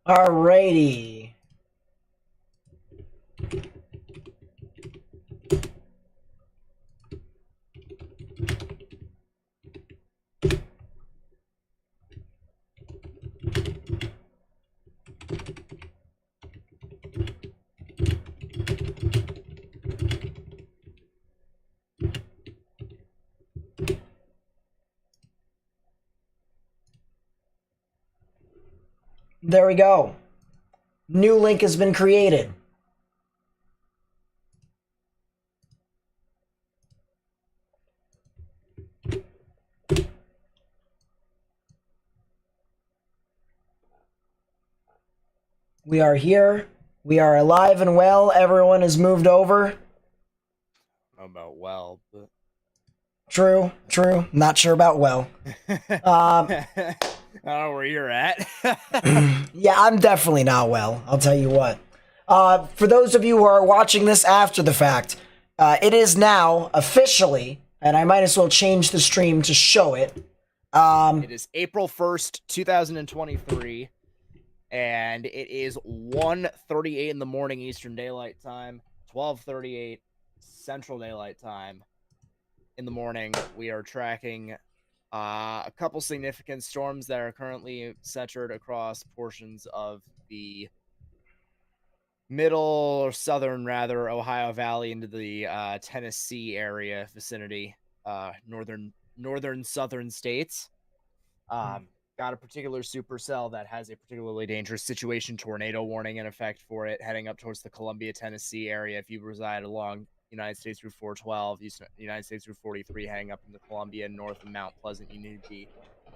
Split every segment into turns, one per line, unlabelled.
Alrighty. There we go. New link has been created. We are here. We are alive and well. Everyone has moved over.
I don't know about well, but
True. Not sure about well.
I don't know where you're at.
Yeah, I'm definitely not well. I'll tell you what. For those of you who are watching this after the fact, it is now officially, and I might as well change the stream to show it.
It is April 1st, 2023, and it is 1:38 in the morning Eastern Daylight Time, 12:38 Central Daylight Time. In the morning, we are tracking a couple significant storms that are currently centered across portions of the middle or southern, rather, Ohio Valley into the Tennessee area vicinity, northern southern states. Got a particular supercell that has a particularly dangerous situation tornado warning in effect for it, heading up towards the Columbia, Tennessee area. If you reside along United States Route 412, United States Route 43, heading up into Columbia, north of Mount Pleasant, you need to be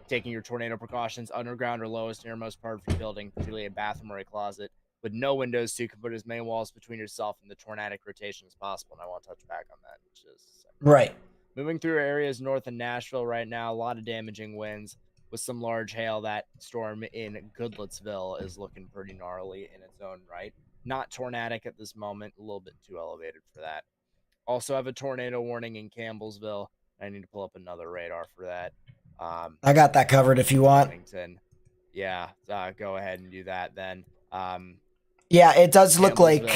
taking your tornado precautions underground or lowest innermost part of your building, particularly a bathroom or a closet, with no windows, so you can put as many walls between yourself and the tornadic rotation as possible. And I want to touch back on that, which is
Right.
Moving through areas north of Nashville right now, a lot of damaging winds with some large hail. That storm in Goodlettsville is looking pretty gnarly in its own right. Not tornadic at this moment, a little bit too elevated for that. Also have a tornado warning in Campbellsville. I need to pull up another radar for that.
I got that covered if you want.
Yeah, go ahead and do that then.
Yeah, it does look like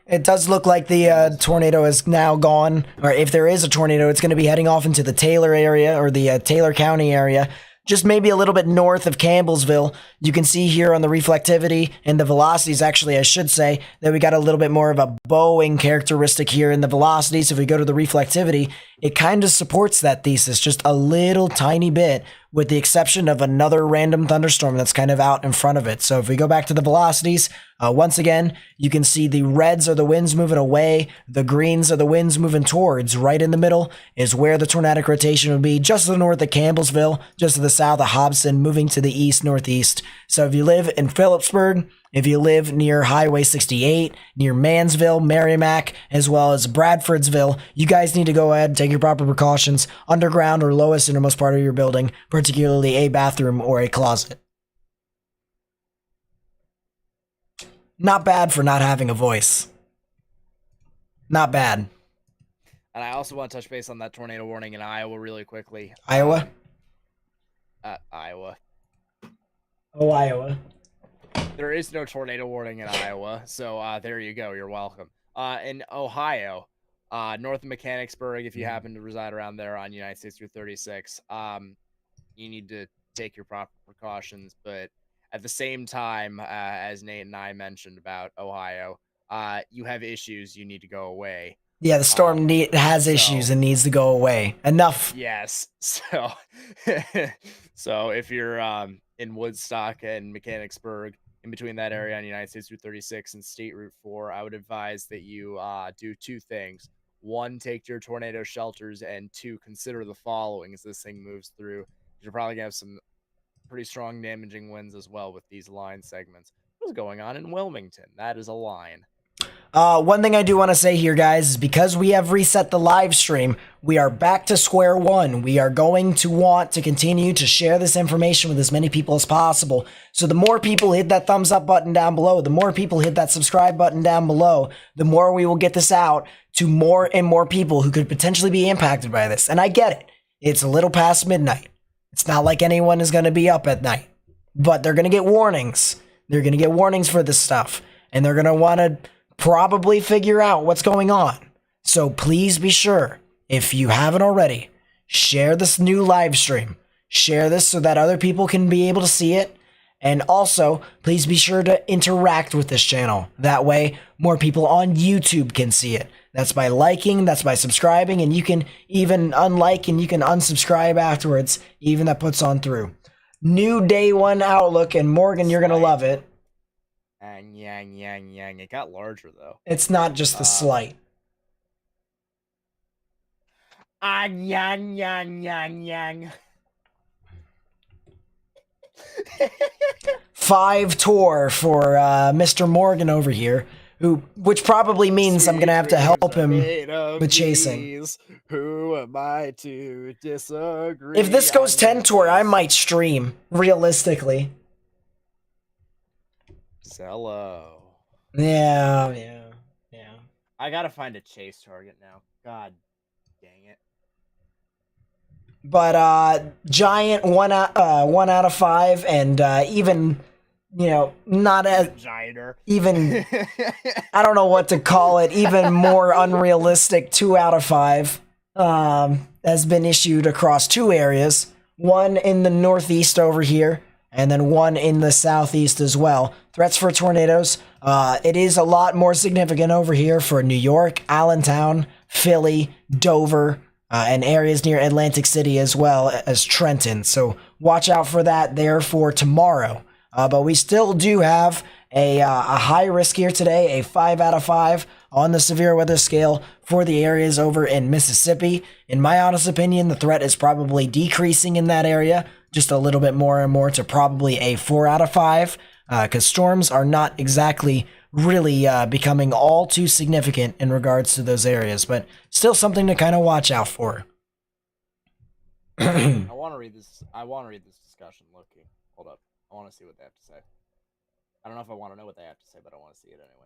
the tornado is now gone, or if there is a tornado, it's going to be heading off into the Taylor area or the Taylor County area, just maybe a little bit north of Campbellsville. You can see here on the reflectivity and the velocities, actually, I should say, that we got a little bit more of a bowing characteristic here in the velocities. If we go to the reflectivity, it kind of supports that thesis just a little tiny bit, with the exception of another random thunderstorm that's kind of out in front of it. So if we go back to the velocities, once again, you can see the reds are the winds moving away, the greens are the winds moving towards. Right in the middle is where the tornadic rotation would be, just to the north of Campbellsville, just to the south of Hobson, moving to the east northeast. So if you live in Phillipsburg, if you live near Highway 68, near Mansville, Merrimack, as well as Bradfordsville, you guys need to go ahead and take your proper precautions underground or lowest innermost part of your building, particularly a bathroom or a closet. Not bad for not having a voice. Not bad.
And I also want to touch base on that tornado warning in Iowa really quickly.
Iowa?
Iowa.
Oh, Iowa.
There is no tornado warning in Iowa, so there you go. You're welcome. In Ohio, north of Mechanicsburg, if you happen to reside around there on United States Route 36, you need to take your proper precautions. But at the same time, as Nate and I mentioned about Ohio, you have issues. You need to go away.
Yeah, the storm has issues and needs to go away. Enough.
Yes. So, so if you're in Woodstock and Mechanicsburg, in between that area on United States Route 36 and State Route 4, I would advise that you do two things. One, take your tornado shelters, and two, consider the following as this thing moves through. You're probably going to have some pretty strong damaging winds as well with these line segments. What's going on in Wilmington? That is a line.
One thing I do want to say here, guys, is because we have reset the live stream, we are back to square one. We are going to want to continue to share this information with as many people as possible. So the more people hit that thumbs up button down below, the more people hit that subscribe button down below, the more we will get this out to more and more people who could potentially be impacted by this. And I get it. It's a little past midnight. It's not like anyone is going to be up at night, but they're going to get warnings. They're going to get warnings for this stuff, and they're going to want to probably figure out what's going on. So please be sure, if you haven't already, share this new live stream. Share this so that other people can be able to see it. And also, please be sure to interact with this channel. That way, more people on YouTube can see it. That's by liking, that's by subscribing, and you can even unlike and you can unsubscribe afterwards. Even that puts on through. New day one outlook, and Morgan, you're going to love it.
Yang. It got larger, though.
It's not just the slight.
Yang.
5 tour for Mr. Morgan over here, which probably means I'm gonna have to help him with chasing.
Who am I to disagree?
If this goes 10 tour, I might stream, realistically.
Cello.
Yeah.
I gotta find a chase target now. God dang it.
But giant 1 out of 5, and even, you know, not as
Gianter.
even I don't know what to call it, even more unrealistic 2 out of 5 has been issued across 2 areas, one in the northeast over here, and then one in the southeast as well. Threats for tornadoes. It is a lot more significant over here for New York, Allentown, Philly, Dover, and areas near Atlantic City as well as Trenton. So watch out for that there for tomorrow. But we still do have a high risk here today, a 5 out of 5 on the severe weather scale for the areas over in Mississippi. In my honest opinion, the threat is probably decreasing in that area just a little bit more and more to probably a 4 out of 5, because storms are not exactly really becoming all too significant in regards to those areas, but still something to kind of watch out for.
I want to read this discussion. Loki, hold up. I want to see what they have to say. I don't know if I want to know what they have to say, but I want to see it anyway.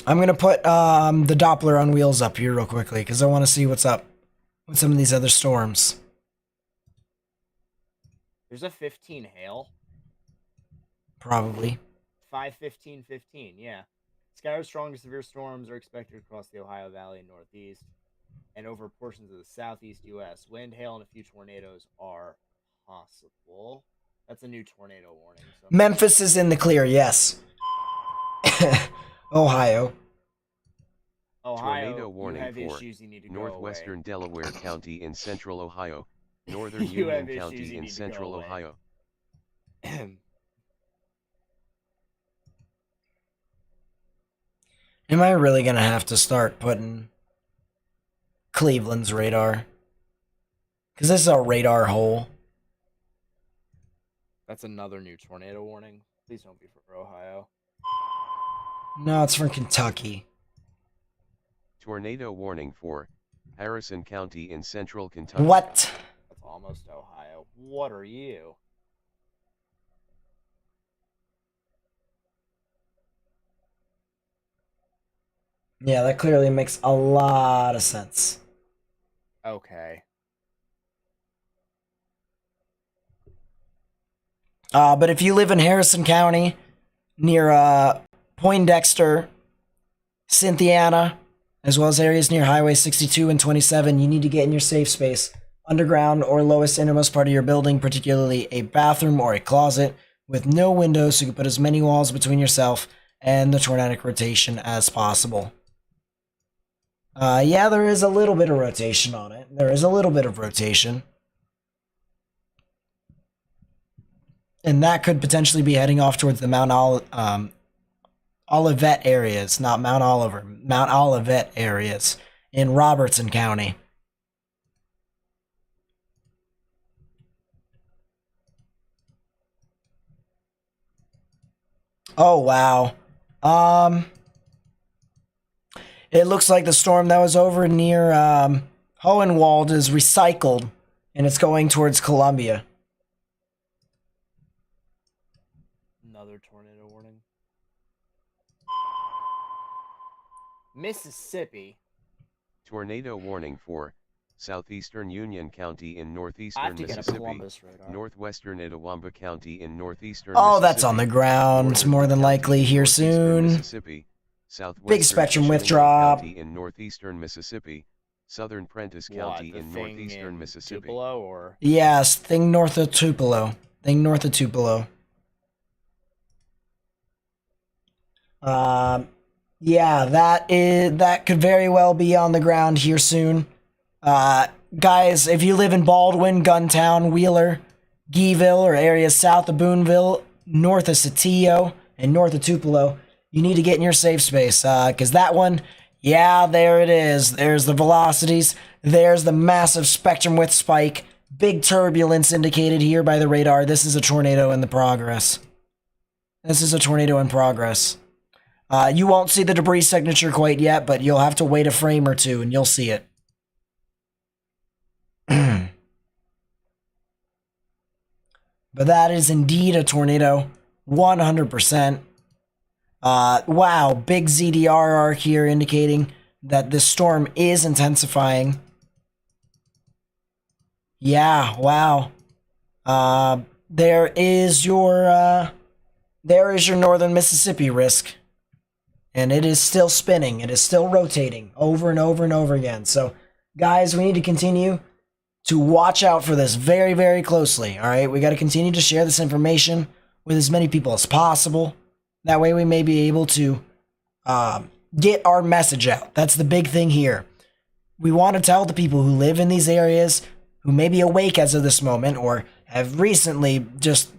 I'm going to put the Doppler on wheels up here real quickly because I want to see what's up with some of these other storms.
There's a 15 hail.
Probably.
5-15-15, yeah. Scattered strong to severe storms are expected across the Ohio Valley and Northeast and over portions of the Southeast U.S. Wind, hail, and a few tornadoes are possible. That's a new tornado warning. So
Memphis is in the clear, yes. Ohio.
Tornado warning
have
for
issues, you need to
northwestern
go away.
Delaware County in central Ohio, northern
You
Union
have
County
issues, you
in
need to
central
go away.
Ohio.
Am I really going to have to start putting Cleveland's radar? Because this is a radar hole.
That's another new tornado warning. Please don't be for Ohio.
No, it's from Kentucky.
Tornado warning for Harrison County in central Kentucky.
What?
That's almost Ohio. What are you?
Yeah, that clearly makes a lot of sense.
Okay.
But if you live in Harrison County, near Poindexter, Cynthiana, as well as areas near Highway 62 and 27, you need to get in your safe space. Underground or lowest innermost part of your building, particularly a bathroom or a closet with no windows, so you can put as many walls between yourself and the tornadic rotation as possible. Yeah, there is a little bit of rotation on it. There is a little bit of rotation. And that could potentially be heading off towards the Mount Olivet areas, not Mount Oliver, Mount Olivet areas in Robertson County. Oh, wow. It looks like the storm that was over near Hohenwald is recycled, and it's going towards Columbia.
Another tornado warning. Mississippi.
Tornado warning for southeastern Union County in
I have
northeastern
to get a
Mississippi,
Columbus radar.
northwestern Itawamba County in northeastern
Oh,
Mississippi,
that's on the ground,
northern
more
Wood
than
County
likely
in
here
northeastern
soon.
Mississippi, southwestern
Big spectrum with
Neshonomi
drop.
County in northeastern Mississippi, southern Prentiss
What,
County
the
in
thing
northeastern
in
Mississippi.
Tupelo, or?
Yes, thing north of Tupelo. Thing north of Tupelo. Yeah, that could very well be on the ground here soon. Guys, if you live in Baldwin, Guntown, Wheeler, Geeville, or areas south of Boonville, north of Saltillo, and north of Tupelo, you need to get in your safe space, because that one, yeah, there it is. There's the velocities. There's the massive spectrum width spike. Big turbulence indicated here by the radar. This is a tornado in the progress. This is a tornado in progress. You won't see the debris signature quite yet, but you'll have to wait a frame or two and you'll see it. But that is indeed a tornado. 100%. Wow, big ZDR arc here indicating that this storm is intensifying. Yeah, wow. There is your northern Mississippi risk. And it is still spinning. It is still rotating over and over and over again. So, guys, we need to continue to watch out for this very, very closely. All right, we got to continue to share this information with as many people as possible. That way we may be able to get our message out. That's the big thing here. We want to tell the people who live in these areas, who may be awake as of this moment, or have recently just,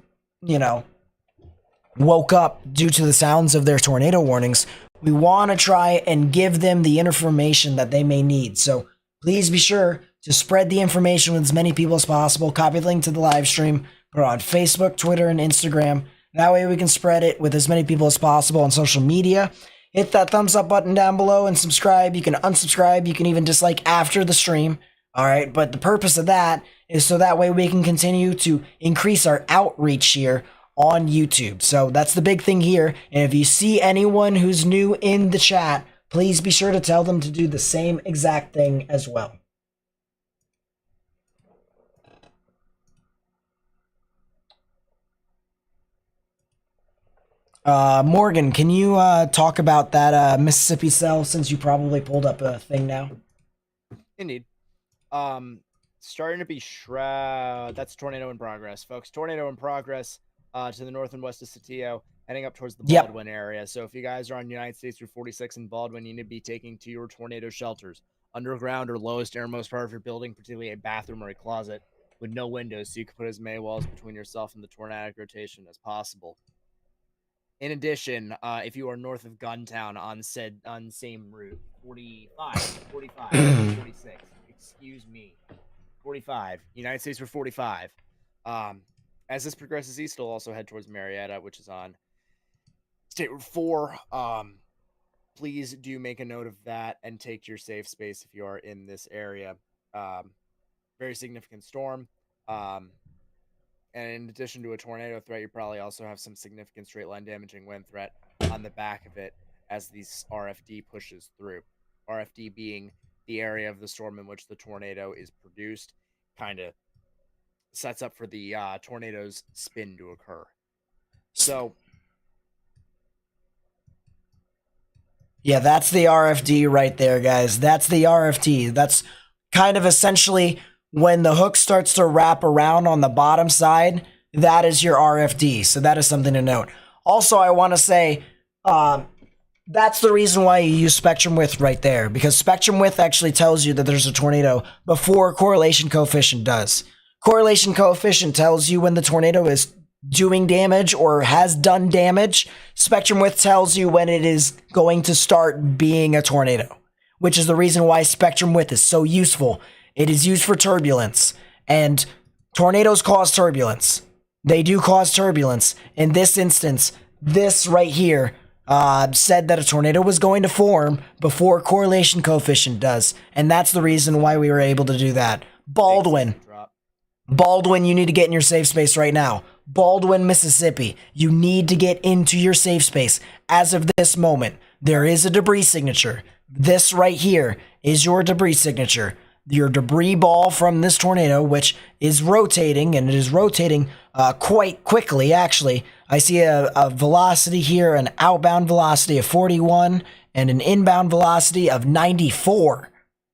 woke up due to the sounds of their tornado warnings. We want to try and give them the information that they may need. So please be sure to spread the information with as many people as possible. Copy the link to the live stream, put it on Facebook, Twitter, and Instagram. That way we can spread it with as many people as possible on social media. Hit that thumbs up button down below and subscribe. You can unsubscribe. You can even dislike after the stream. All right, but the purpose of that is so that way we can continue to increase our outreach here on YouTube. So that's the big thing here. And if you see anyone who's new in the chat, please be sure to tell them to do the same exact thing as well. Morgan, can you talk about that Mississippi cell, since you probably pulled up a thing now?
Indeed. Starting to be shroud. That's tornado in progress, folks. Tornado in progress to the north and west of Saltillo, heading up towards the Baldwin area. So if you guys are on United States Route 46 in Baldwin, you need to be taking to your tornado shelters, underground or lowest airmost part of your building, particularly a bathroom or a closet with no windows, so you can put as many walls between yourself and the tornadic rotation as possible. In addition, if you are north of Guntown on same route, 45, 46, excuse me, 45, United States Route 45. As this progresses east, it'll also head towards Marietta, which is on State Route 4. Please do make a note of that and take your safe space if you are in this area. Very significant storm. And in addition to a tornado threat, you probably also have some significant straight line damaging wind threat on the back of it as these RFD pushes through. RFD being the area of the storm in which the tornado is produced, kind of sets up for the tornado's spin to occur. So,
yeah, that's the RFD right there, guys. That's the RFD. That's kind of essentially when the hook starts to wrap around on the bottom side, that is your RFD. So that is something to note. Also, I want to say that's the reason why you use spectrum width right there, because spectrum width actually tells you that there's a tornado before correlation coefficient does. Correlation coefficient tells you when the tornado is doing damage or has done damage. Spectrum width tells you when it is going to start being a tornado, which is the reason why spectrum width is so useful. It is used for turbulence, and tornadoes cause turbulence. They do cause turbulence. In this instance, this right here said that a tornado was going to form before correlation coefficient does, and that's the reason why we were able to do that. Baldwin, you need to get in your safe space right now. Baldwin, Mississippi, you need to get into your safe space. As of this moment, there is a debris signature. This right here is your debris signature. your debris ball from this tornado, which is rotating, and it is rotating quite quickly, actually. I see a velocity here, an outbound velocity of 41 and an inbound velocity of 94,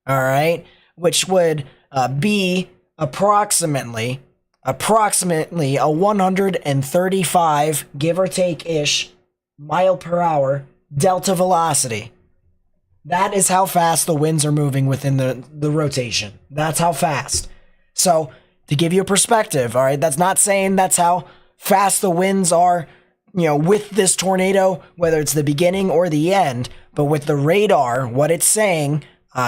all right, which would be approximately a 135, give or take-ish, mile per hour delta velocity. That is how fast the winds are moving within the rotation. That's how fast. So, to give you a perspective, all right, that's not saying that's how fast the winds are, with this tornado, whether it's the beginning or the end, but with the radar, what it's saying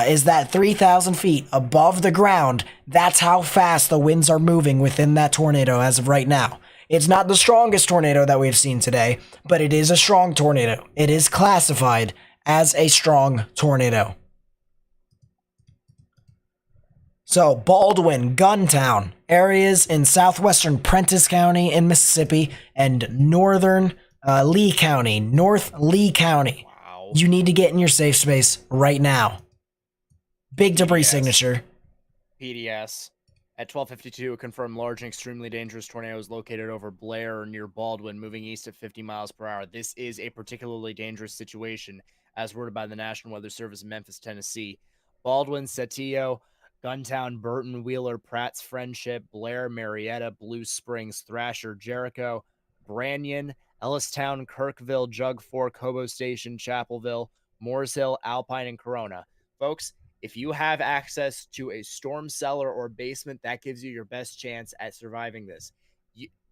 is that 3,000 feet above the ground, that's how fast the winds are moving within that tornado as of right now. It's not the strongest tornado that we've seen today, but it is a strong tornado. It is classified as a strong tornado. So, Baldwin, Guntown, areas in southwestern Prentiss County in Mississippi, and northern Lee County, North Lee County.
Wow.
You need to get in your safe space right now. Big debris signature.
PDS. At 12:52, a confirmed large and extremely dangerous tornado is located over Blair near Baldwin, moving east at 50 miles per hour. This is a particularly dangerous situation, as worded by the National Weather Service in Memphis, Tennessee. Baldwin, Saltillo, Guntown, Burton, Wheeler, Pratt's Friendship, Blair, Marietta, Blue Springs, Thrasher, Jericho, Branyan, Ellistown, Kirkville, Jug Fork, Hobo Station, Chapelville, Moores Hill, Alpine, and Corona. Folks, if you have access to a storm cellar or basement, that gives you your best chance at surviving this.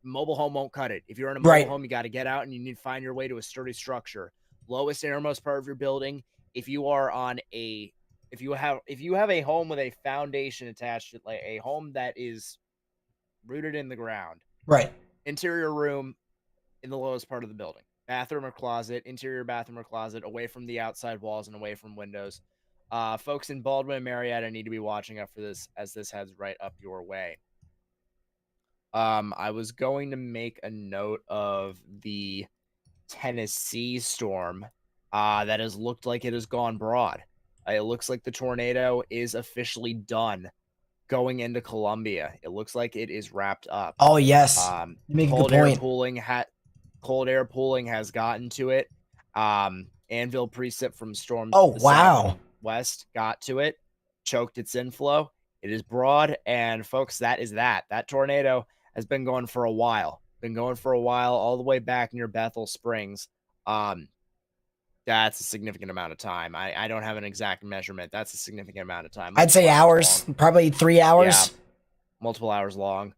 Mobile home won't cut it. If you're in a mobile home, you got to get out and you need to find your way to a sturdy structure. Lowest and innermost part of your building. If you have a home with a foundation attached to, like a home that is rooted in the ground,
right?
Interior room in the lowest part of the building, bathroom or closet, interior bathroom or closet, away from the outside walls and away from windows. Folks in Baldwin and Marietta need to be watching out for this as this heads right up your way. I was going to make a note of the Tennessee storm that has looked like it has gone broad. It looks like the tornado is officially done going into Columbia. It looks like it is wrapped up.
Oh, yes. You make a good point.
Cold air pooling has gotten to it. Anvil precip from storms.
Oh, wow.
West got to it, choked its inflow. It is broad, and folks, that is that. That tornado has been going for a while. All the way back near Bethel Springs. That's a significant amount of time. I don't have an exact measurement. That's a significant amount of time.
I'd say hours, probably 3 hours.
Yeah, multiple hours long.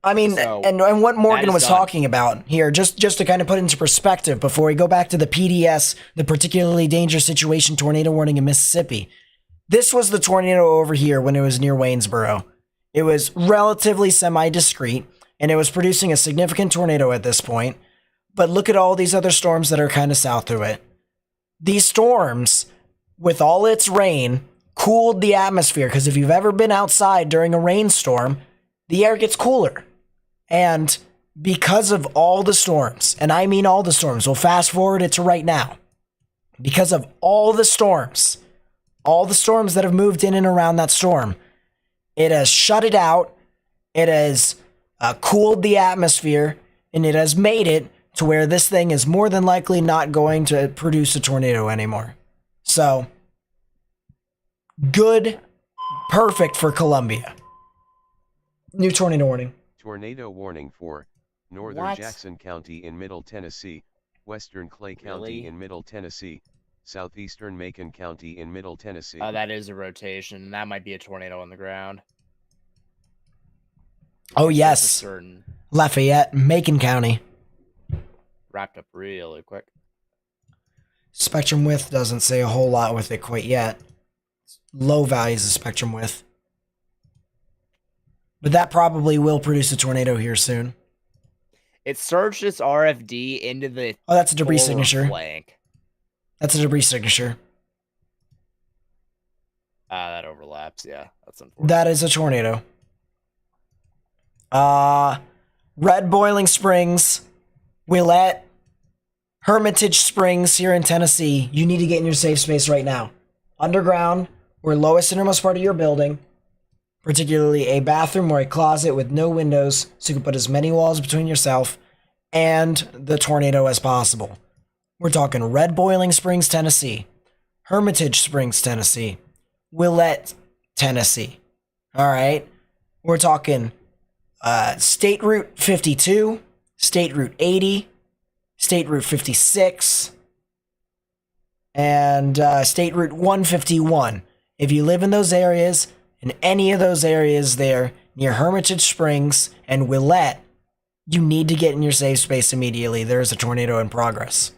I mean, so, and what Morgan was talking about here, just to kind of put into perspective before we go back to the PDS, the particularly dangerous situation tornado warning in Mississippi. This was the tornado over here when it was near Waynesboro. It was relatively semi-discreet, and it was producing a significant tornado at this point. But look at all these other storms that are kind of south through it. These storms, with all its rain, cooled the atmosphere, because if you've ever been outside during a rainstorm, the air gets cooler. And because of all the storms, and I mean all the storms, we'll fast forward it to right now. Because of all the storms that have moved in and around that storm, it has shut it out, it has cooled the atmosphere, and it has made it to where this thing is more than likely not going to produce a tornado anymore. So, good, perfect for Columbia. New tornado warning.
Tornado warning for northern Jackson County in Middle Tennessee, western Clay County in Middle Tennessee, southeastern Macon County in Middle Tennessee.
That is a rotation. That might be a tornado on the ground.
Oh, yes. Lafayette, Macon County.
Wrapped up really quick.
Spectrum width doesn't say a whole lot with it quite yet. Low values of spectrum width. But that probably will produce a tornado here soon.
It surged its RFD into the
that's a debris signature.
Flank.
That's a debris signature.
That overlaps, yeah. That's unfortunate.
That is a tornado. Red Boiling Springs, Willette, Hermitage Springs here in Tennessee. You need to get in your safe space right now. Underground, or lowest innermost part of your building, particularly a bathroom or a closet with no windows, so you can put as many walls between yourself and the tornado as possible. We're talking Red Boiling Springs, Tennessee, Hermitage Springs, Tennessee, Willette, Tennessee. All right. We're talking State Route 52, State Route 80, State Route 56, and State Route 151. If you live in those areas, in any of those areas there near Hermitage Springs and Willette, you need to get in your safe space immediately. There is a tornado in progress.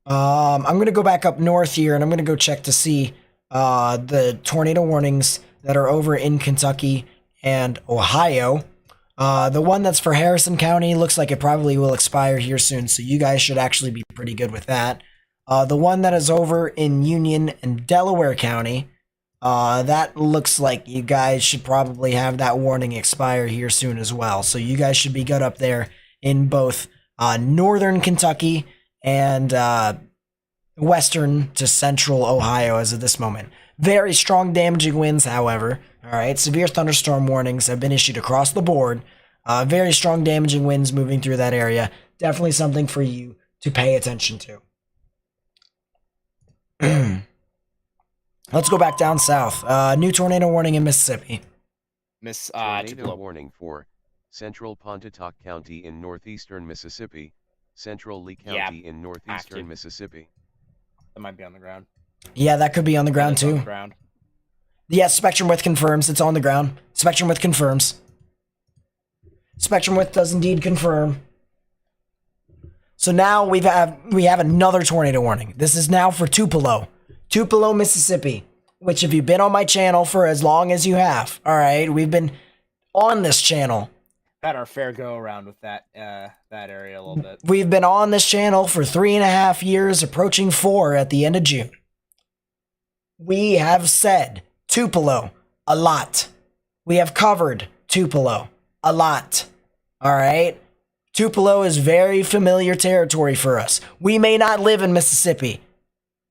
I'm going to go back up north here, and I'm going to go check to see the tornado warnings that are over in Kentucky and Ohio. The one that's for Harrison County looks like it probably will expire here soon, so you guys should actually be pretty good with that. The one that is over in Union and Delaware County, that looks like you guys should probably have that warning expire here soon as well. So you guys should be good up there in both northern Kentucky and western to central Ohio as of this moment. Very strong damaging winds, however. All right, severe thunderstorm warnings have been issued across the board. Very strong damaging winds moving through that area. Definitely something for you to pay attention to. Let's go back down south. New tornado warning in Mississippi.
Tornado warning for Central Pontotoc County in northeastern Mississippi, Central Lee County in northeastern Mississippi.
That might be on the ground.
Yeah, that could be on the ground too. Yes, spectrum width confirms. It's on the ground. Spectrum width confirms. Spectrum width does indeed confirm. So now we have another tornado warning. This is now for Tupelo, Mississippi, which if you've been on my channel for as long as you have, all right, we've been on this channel.
Had our fair go around with that area a little bit.
We've been on this channel for 3.5 years, approaching 4 at the end of June. We have said Tupelo a lot. We have covered Tupelo a lot. All right. Tupelo is very familiar territory for us. We may not live in Mississippi,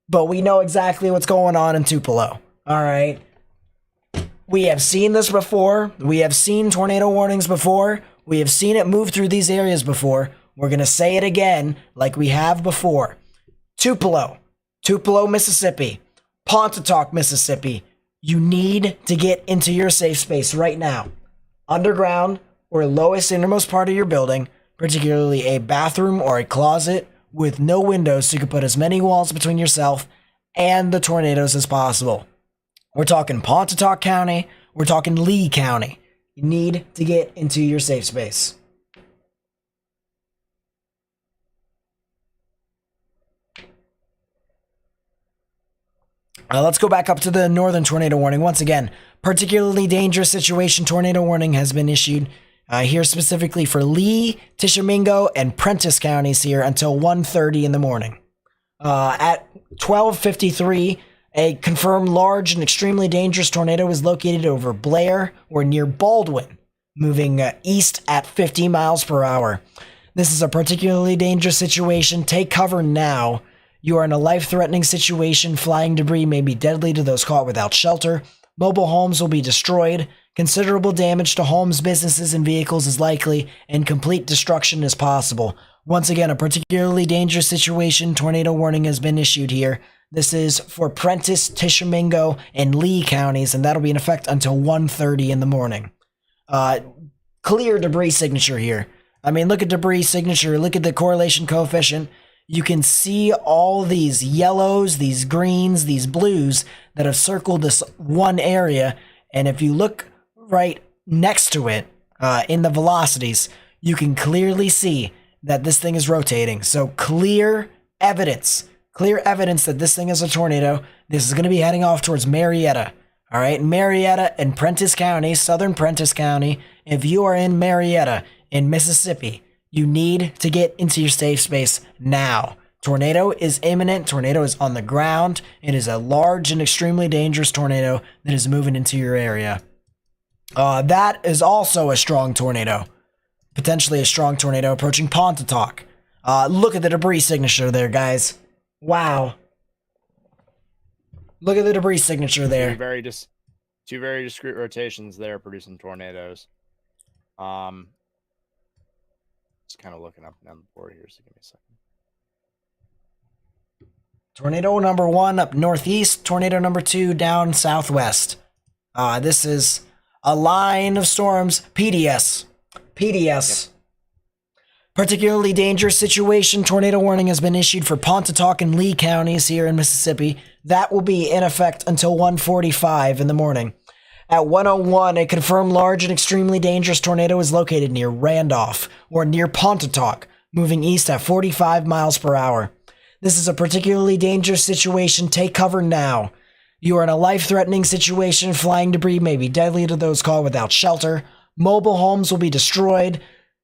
but we know exactly what's going on in Tupelo. All right. We have seen this before. We have seen tornado warnings before. We have seen it move through these areas before. We're going to say it again like we have before. Tupelo, Mississippi, Pontotoc, Mississippi. You need to get into your safe space right now. Underground or lowest innermost part of your building, particularly a bathroom or a closet with no windows so you can put as many walls between yourself and the tornadoes as possible. We're talking Pontotoc County. We're talking Lee County. You need to get into your safe space. Let's go back up to the northern tornado warning. Once again, particularly dangerous situation tornado warning has been issued here specifically for Lee, Tishomingo, and Prentiss counties here until 1:30 in the morning. At 12:53, a confirmed large and extremely dangerous tornado is located over Blair or near Baldwin, moving east at 50 miles per hour. This is a particularly dangerous situation. Take cover now. You are in a life-threatening situation. Flying debris may be deadly to those caught without shelter. Mobile homes will be destroyed. Considerable damage to homes, businesses, and vehicles is likely, and complete destruction is possible. Once again, a particularly dangerous situation. Tornado warning has been issued here. This is for Prentiss, Tishomingo, and Lee counties, and that'll be in effect until 1:30 in the morning. Clear debris signature here. I mean, look at debris signature. Look at the correlation coefficient. You can see all these yellows, these greens, these blues that have circled this one area. And if you look right next to it in the velocities, you can clearly see that this thing is rotating. So clear evidence that this thing is a tornado. This is going to be heading off towards Marietta. All right, Marietta and Prentiss County, southern Prentiss County. If you are in Marietta in Mississippi, you need to get into your safe space now. Tornado is imminent. Tornado is on the ground. It is a large and extremely dangerous tornado that is moving into your area. That is also a strong tornado. Potentially a strong tornado approaching Pontotoc. Look at the debris signature there, guys. Wow. Look at the debris signature there.
Two very discrete rotations there producing tornadoes. Just kind of looking up and down the board here, so give me a second.
Tornado number 1 up northeast, tornado number 2 down southwest. This is a line of storms. PDS. Yep. Particularly dangerous situation. Tornado warning has been issued for Pontotoc and Lee counties here in Mississippi. That will be in effect until 1:45 in the morning. At 1:01, a confirmed large and extremely dangerous tornado is located near Randolph or near Pontotoc, moving east at 45 miles per hour. This is a particularly dangerous situation. Take cover now. You are in a life-threatening situation. Flying debris may be deadly to those caught without shelter. Mobile homes will be destroyed.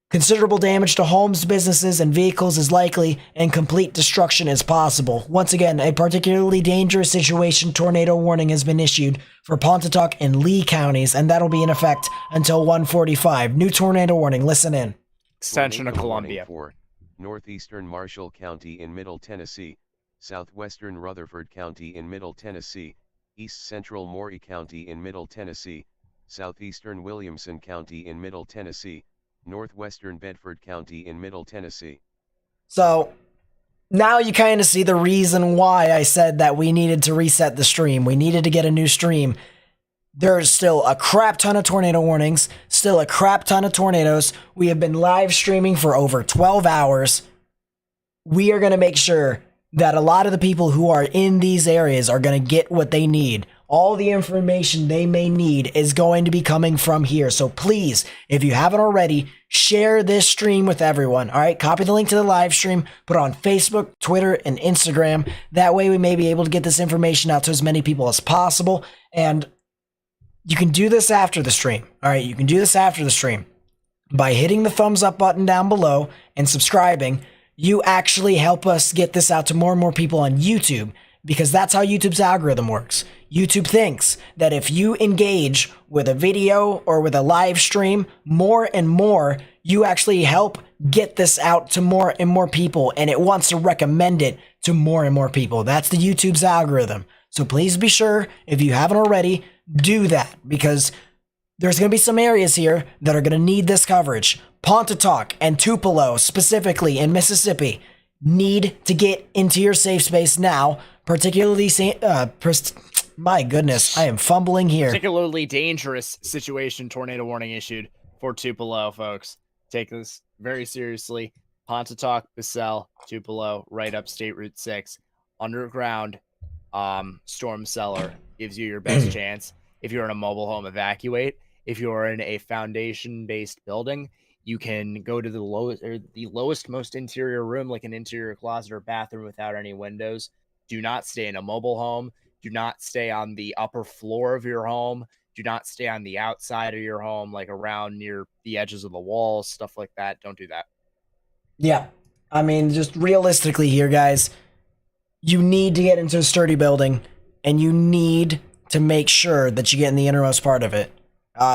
Considerable damage to homes, businesses, and vehicles is likely, and complete destruction is possible. Once again, a particularly dangerous situation. Tornado warning has been issued for Pontotoc and Lee counties, and that'll be in effect until 1:45. New tornado warning. Listen in.
Extension of Columbia.
For northeastern Marshall County in Middle Tennessee, southwestern Rutherford County in Middle Tennessee, east central Maury County in Middle Tennessee, southeastern Williamson County in Middle Tennessee, northwestern Bedford County in Middle Tennessee.
So now you kind of see the reason why I said that we needed to reset the stream. We needed to get a new stream. There's still a crap ton of tornado warnings, still a crap ton of tornadoes. We have been live streaming for over 12 hours. We are going to make sure that a lot of the people who are in these areas are going to get what they need. All the information they may need is going to be coming from here. So please, if you haven't already, share this stream with everyone. All right, copy the link to the live stream, put it on Facebook, Twitter, and Instagram. That way we may be able to get this information out to as many people as possible. And you can do this after the stream. All right, you can do this after the stream. By hitting the thumbs up button down below and subscribing, you actually help us get this out to more and more people on YouTube, because that's how YouTube's algorithm works. YouTube thinks that if you engage with a video or with a live stream more and more, you actually help get this out to more and more people, and it wants to recommend it to more and more people. That's the YouTube's algorithm. So please be sure, if you haven't already, do that, because there's going to be some areas here that are going to need this coverage. Pontotoc and Tupelo, specifically in Mississippi, need to get into your safe space now, particularly my goodness, I am fumbling here.
Particularly dangerous situation. Tornado warning issued for Tupelo, folks. Take this very seriously. Pontotoc, Bissell, Tupelo, right up State Route 6. Underground storm cellar gives you your best chance. If you're in a mobile home, evacuate. If you're in a foundation-based building, you can go to the lowest, most interior room, like an interior closet or bathroom without any windows. Do not stay in a mobile home. Do not stay on the upper floor of your home. Do not stay on the outside of your home, like around near the edges of the walls, stuff like that. Don't do that.
Yeah. I mean, just realistically here, guys, you need to get into a sturdy building, and you need to make sure that you get in the innermost part of it.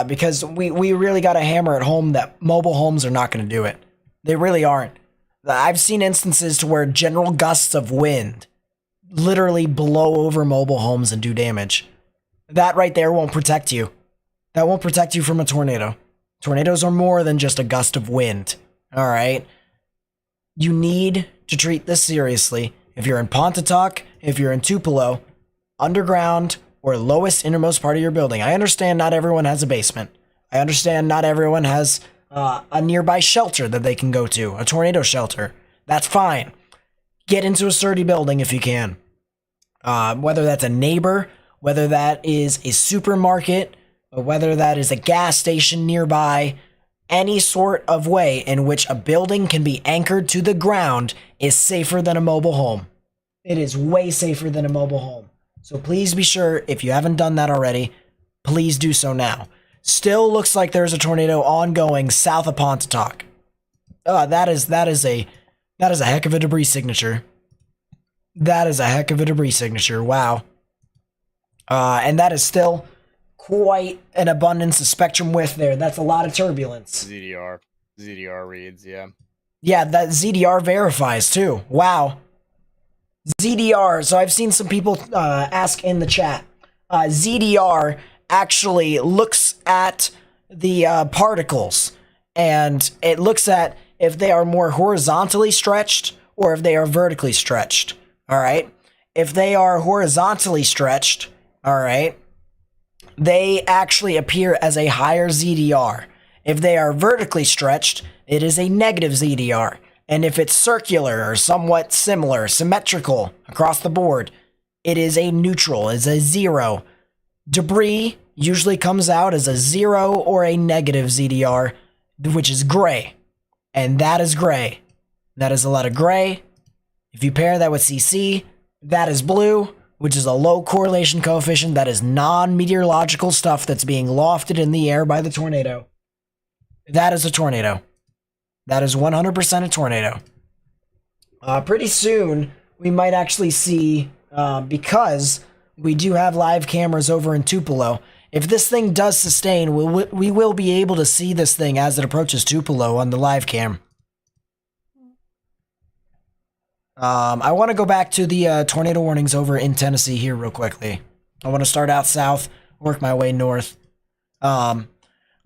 Because we really got to hammer at home that mobile homes are not going to do it. They really aren't. I've seen instances to where general gusts of wind literally blow over mobile homes and do damage. That right there won't protect you. That won't protect you from a tornado. Tornadoes are more than just a gust of wind. All right? You need to treat this seriously. If you're in Pontotoc, if you're in Tupelo, underground or lowest innermost part of your building. I understand not everyone has a basement. I understand not everyone has a nearby shelter that they can go to, a tornado shelter. That's fine. Get into a sturdy building if you can. Whether that's a neighbor, whether that is a supermarket, or whether that is a gas station nearby, any sort of way in which a building can be anchored to the ground is safer than a mobile home. It is way safer than a mobile home. So please be sure, if you haven't done that already, please do so now. Still looks like there's a tornado ongoing south of Pontotoc. That is a heck of a debris signature. That is a heck of a debris signature. Wow. And that is still quite an abundance of spectrum width there. That's a lot of turbulence.
ZDR reads, yeah.
Yeah, that ZDR verifies too. Wow. ZDR. So I've seen some people ask in the chat. ZDR actually looks at the particles, and it looks at if they are more horizontally stretched or if they are vertically stretched. All right. If they are horizontally stretched, all right, they actually appear as a higher ZDR. If they are vertically stretched, it is a negative ZDR. And if it's circular or somewhat similar, symmetrical across the board, it is a neutral, it's a 0. Debris usually comes out as a 0 or a negative ZDR, which is gray. And that is gray. That is a lot of gray. If you pair that with CC, that is blue, which is a low correlation coefficient. That is non-meteorological stuff that's being lofted in the air by the tornado. That is a tornado. That is 100% a tornado. Pretty soon, we might actually see, because we do have live cameras over in Tupelo, if this thing does sustain, we will be able to see this thing as it approaches Tupelo on the live cam. I want to go back to the tornado warnings over in Tennessee here real quickly. I want to start out south, work my way north.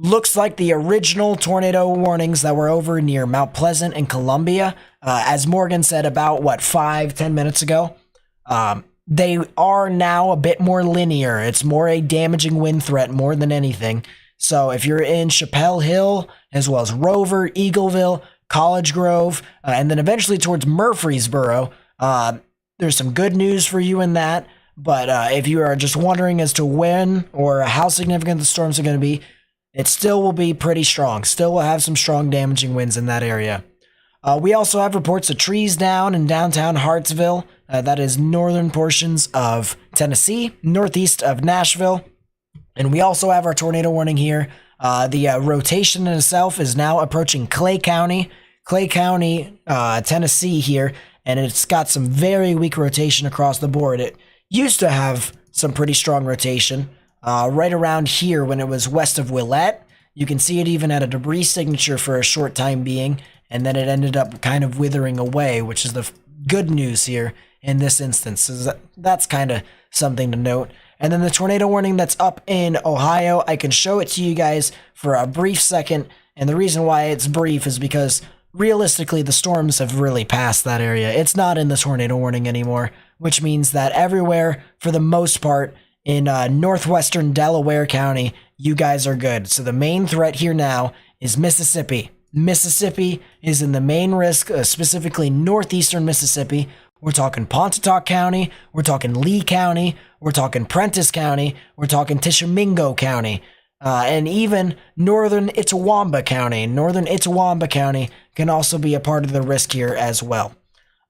Looks like the original tornado warnings that were over near Mount Pleasant and Columbia, as Morgan said about, 5-10 minutes ago, they are now a bit more linear. It's more a damaging wind threat more than anything. So if you're in Chappell Hill, as well as Rover, Eagleville, College Grove, and then eventually towards Murfreesboro, there's some good news for you in that. But if you are just wondering as to when or how significant the storms are going to be, it still will be pretty strong. Still will have some strong damaging winds in that area. We also have reports of trees down in downtown Hartsville. That is northern portions of Tennessee, northeast of Nashville. And we also have our tornado warning here. The rotation in itself is now approaching Clay County, Tennessee here. And it's got some very weak rotation across the board. It used to have some pretty strong rotation. Right around here when it was west of Willette. You can see it even at a debris signature for a short time being, and then it ended up kind of withering away, which is the good news here in this instance. So that's kind of something to note. And then the tornado warning that's up in Ohio, I can show it to you guys for a brief second, and the reason why it's brief is because realistically the storms have really passed that area. It's not in the tornado warning anymore, which means that everywhere, for the most part, in northwestern Delaware County, you guys are good. So the main threat here now is Mississippi. Mississippi is in the main risk, specifically northeastern Mississippi. We're talking Pontotoc County, we're talking Lee County, we're talking Prentiss County, we're talking Tishomingo County, and even northern Itawamba County. Northern Itawamba County can also be a part of the risk here as well.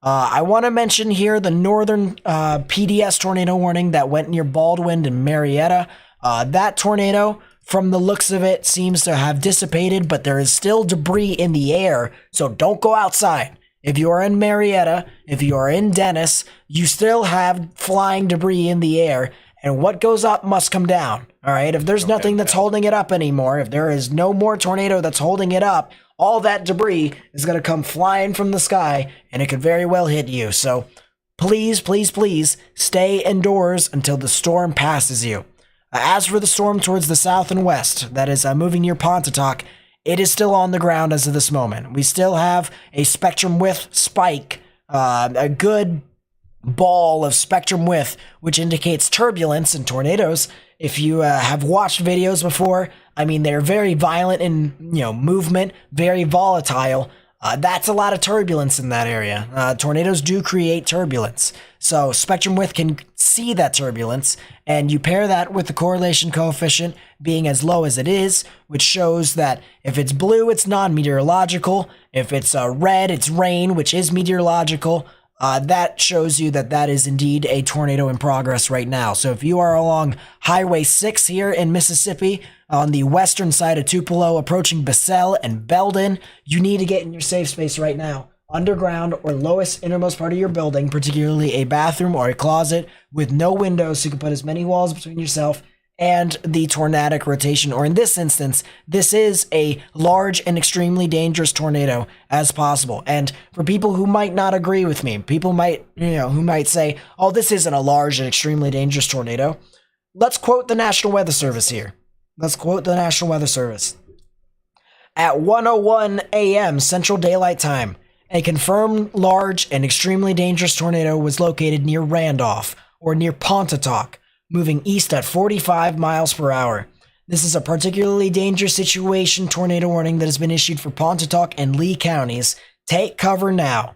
I want to mention here the northern PDS tornado warning that went near Baldwin and Marietta. That tornado, from the looks of it, seems to have dissipated, but there is still debris in the air, so don't go outside. If you are in Marietta, if you are in Dennis, you still have flying debris in the air, and what goes up must come down. All right, if there's nothing that's holding it up anymore, if there is no more tornado that's holding it up, all that debris is going to come flying from the sky, and it could very well hit you. So please, please, please stay indoors until the storm passes you. As for the storm towards the south and west, that is moving near Pontotoc, it is still on the ground as of this moment. We still have a spectrum width spike, a good ball of spectrum width, which indicates turbulence in tornadoes. If you have watched videos before, I mean, they're very violent in, movement, very volatile. That's a lot of turbulence in that area. Tornadoes do create turbulence. So spectrum width can see that turbulence, and you pair that with the correlation coefficient being as low as it is, which shows that if it's blue, it's non-meteorological. If it's red, it's rain, which is meteorological. That shows you that that is indeed a tornado in progress right now. So if you are along Highway 6 here in Mississippi, on the western side of Tupelo, approaching Basel and Belden, you need to get in your safe space right now. Underground or lowest innermost part of your building, particularly a bathroom or a closet with no windows, so you can put as many walls between yourself and the tornadic rotation, or in this instance, this is a large and extremely dangerous tornado as possible. And for people who might not agree with me, people might, who might say, oh, this isn't a large and extremely dangerous tornado. Let's quote the National Weather Service here. Let's quote the National Weather Service. At 1:01 a.m. Central Daylight Time, a confirmed large and extremely dangerous tornado was located near Randolph, or near Pontotoc, moving east at 45 miles per hour. This is a particularly dangerous situation tornado warning that has been issued for Pontotoc and Lee counties. Take cover now.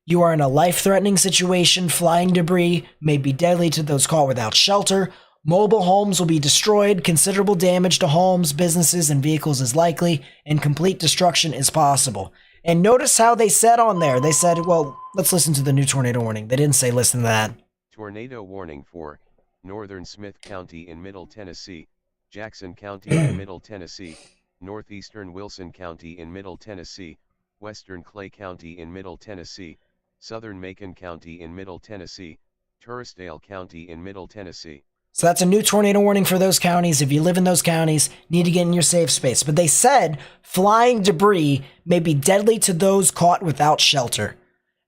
You are in a life-threatening situation. Flying debris may be deadly to those caught without shelter. Mobile homes will be destroyed. Considerable damage to homes, businesses, and vehicles is likely, and complete destruction is possible. And notice how they said on there. They said, well, let's listen to the new tornado warning. They didn't say listen to that.
Tornado warning for northern Smith County in Middle Tennessee, Jackson County in Middle Tennessee, northeastern Wilson County in Middle Tennessee, western Clay County in Middle Tennessee, southern Macon County in Middle Tennessee, Turrisdale County in Middle Tennessee.
So that's a new tornado warning for those counties. If you live in those counties, need to get in your safe space. But they said flying debris may be deadly to those caught without shelter.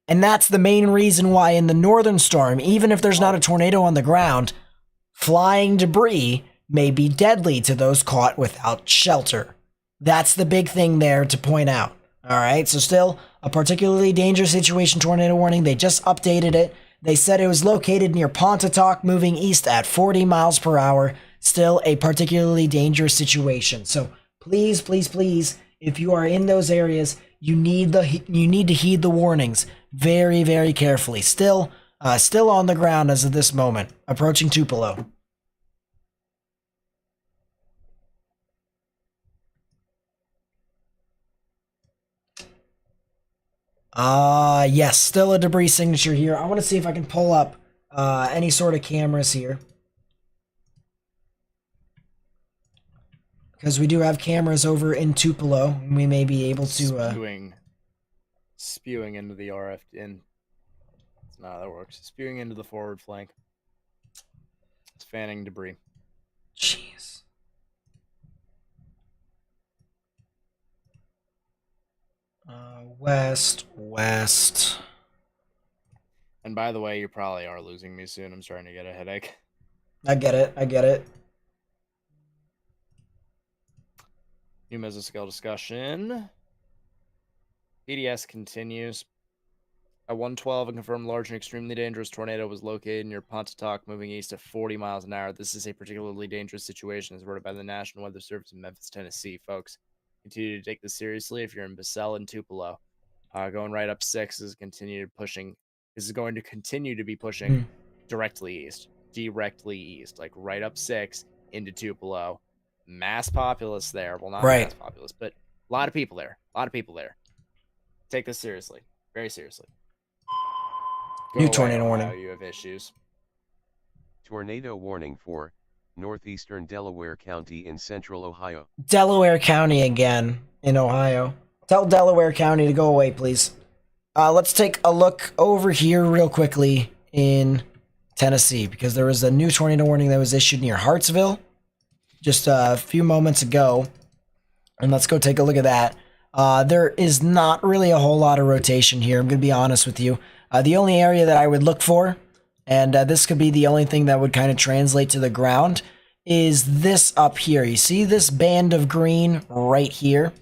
And that's the main reason why in the northern storm, even if there's not a tornado on the ground, flying debris may be deadly to those caught without shelter. That's the big thing there to point out. All right, so still a particularly dangerous situation tornado warning. They just updated it. They said it was located near Pontotoc, moving east at 40 miles per hour. Still a particularly dangerous situation. So please, please, please, if you are in those areas, you need to heed the warnings very, very carefully. Still on the ground as of this moment, approaching Tupelo. Yes, still a debris signature here. I want to see if I can pull up any sort of cameras here. Because we do have cameras over in Tupelo, and we may be able to...
Spewing into the RF in. No, that works. Spewing into the forward flank. It's fanning debris.
Jeez. West.
And by the way, you probably are losing me soon. I'm starting to get a headache.
I get it.
New mesoscale discussion. PDS continues. At 1:12, a confirmed large and extremely dangerous tornado was located near Pontotoc, moving east at 40 miles an hour. This is a particularly dangerous situation, as reported by the National Weather Service in Memphis, Tennessee. Folks, continue to take this seriously if you're in Basel and Tupelo. Going right up 6 is going to continue to be pushing directly east, like right up 6 into Tupelo. Mass populace there. Well, not mass populace, but a lot of people there. Take this seriously, very seriously.
New tornado warning.
You have issues.
Tornado warning for northeastern Delaware County in central Ohio.
Delaware County again in Ohio. Tell Delaware County to go away, please. Let's take a look over here real quickly in Tennessee, because there was a new tornado warning that was issued near Hartsville just a few moments ago. And let's go take a look at that. There is not really a whole lot of rotation here. I'm going to be honest with you. The only area that I would look for, and this could be the only thing that would kind of translate to the ground, is this up here. You see this band of green right here?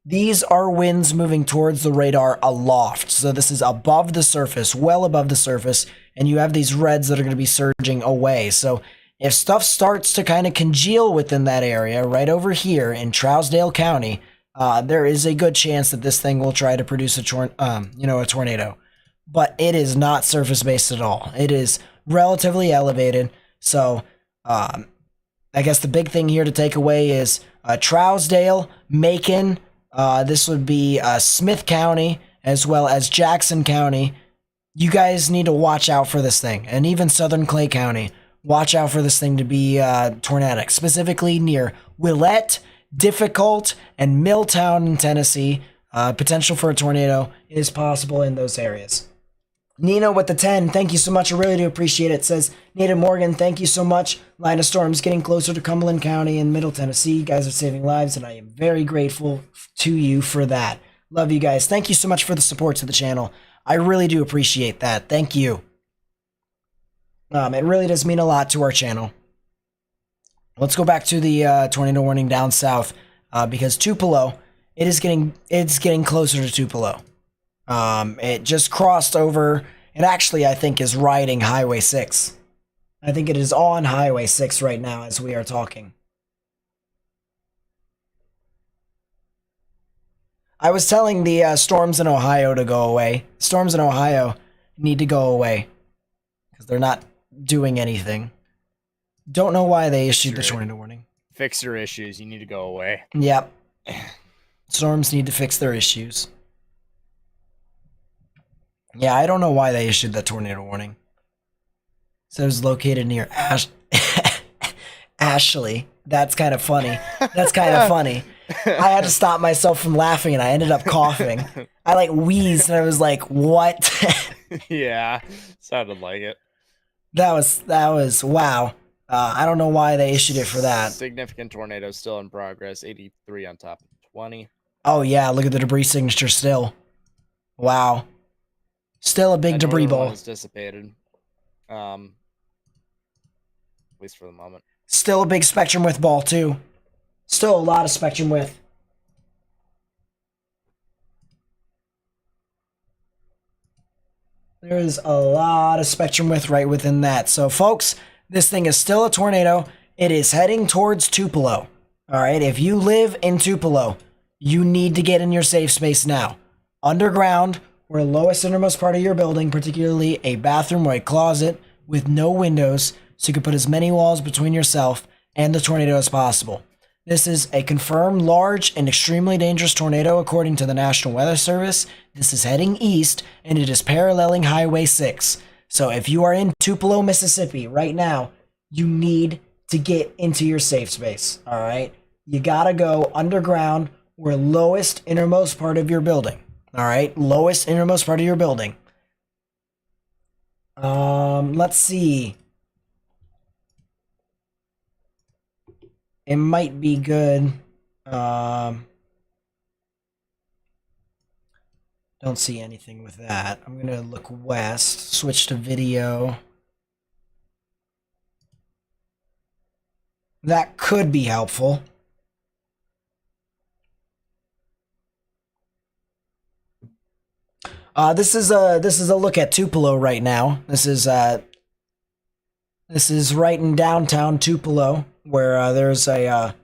These are winds moving towards the radar aloft. So this is above the surface, well above the surface, and you have these reds that are going to be surging away. So if stuff starts to kind of congeal within that area, right over here in Trousdale County, there is a good chance that this thing will try to produce a tornado. But it is not surface-based at all. It is relatively elevated. So I guess the big thing here to take away is Trousdale, Macon, this would be Smith County, as well as Jackson County. You guys need to watch out for this thing. And even Southern Clay County, watch out for this thing to be tornadic. Specifically near Willette, Difficult, and Milltown in Tennessee. Potential for a tornado is possible in those areas. Nina with the 10, thank you so much. I really do appreciate it. Says, Nita Morgan, thank you so much. Line of storms getting closer to Cumberland County and Middle Tennessee. You guys are saving lives, and I am very grateful to you for that. Love you guys. Thank you so much for the support to the channel. I really do appreciate that. Thank you. It really does mean a lot to our channel. Let's go back to the tornado warning down south, because Tupelo, it's getting closer to Tupelo. It just crossed over. It actually, I think, is riding Highway 6. I think it is on Highway 6 right now as we are talking. I was telling the storms in Ohio to go away. Storms in Ohio need to go away because they're not doing anything. Don't know why they issued the tornado warning.
Fix your issues. You need to go away.
Yep. Storms need to fix their issues. Yeah, I don't know why they issued that tornado warning. So it was located near Ashley. That's kind of funny. That's kind of funny. I had to stop myself from laughing, and I ended up coughing. I like wheezed, and I was like, "What?"
Yeah, sounded like it.
That was wow. I don't know why they issued it for that.
Significant tornado still in progress. 83 on top of 20.
Oh yeah, look at the debris signature still. Wow. Still a big debris ball.
Is dissipated. At least for the moment.
Still a big spectrum width ball too. Still a lot of spectrum width. There's a lot of spectrum width right within that. So folks, this thing is still a tornado. It is heading towards Tupelo. All right, if you live in Tupelo, you need to get in your safe space now. Underground, or lowest innermost part of your building, particularly a bathroom or a closet with no windows, so you can put as many walls between yourself and the tornado as possible. This is a confirmed large and extremely dangerous tornado according to the National Weather Service. This is heading east, and it is paralleling Highway 6. So if you are in Tupelo, Mississippi right now, you need to get into your safe space, all right? You gotta go underground or lowest innermost part of your building, all right? Lowest innermost part of your building. Let's see. It might be good. Don't see anything with that. I'm gonna look west, switch to video. That could be helpful. This is a look at Tupelo right now. This is right in downtown Tupelo, where there's a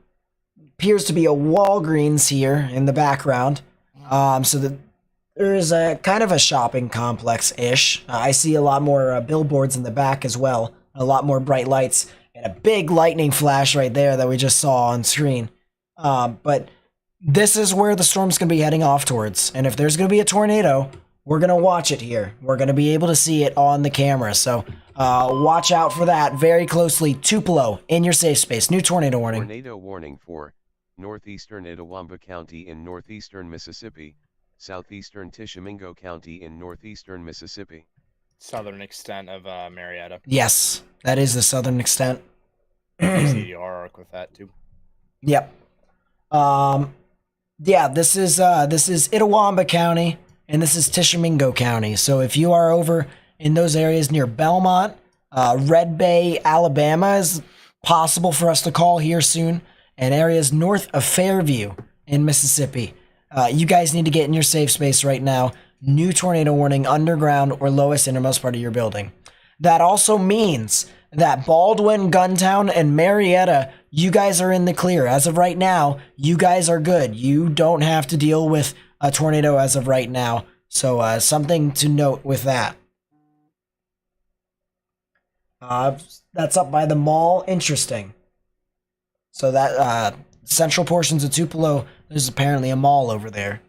appears to be a Walgreens here in the background. So there is a kind of a shopping complex-ish. I see a lot more billboards in the back as well, a lot more bright lights, and a big lightning flash right there that we just saw on screen. But this is where the storm's going to be heading off towards. And if there's going to be a tornado, we're going to watch it here. We're going to be able to see it on the camera. So watch out for that very closely. Tupelo, in your safe space. New tornado warning.
Tornado warning for northeastern Itawamba County in northeastern Mississippi, southeastern Tishomingo County in northeastern Mississippi.
Southern extent of Marietta.
Yes, that is the southern extent.
CDR arc with that too.
Yep. Yeah, this is Itawamba County, and this is Tishomingo County. So if you are over in those areas near Belmont, Red Bay, Alabama is possible for us to call here soon, and areas north of Fairview in Mississippi. You guys need to get in your safe space right now. New tornado warning, underground or lowest innermost part of your building. That also means that Baldwin, Guntown, and Marietta, you guys are in the clear. As of right now, you guys are good. You don't have to deal with a tornado as of right now. So something to note with that. That's up by the mall. Interesting. So that central portions of Tupelo, there's apparently a mall over there.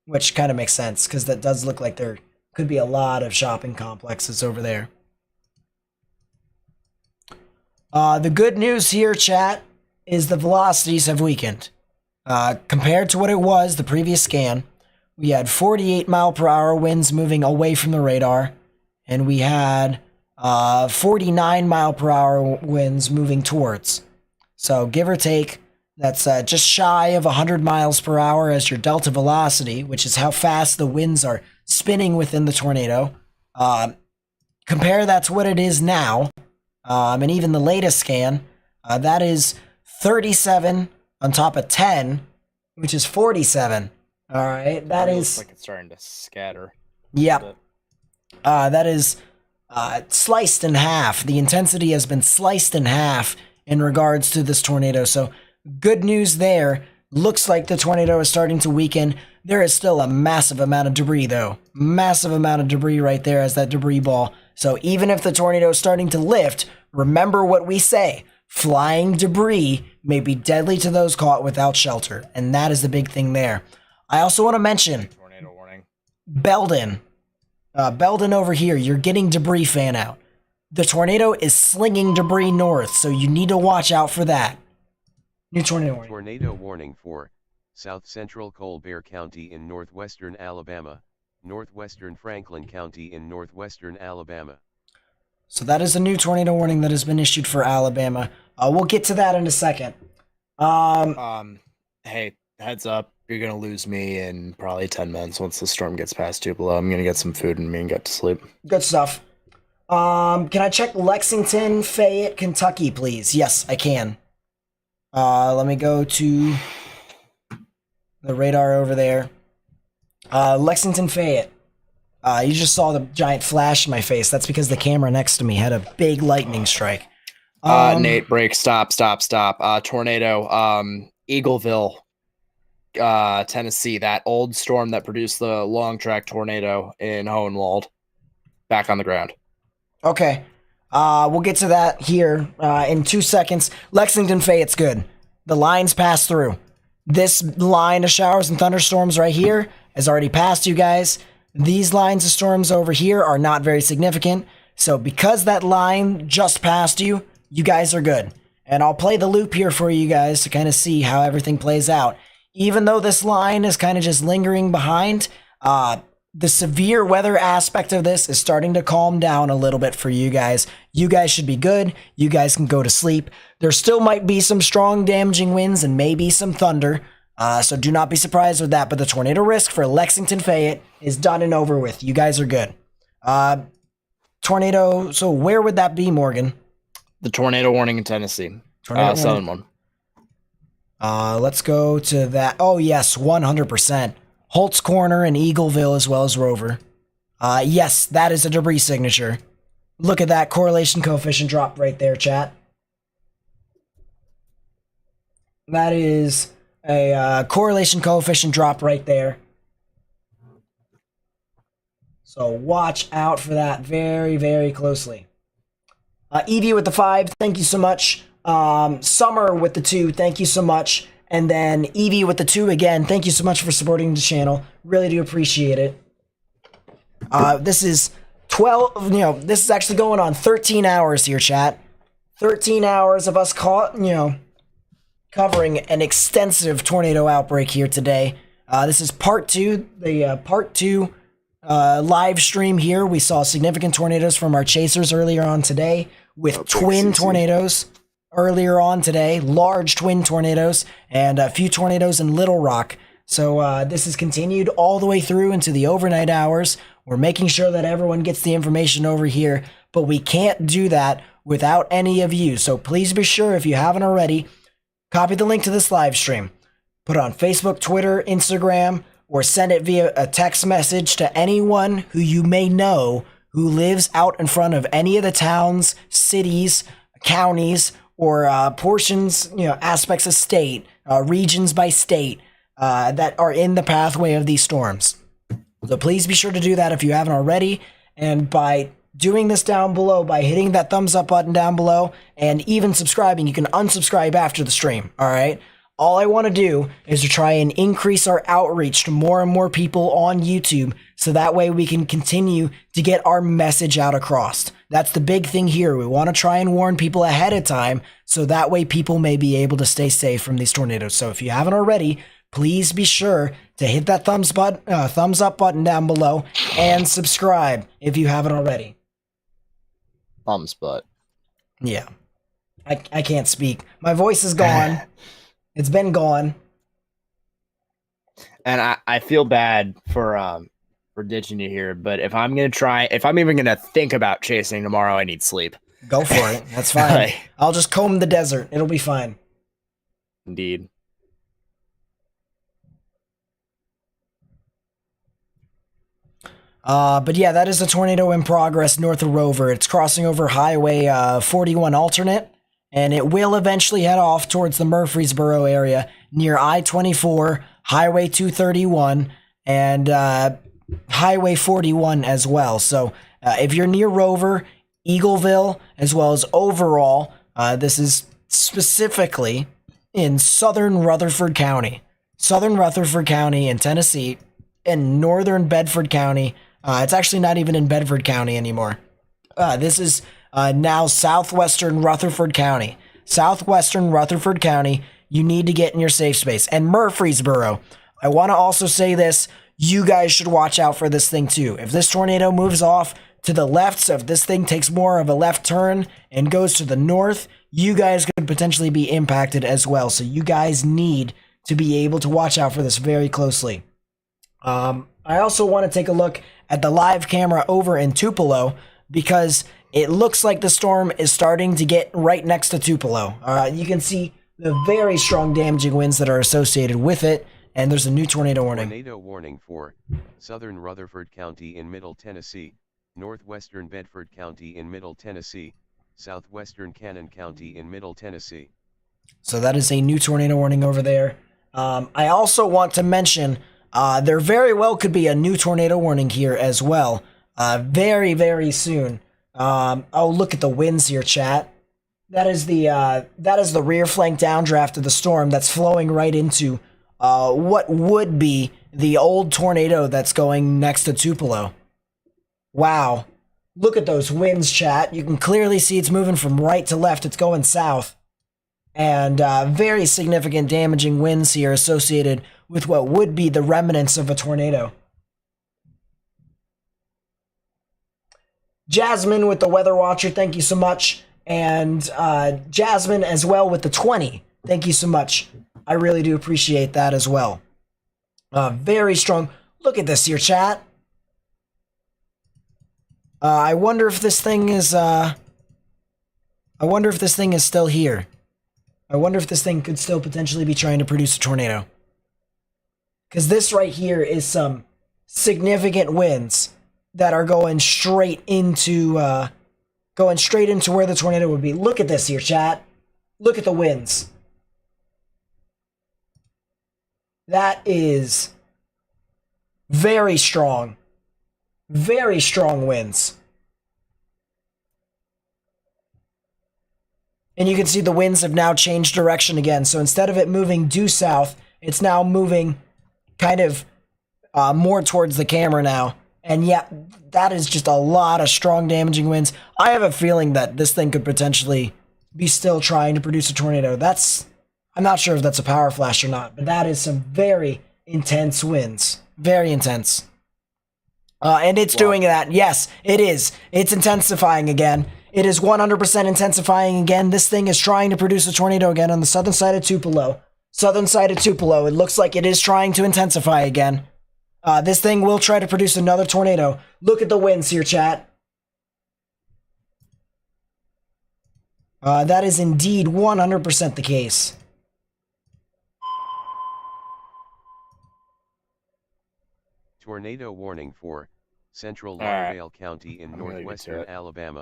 Which kind of makes sense, because that does look like there could be a lot of shopping complexes over there. The good news here, chat, is the velocities have weakened. Compared to what it was the previous scan, we had 48 mile per hour winds moving away from the radar, and we had 49 mile per hour winds moving towards. So give or take, that's just shy of 100 miles per hour as your delta velocity, which is how fast the winds are spinning within the tornado. Compare that to what it is now, and even the latest scan, that is 37 on top of 10, which is 47. All right, that is...
Looks like it's starting to scatter.
Yep. That is sliced in half. The intensity has been sliced in half in regards to this tornado. So good news there. Looks like the tornado is starting to weaken. There is still a massive amount of debris, though. Massive amount of debris right there as that debris ball. So even if the tornado is starting to lift, remember what we say. Flying debris may be deadly to those caught without shelter. And that is the big thing there. I also want to mention
Tornado warning.
Belden. Belden over here, you're getting debris fan out. The tornado is slinging debris north, so you need to watch out for that. New tornado warning.
Tornado warning for South Central Colbert County in northwestern Alabama, northwestern Franklin County in northwestern Alabama.
So that is a new tornado warning that has been issued for Alabama. We'll get to that in a second.
Hey, heads up. You're going to lose me in probably 10 minutes once the storm gets past Tupelo. I'm going to get some food and me and get to sleep.
Good stuff. Can I check Lexington, Fayette, Kentucky, please? Yes, I can. Let me go to the radar over there. Lexington, Fayette. You just saw the giant flash in my face. That's because the camera next to me had a big lightning strike.
Nate, break, stop. Tornado, Eagleville, Tennessee, that old storm that produced the long track tornado in Hohenwald, back on the ground.
Okay. We'll get to that here in 2 seconds. Lexington, Fayette's good. The lines pass through. This line of showers and thunderstorms right here has already passed you guys. These lines of storms over here are not very significant. So because that line just passed you, you guys are good. And I'll play the loop here for you guys to kind of see how everything plays out. Even though this line is kind of just lingering behind, the severe weather aspect of this is starting to calm down a little bit for you guys. You guys should be good. You guys can go to sleep. There still might be some strong damaging winds and maybe some thunder. So do not be surprised with that. But the tornado risk for Lexington Fayette is done and over with. You guys are good. Tornado. So where would that be, Morgan?
The tornado warning in Tennessee. Southern one.
Let's go to that. Oh, yes, 100%. Holt's Corner and Eagleville as well as Rover. Yes, that is a debris signature. Look at that correlation coefficient drop right there, chat. That is a correlation coefficient drop right there. So watch out for that very, very closely. Evie with the 5, thank you so much. Summer with the 2, thank you so much. And then Evie with the 2 again, thank you so much for supporting the channel. Really do appreciate it. This is 12, this is actually going on 13 hours here, chat. 13 hours of us covering an extensive tornado outbreak here today. This is part 2, the part 2 live stream here. We saw significant tornadoes from our chasers earlier on today with twin tornadoes. Earlier on today, large twin tornadoes and a few tornadoes in Little Rock. So this is continued all the way through into the overnight hours. We're making sure that everyone gets the information over here, but we can't do that without any of you. So please be sure, if you haven't already, copy the link to this live stream, put it on Facebook, Twitter, Instagram, or send it via a text message to anyone who you may know who lives out in front of any of the towns, cities, counties, or portions, aspects of state, regions by state that are in the pathway of these storms. So please be sure to do that if you haven't already. And by doing this down below, by hitting that thumbs up button down below, and even subscribing, you can unsubscribe after the stream, all right? All I want to do is to try and increase our outreach to more and more people on YouTube, so that way we can continue to get our message out across. That's the big thing here. We want to try and warn people ahead of time, so that way people may be able to stay safe from these tornadoes. So if you haven't already, please be sure to hit that thumbs up button down below and subscribe if you haven't already.
Thumbs butt.
Yeah. I can't speak. My voice is gone. It's been gone.
And I feel bad for ditching you here, but if I'm even gonna think about chasing tomorrow, I need sleep.
Go for it. That's fine. I'll just comb the desert. It'll be fine.
Indeed.
But yeah, that is a tornado in progress north of Rover. It's crossing over Highway 41 alternate, and it will eventually head off towards the Murfreesboro area near I-24, Highway 231, and Highway 41 as well. So if you're near Rover, Eagleville, as well as overall, this is specifically in southern Rutherford County. Southern Rutherford County in Tennessee, and northern Bedford County. It's actually not even in Bedford County anymore. This is now southwestern Rutherford County. Southwestern Rutherford County, you need to get in your safe space. And Murfreesboro, I want to also say this, you guys should watch out for this thing too. If this tornado moves off to the left, so if this thing takes more of a left turn and goes to the north, you guys could potentially be impacted as well. So you guys need to be able to watch out for this very closely. I also want to take a look at the live camera over in Tupelo because it looks like the storm is starting to get right next to Tupelo. You can see the very strong damaging winds that are associated with it, and there's a new tornado warning.
Tornado warning for southern Rutherford County in Middle Tennessee, northwestern Bedford County in Middle Tennessee, southwestern Cannon County in Middle Tennessee.
So that is a new tornado warning over there. I also want to mention there very well could be a new tornado warning here as well. Very, very soon. Oh, look at the winds here, chat. That is the rear flank downdraft of the storm that's flowing right into what would be the old tornado that's going next to Tupelo. Wow. Look at those winds, chat. You can clearly see it's moving from right to left. It's going south. And very significant damaging winds here associated with what would be the remnants of a tornado. Jasmine with the Weather Watcher, thank you so much. And Jasmine as well with the 20. Thank you so much. I really do appreciate that as well. Very strong. Look at this here, chat. I wonder if this thing is still here. I wonder if this thing could still potentially be trying to produce a tornado. Because this right here is some significant winds that are going straight into where the tornado would be. Look at this here, chat. Look at the winds. That is very strong. Very strong winds. And you can see the winds have now changed direction again. So instead of it moving due south, it's now moving kind of more towards the camera now. And yeah, that is just a lot of strong damaging winds. I have a feeling that this thing could potentially be still trying to produce a tornado. I'm not sure if that's a power flash or not, but that is some very intense winds. Very intense. And it's doing that. Yes, it is. It's intensifying again. It is 100% intensifying again. This thing is trying to produce a tornado again on the southern side of Tupelo. Southern side of Tupelo. It looks like it is trying to intensify again. This thing will try to produce another tornado. Look at the winds here, chat. That is indeed 100% the case.
Tornado warning for central Lauderdale County in northwestern Alabama,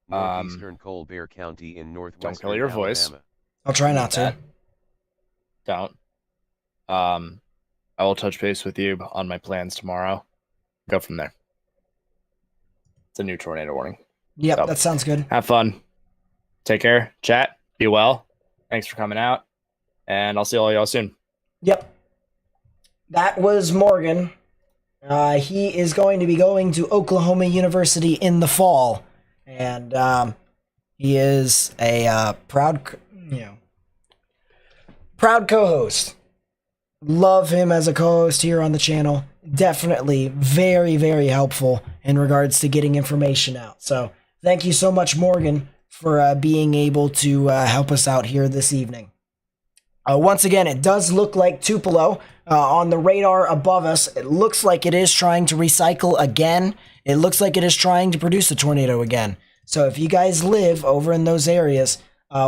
northeastern Colbert County in northwestern
Don't kill your
Alabama.
voice.
I'll try not to.
Don't. I will touch base with you on my plans tomorrow. Go from there. It's a new tornado warning.
Yep,
So,
that sounds good.
have fun. Take care. Chat. Be well. Thanks for coming out. And I'll see all y'all soon.
Yep. That was Morgan. He is going to be going to Oklahoma University in the fall. And he is a proud co-host. Love him as a co-host here on the channel. Definitely very, very helpful in regards to getting information out. So thank you so much, Morgan, for being able to help us out here this evening. Once again, it does look like Tupelo on the radar above us. It looks like it is trying to recycle again. It looks like it is trying to produce a tornado again. So if you guys live over in those areas,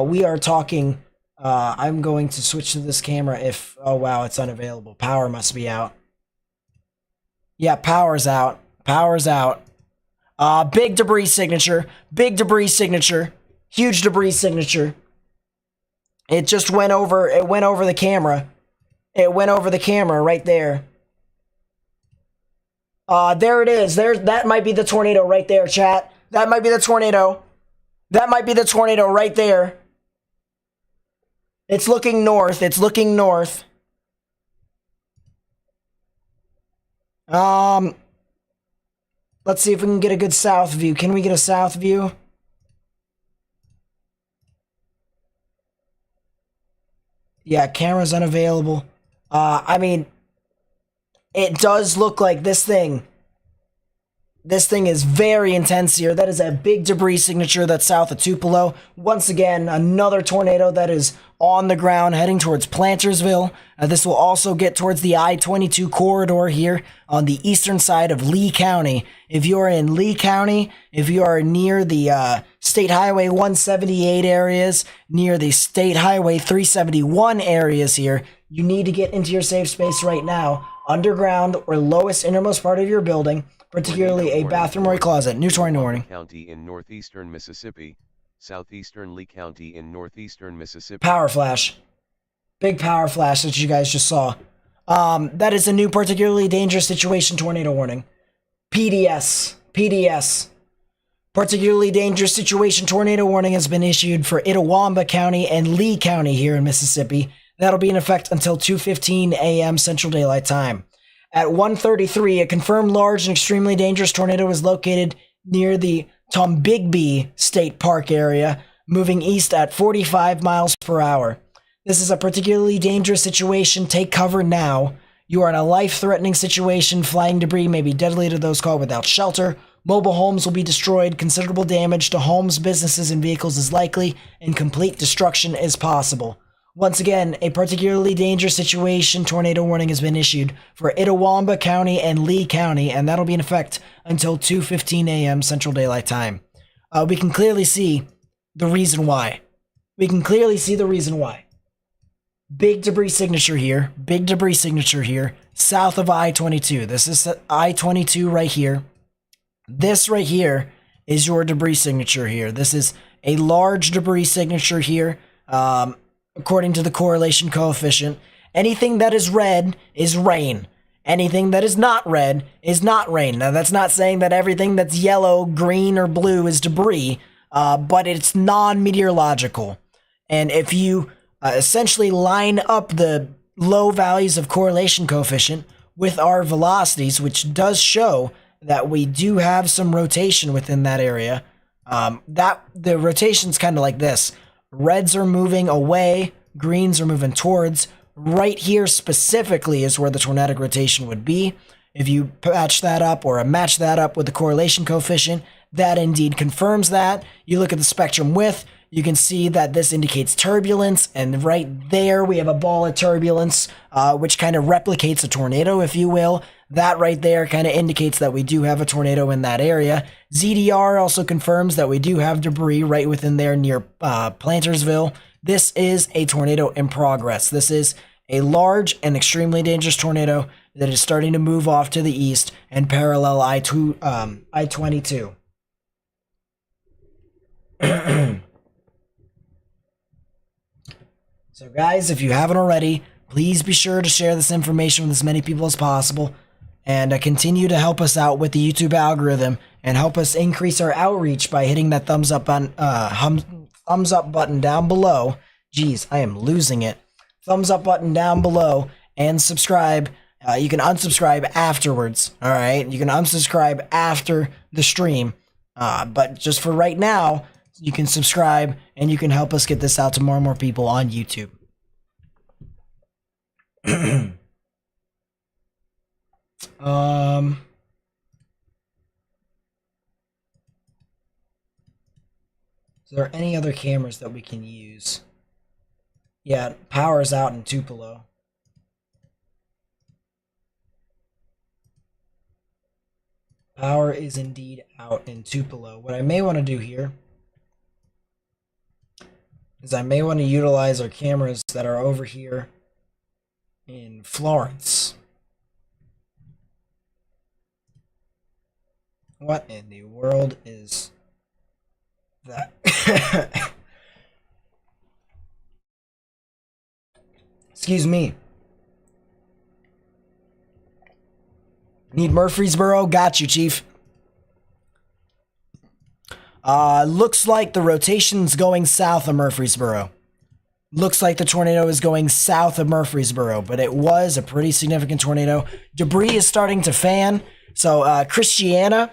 we are talking. I'm going to switch to this camera if... Oh, wow, it's unavailable. Power must be out. Yeah, power's out. Power's out. Big debris signature. Big debris signature. Huge debris signature. It just went over, it went over the camera. It went over the camera right there. There it is. That might be the tornado right there, chat. That might be the tornado. That might be the tornado right there. It's looking north. It's looking north. Let's see if we can get a good south view. Can we get a south view? Yeah, camera's unavailable. I mean, it does look like this thing is very intense here. That is a big debris signature that's south of Tupelo. Once again, another tornado that is on the ground heading towards Plantersville. This will also get towards the I-22 corridor here on the eastern side of Lee County. If you are in Lee County, if you are near the State Highway 178 areas, near the State Highway 371 areas here, you need to get into your safe space right now, underground or lowest innermost part of your building, particularly a bathroom or a closet. New tornado warning.
County in northeastern Mississippi, southeastern Lee County in northeastern Mississippi.
Power flash. Big power flash that you guys just saw. That is a new particularly dangerous situation tornado warning. PDS. PDS. Particularly dangerous situation tornado warning has been issued for Itawamba County and Lee County here in Mississippi. That'll be in effect until 2:15 a.m. Central Daylight Time. At 1:33, a confirmed large and extremely dangerous tornado is located near the Tombigbee State Park area, moving east at 45 miles per hour. This is a particularly dangerous situation. Take cover now. You are in a life-threatening situation. Flying debris may be deadly to those caught without shelter. Mobile homes will be destroyed. Considerable damage to homes, businesses, and vehicles is likely, and complete destruction is possible. Once again, a particularly dangerous situation tornado warning has been issued for Itawamba County and Lee County, and that'll be in effect until 2:15 a.m. Central Daylight Time. We can clearly see the reason why. We can clearly see the reason why. Big debris signature here. Big debris signature here. South of I-22. This is I-22 right here. This right here is your debris signature here. This is a large debris signature here. According to the correlation coefficient, anything that is red is rain. Anything that is not red is not rain. Now, that's not saying that everything that's yellow, green, or blue is debris, but it's non-meteorological. And if you essentially line up the low values of correlation coefficient with our velocities, which does show that we do have some rotation within that area, that the rotation's kind of like this. Reds are moving away, greens are moving towards. Right here specifically is where the tornadic rotation would be. If you patch that up or match that up with the correlation coefficient, that indeed confirms that. You look at the spectrum width, you can see that this indicates turbulence, and right there we have a ball of turbulence, which kind of replicates a tornado, if you will. That right there kind of indicates that we do have a tornado in that area. ZDR also confirms that we do have debris right within there near Plantersville. This is a tornado in progress. This is a large and extremely dangerous tornado that is starting to move off to the east and parallel I-22. So guys, if you haven't already, please be sure to share this information with as many people as possible, and continue to help us out with the YouTube algorithm and help us increase our outreach by hitting that thumbs up button down below. Jeez, I am losing it. Thumbs up button down below and subscribe. You can unsubscribe afterwards. All right, you can unsubscribe after the stream, but just for right now, you can subscribe and you can help us get this out to more and more people on YouTube. Um. Is there any other cameras that we can use? Yeah, power's out in Tupelo. Power is indeed out in Tupelo. What I may want to do here is I may want to utilize our cameras that are over here in Florence. What in the world is that? Excuse me. Need Murfreesboro? Got you, Chief. Looks like the rotation's going south of Murfreesboro. Looks like the tornado is going south of Murfreesboro, but it was a pretty significant tornado. Debris is starting to fan. So Christiana,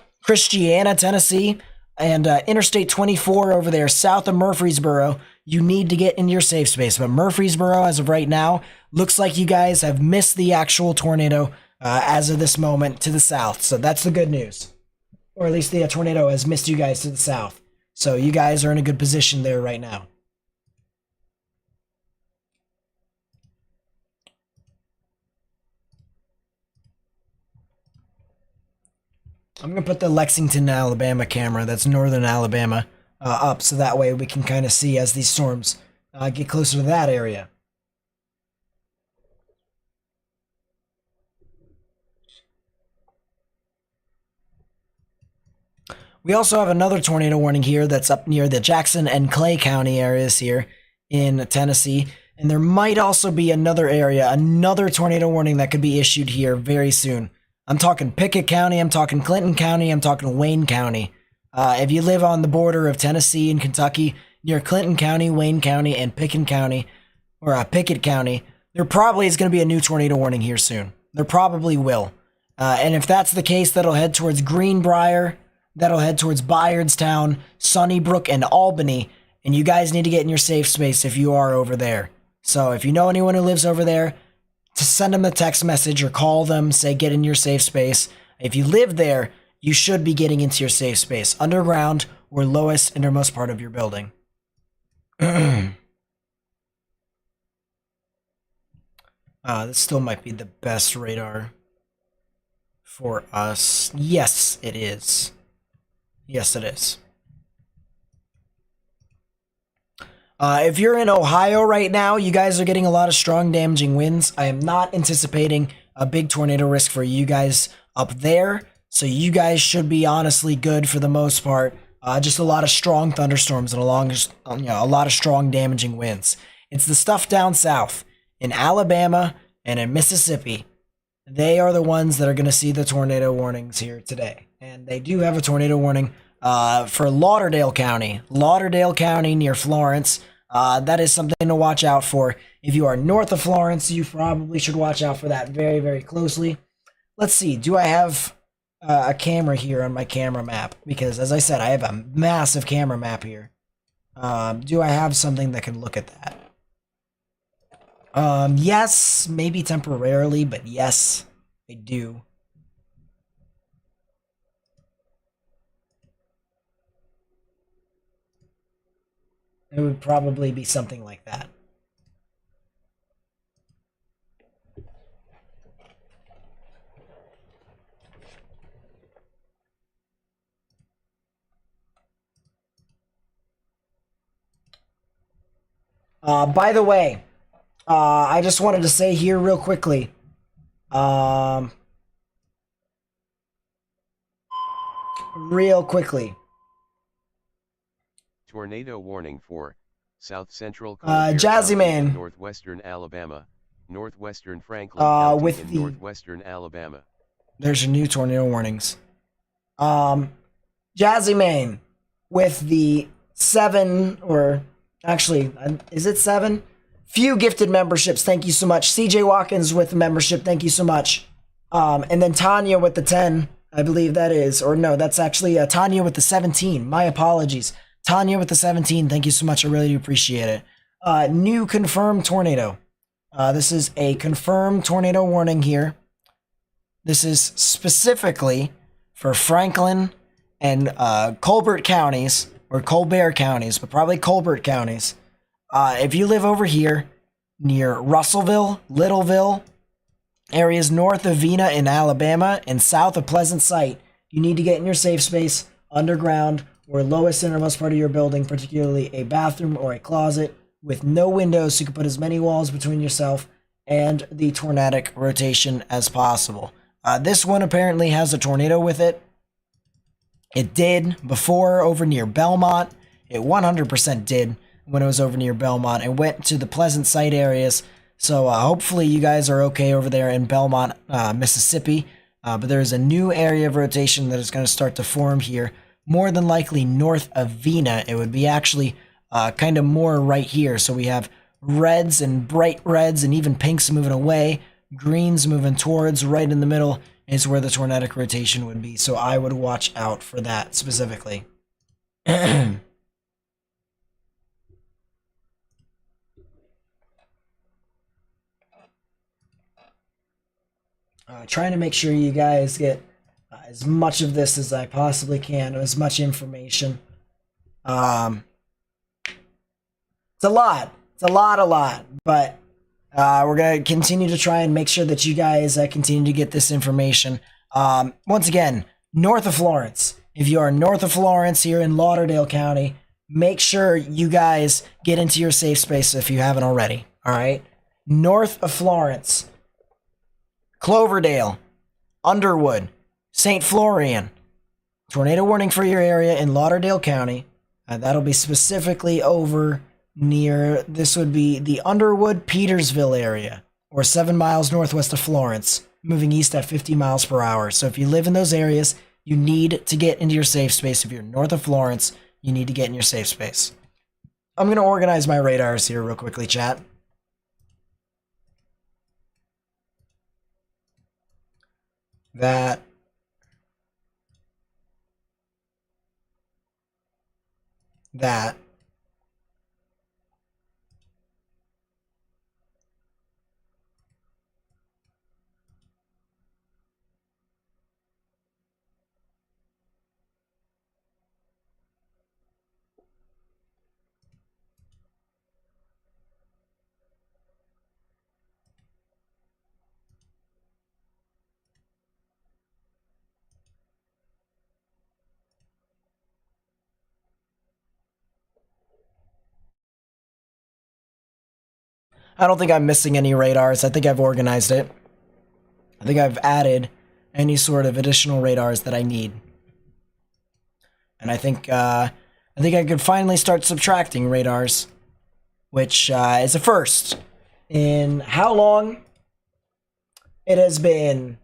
Tennessee, and Interstate 24 over there south of Murfreesboro, you need to get into your safe space. But Murfreesboro, as of right now, looks like you guys have missed the actual tornado as of this moment to the south. So that's the good news. Or at least the tornado has missed you guys to the south. So you guys are in a good position there right now. I'm going to put the Lexington, Alabama camera, that's northern Alabama, up so that way we can kind of see as these storms get closer to that area. We also have another tornado warning here that's up near the Jackson and Clay County areas here in Tennessee. And there might also be another area, another tornado warning that could be issued here very soon. I'm talking Pickett County, I'm talking Clinton County, I'm talking Wayne County. If you live on the border of Tennessee and Kentucky, near Clinton County, Wayne County, and Pickett County, there probably is going to be a new tornado warning here soon. There probably will. And if that's the case, that'll head towards Greenbrier, that'll head towards Byardstown, Sunnybrook, and Albany. And you guys need to get in your safe space if you are over there. So if you know anyone who lives over there, to send them a text message or call them, say get in your safe space. If you live there, you should be getting into your safe space, underground or lowest innermost part of your building. This still might be the best radar for us. Yes, it is. Yes, it is. If you're in Ohio right now, you guys are getting a lot of strong damaging winds. I am not anticipating a big tornado risk for you guys up there. So you guys should be honestly good for the most part. Just a lot of strong thunderstorms and a lot of strong damaging winds. It's the stuff down south in Alabama and in Mississippi. They are the ones that are going to see the tornado warnings here today. And they do have a tornado warning for Lauderdale County near Florence. That is something to watch out for. If you are north of Florence, you probably should watch out for that very, very closely. Let's see. Do I have a camera here on my camera map? Because as I said, I have a massive camera map here. Do I have something that can look at that? Yes, maybe temporarily, but yes, I do. It would probably be something like that. By the way, I just wanted to say here real quickly,
Tornado warning for South Central
Jazzy Man,
northwestern Alabama, northwestern Franklin County,
with
in
the
northwestern Alabama.
There's your new tornado warnings. Jazzy Man with the 7, or actually, is it 7? Few gifted memberships. Thank you so much. CJ Watkins with the membership. Thank you so much. And then Tanya with the 10, I believe that is, or no, that's actually Tanya with the 17. My apologies. Tanya with the 17, thank you so much. I really do appreciate it. New confirmed tornado. This is a confirmed tornado warning here. This is specifically for Franklin and Colbert counties, or Colbert counties, but probably Colbert counties. If you live over here near Russellville, Littleville, areas north of Vina in Alabama and south of Pleasant Site, you need to get in your safe space underground or lowest innermost part of your building, particularly a bathroom or a closet with no windows so you can put as many walls between yourself and the tornadic rotation as possible. This one apparently has a tornado with it. It did before over near Belmont. It 100% did when it was over near Belmont. It went to the Pleasant Site areas. So hopefully you guys are okay over there in Belmont, Mississippi. But there's a new area of rotation that is going to start to form here. More than likely north of Vina. It would be actually kind of more right here. So we have reds and bright reds and even pinks moving away. Greens moving towards. Right in the middle is where the tornadic rotation would be. So I would watch out for that specifically. Trying to make sure you guys get as much of this as I possibly can, as much information. It's a lot. It's a lot. But we're going to continue to try and make sure that you guys continue to get this information. Once again, north of Florence. If you are north of Florence here in Lauderdale County, make sure you guys get into your safe space if you haven't already. All right? North of Florence. Cloverdale, Underwood, St. Florian. Tornado warning for your area in Lauderdale County. That'll be specifically over near, this would be the Underwood, Petersville area, or 7 miles northwest of Florence, moving east at 50 miles per hour. So if you live in those areas, you need to get into your safe space. If you're north of Florence, you need to get in your safe space. I'm going to organize my radars here real quickly, chat. That I don't think I'm missing any radars. I think I've organized it. I think I've added any sort of additional radars that I need. And I think I could finally start subtracting radars, which is a first. In how long? It has been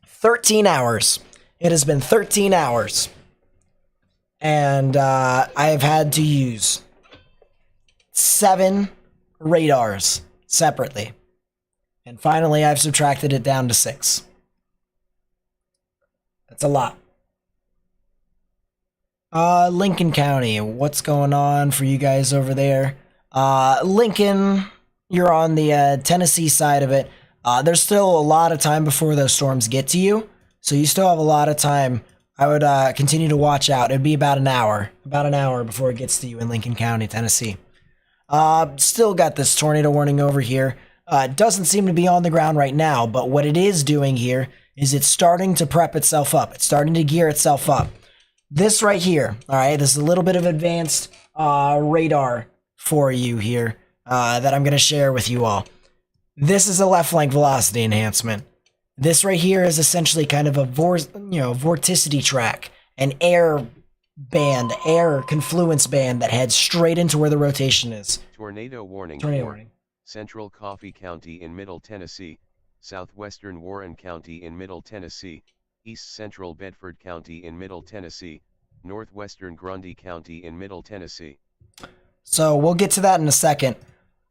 13 hours. It has been 13 hours. And I have had to use 7 radars separately. And finally, I've subtracted it down to 6. That's a lot. Lincoln County, what's going on for you guys over there? Lincoln, you're on the Tennessee side of it. There's still a lot of time before those storms get to you, so you still have a lot of time. I would continue to watch out. It'd be about an hour before it gets to you in Lincoln County, Tennessee. Still got this tornado warning over here. It doesn't seem to be on the ground right now, but what it is doing here is it's starting to prep itself up. It's starting to gear itself up. This right here, all right, this is a little bit of advanced radar for you here that I'm going to share with you all. This is a left flank velocity enhancement. This right here is essentially kind of a vorticity track, an air confluence band that heads straight into where the rotation is.
Tornado warning.
Tornado warning.
Central Coffee County in Middle Tennessee, Southwestern Warren County in Middle Tennessee, East Central Bedford County in Middle Tennessee, Northwestern Grundy County in Middle Tennessee.
So we'll get to that in a second,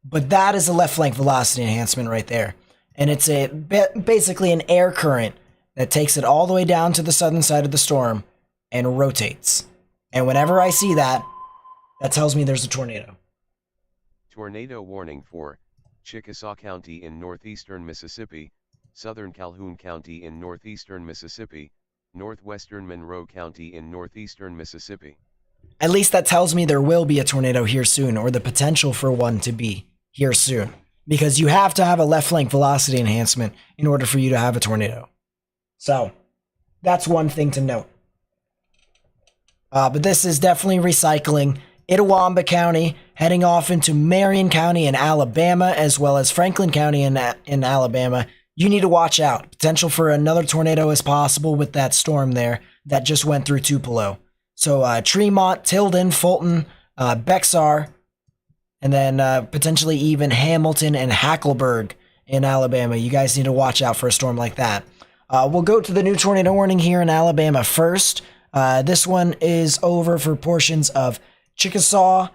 but that is a left flank velocity enhancement right there. And it's basically an air current that takes it all the way down to the southern side of the storm and rotates. And whenever I see that, that tells me there's a tornado.
Tornado warning for Chickasaw County in northeastern Mississippi, southern Calhoun County in northeastern Mississippi, northwestern Monroe County in northeastern Mississippi.
At least that tells me there will be a tornado here soon, or the potential for one to be here soon. Because you have to have a left flank velocity enhancement in order for you to have a tornado. So, that's one thing to note. But this is definitely recycling. Itawamba County, heading off into Marion County in Alabama, as well as Franklin County in Alabama. You need to watch out. Potential for another tornado is possible with that storm there that just went through Tupelo. So Tremont, Tilden, Fulton, Bexar, and then potentially even Hamilton and Hackleburg in Alabama. You guys need to watch out for a storm like that. We'll go to the new tornado warning here in Alabama first. This one is over for portions of Chickasaw,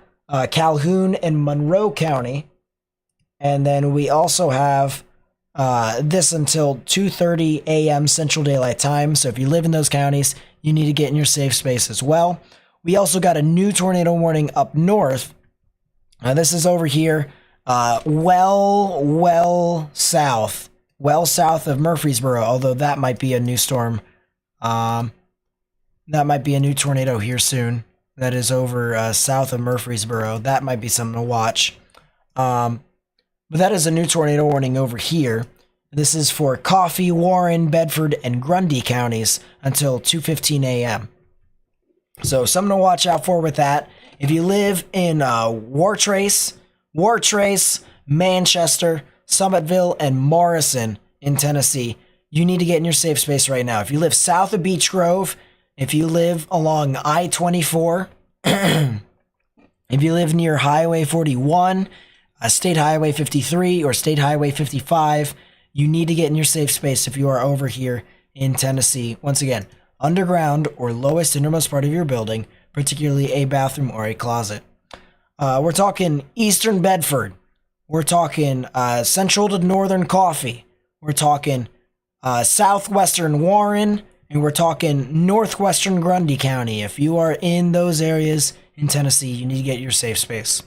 Calhoun, and Monroe County. And then we also have this until 2:30 a.m. Central Daylight Time. So if you live in those counties, you need to get in your safe space as well. We also got a new tornado warning up north. This is over here, well south of Murfreesboro, although that might be a new storm. That might be a new tornado here soon. That is over south of Murfreesboro. That might be something to watch. But that is a new tornado warning over here. This is for Coffee, Warren, Bedford, and Grundy counties until 2:15 a.m. So something to watch out for with that. If you live in Wartrace, Manchester, Summitville, and Morrison in Tennessee, you need to get in your safe space right now. If you live south of Beech Grove, if you live along I-24, if you live near Highway 41, State Highway 53, or State Highway 55, you need to get in your safe space if you are over here in Tennessee. Once again, underground or lowest innermost part of your building, particularly a bathroom or a closet. We're talking eastern Bedford. We're talking central to northern Coffee. We're talking southwestern Warren. And we're talking northwestern Grundy County. If you are in those areas in Tennessee, you need to get your safe space.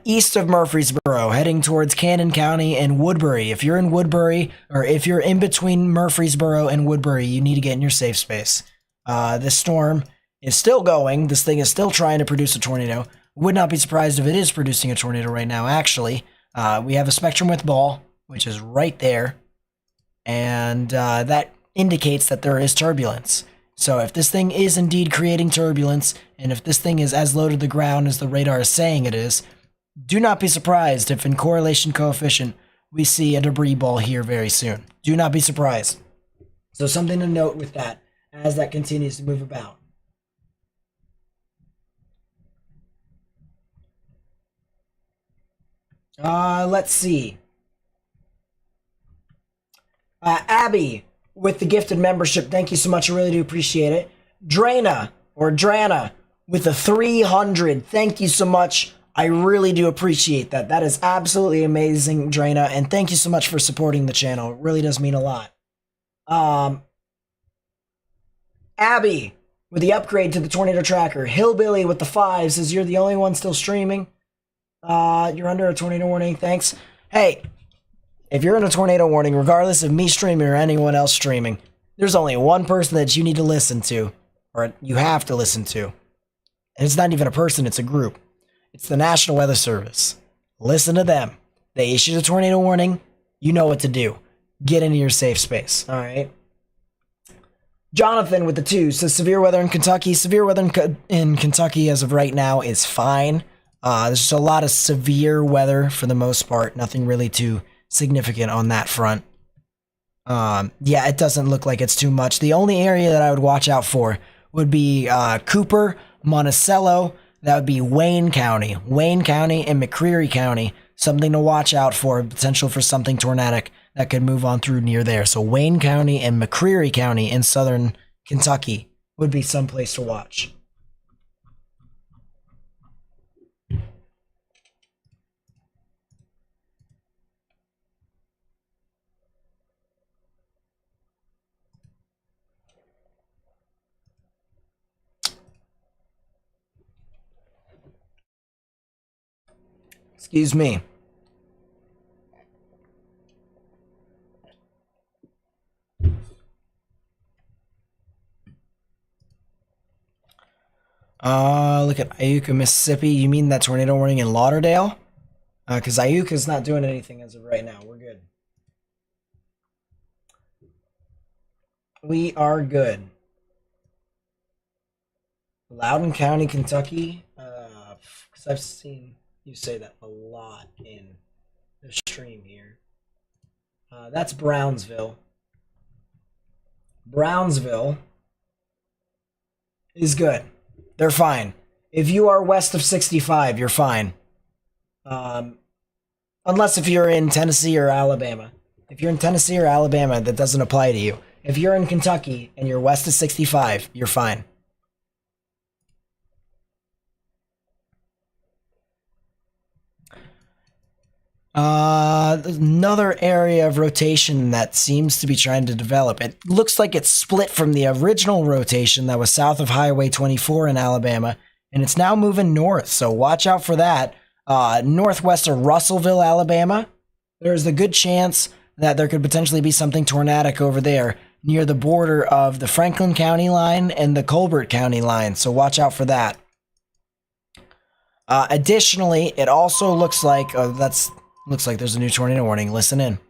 East of Murfreesboro, heading towards Cannon County and Woodbury. If you're in Woodbury, or if you're in between Murfreesboro and Woodbury, you need to get in your safe space. This storm is still going. This thing is still trying to produce a tornado. Would not be surprised if it is producing a tornado right now, actually. We have a spectrum width ball, which is right there. And that indicates that there is turbulence. So if this thing is indeed creating turbulence, and if this thing is as low to the ground as the radar is saying it is, do not be surprised if in correlation coefficient we see a debris ball here very soon. Do not be surprised. So something to note with that as that continues to move about. Let's see. Abby, with the gifted membership, thank you so much. I really do appreciate it. Drana with the 300. Thank you so much. I really do appreciate that. That is absolutely amazing, Drana, and thank you so much for supporting the channel. It really does mean a lot. Abby with the upgrade to the Tornado Tracker. Hillbilly with the 5 says you're the only one still streaming. You're under a tornado warning. Thanks. Hey, if you're in a tornado warning, regardless of me streaming or anyone else streaming, there's only one person that you need to listen to, or you have to listen to. And it's not even a person, it's a group. It's the National Weather Service. Listen to them. They issued a tornado warning. You know what to do. Get into your safe space. All right. Jonathan with the 2 says severe weather in Kentucky. Severe weather in Kentucky as of right now is fine. There's just a lot of severe weather for the most part. Nothing really too significant on that front. Yeah, it doesn't look like it's too much. The only area that I would watch out for would be Cooper, Monticello. That would be Wayne County and McCreary County. Something to watch out for, potential for something tornadic that could move on through near there. So Wayne County and McCreary County in southern Kentucky would be someplace to watch. Excuse me. Look at Iuka, Mississippi. You mean that tornado warning in Lauderdale? Because Iuka's not doing anything as of right now. We're good. We are good. Loudoun County, Kentucky. Because I've seen you say that a lot in the stream here. That's Brownsville. Brownsville is good. They're fine. If you are west of 65, you're fine. Unless if you're in Tennessee or Alabama. If you're in Tennessee or Alabama, that doesn't apply to you. If you're in Kentucky and you're west of 65, you're fine. Another area of rotation that seems to be trying to develop. It looks like it's split from the original rotation that was south of Highway 24 in Alabama, and it's now moving north, so watch out for that. Northwest of Russellville, Alabama, there's a good chance that there could potentially be something tornadic over there near the border of the Franklin County line and the Colbert County line, so watch out for that. Additionally, it also looks like looks like there's a new tornado warning. Listen in.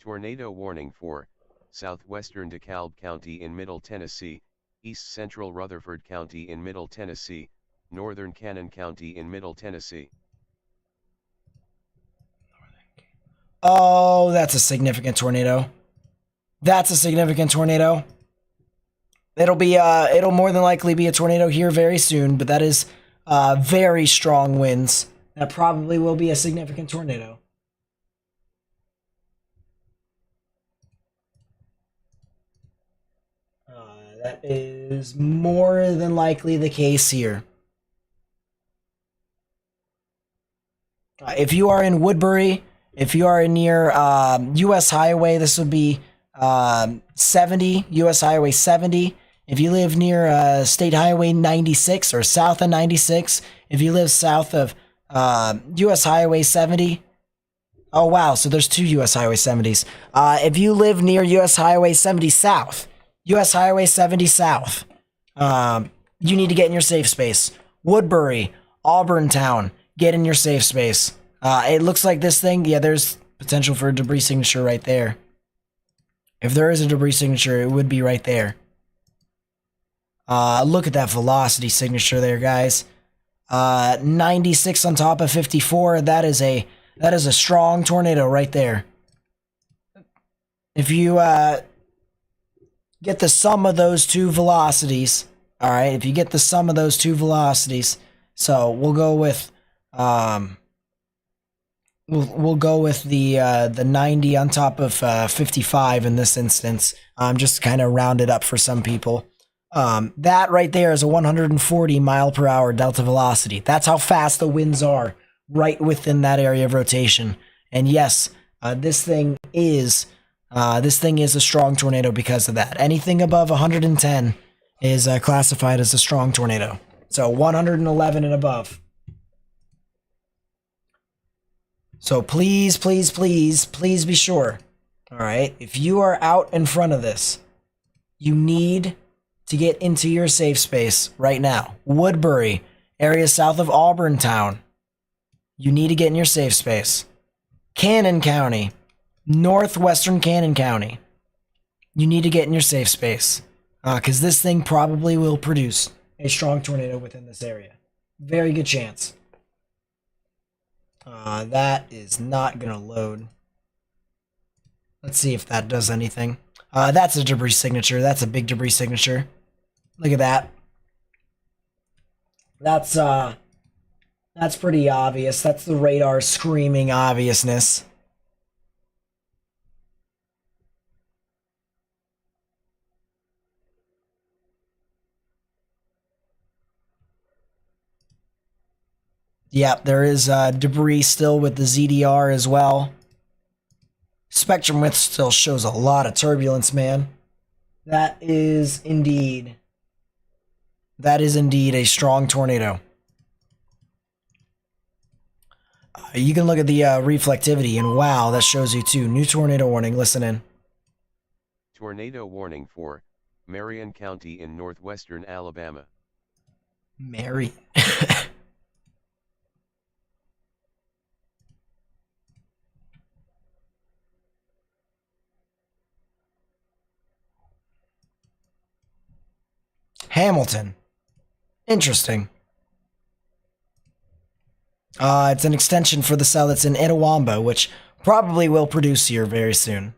Tornado warning for southwestern DeKalb County in Middle Tennessee, east central Rutherford County in Middle Tennessee, northern Cannon County in Middle Tennessee.
Oh, that's a significant tornado. That's a significant tornado. It'll more than likely be a tornado here very soon, but that is very strong winds. That probably will be a significant tornado. That is more than likely the case here. If you are in Woodbury, if you are near U.S. Highway, this would be 70, U.S. Highway 70. If you live near State Highway 96 or south of 96, if you live south of U.S. Highway 70, oh wow, so there's two U.S. Highway 70s. If you live near U.S. Highway 70 south, U.S. Highway 70 south, you need to get in your safe space. Woodbury, Auburntown, get in your safe space. It looks like this thing, yeah, there's potential for a debris signature right there. If there is a debris signature, it would be right there. Look at that velocity signature there, guys. 96 on top of 54. That is a strong tornado right there. If you get the sum of those two velocities, all right. If you get the sum of those two velocities, so we'll go with we'll go with the 90 on top of 55 in this instance. Just kind of round it up for some people. That right there is a 140 mile per hour delta velocity. That's how fast the winds are right within that area of rotation. And yes, this thing is a strong tornado because of that. Anything above 110 is classified as a strong tornado. So 111 and above. So please, please, please, please be sure. All right, if you are out in front of this, you need to get into your safe space right now. Woodbury, area south of Auburntown, you need to get in your safe space. Cannon County, northwestern Cannon County, you need to get in your safe space. Because this thing probably will produce a strong tornado within this area. Very good chance. That is not going to load. Let's see if that does anything. That's a debris signature. That's a big debris signature. Look at that. That's pretty obvious. That's the radar screaming obviousness. Yep, there is debris still with the ZDR as well. Spectrum width still shows a lot of turbulence, man. That is indeed a strong tornado. You can look at the reflectivity, and wow, that shows you too. New tornado warning, listen in.
Tornado warning for Marion County in northwestern Alabama.
Mary. Hamilton. Interesting. It's an extension for the cell that's in Itawamba, which probably will produce here very soon.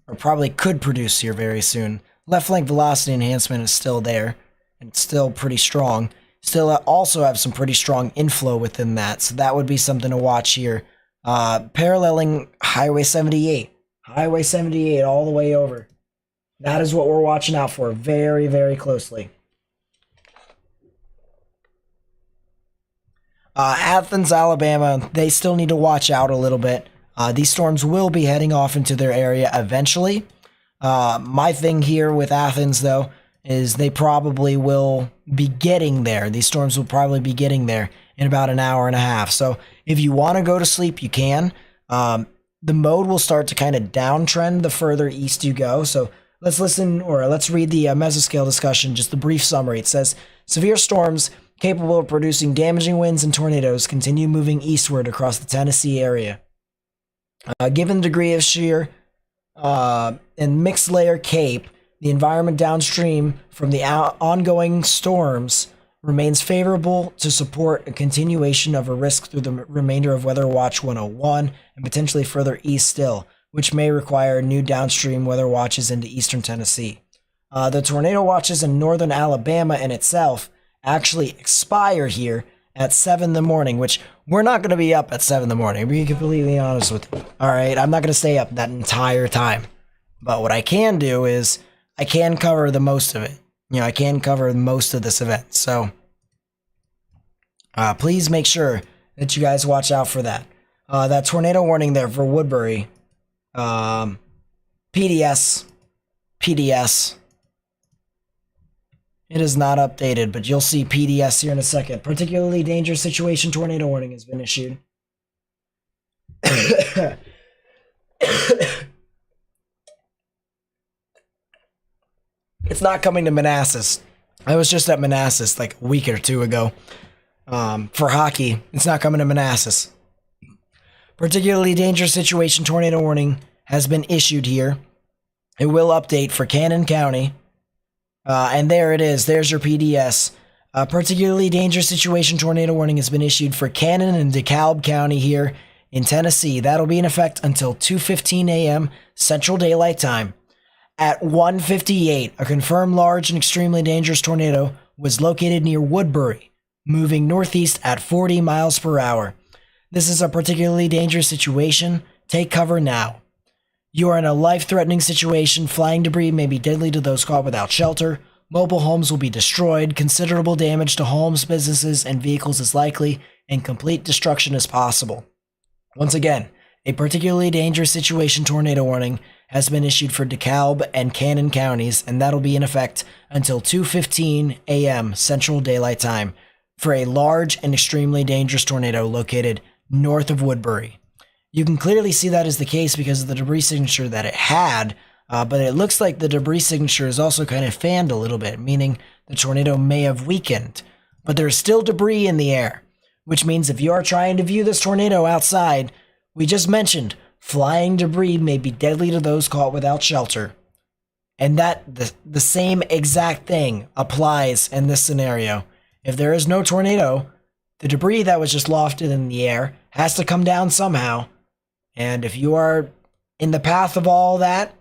Or probably could produce here very soon. Left flank velocity enhancement is still there. And it's still pretty strong. Still also have some pretty strong inflow within that. So that would be something to watch here. Paralleling Highway 78. Highway 78 all the way over. That is what we're watching out for very, very closely. Athens, Alabama, they still need to watch out a little bit. These storms will be heading off into their area eventually. My thing here with Athens, though, is they probably will be getting there. These storms will probably be getting there in about an hour and a half. So if you want to go to sleep, you can. The mode will start to kind of downtrend the further east you go. So let's listen, or let's read the mesoscale discussion, just the brief summary. It says, severe storms capable of producing damaging winds and tornadoes continue moving eastward across the Tennessee area. Given the degree of shear and mixed layer cape, the environment downstream from the ongoing storms remains favorable to support a continuation of a risk through the remainder of Weather Watch 101 and potentially further east still, which may require new downstream weather watches into eastern Tennessee. The tornado watches in northern Alabama in itself actually expire here at 7 in the morning, which we're not going to be up at 7 in the morning, to be completely honest with you. All right, I'm not going to stay up that entire time. But what I can do is I can cover the most of it. You know, I can cover most of this event. So please make sure that you guys watch out for that. That tornado warning there for Woodbury. PDS. It is not updated, but you'll see PDS here in a second. Particularly dangerous situation tornado warning has been issued. It's not coming to Manassas. I was just at Manassas like a week or two ago for hockey. It's not coming to Manassas. Particularly dangerous situation tornado warning has been issued here. It will update for Cannon County. And there it is. There's your PDS. Particularly dangerous situation tornado warning has been issued for Cannon and DeKalb County here in Tennessee. That'll be in effect until 2:15 a.m. Central Daylight Time. At 1:58, a confirmed large and extremely dangerous tornado was located near Woodbury, moving northeast at 40 miles per hour. This is a particularly dangerous situation. Take cover now. You are in a life-threatening situation. Flying debris may be deadly to those caught without shelter. Mobile homes will be destroyed. Considerable damage to homes, businesses, and vehicles is likely, and complete destruction is possible. Once again, a particularly dangerous situation tornado warning has been issued for DeKalb and Cannon counties, and that'll be in effect until 2:15 a.m. Central Daylight Time for a large and extremely dangerous tornado located north of Woodbury. You can clearly see that is the case because of the debris signature that it had, but it looks like the debris signature is also kind of fanned a little bit, meaning the tornado may have weakened. But there's still debris in the air, which means if you are trying to view this tornado outside, we just mentioned flying debris may be deadly to those caught without shelter. And that the same exact thing applies in this scenario. If there is no tornado, the debris that was just lofted in the air has to come down somehow. And if you are in the path of all that,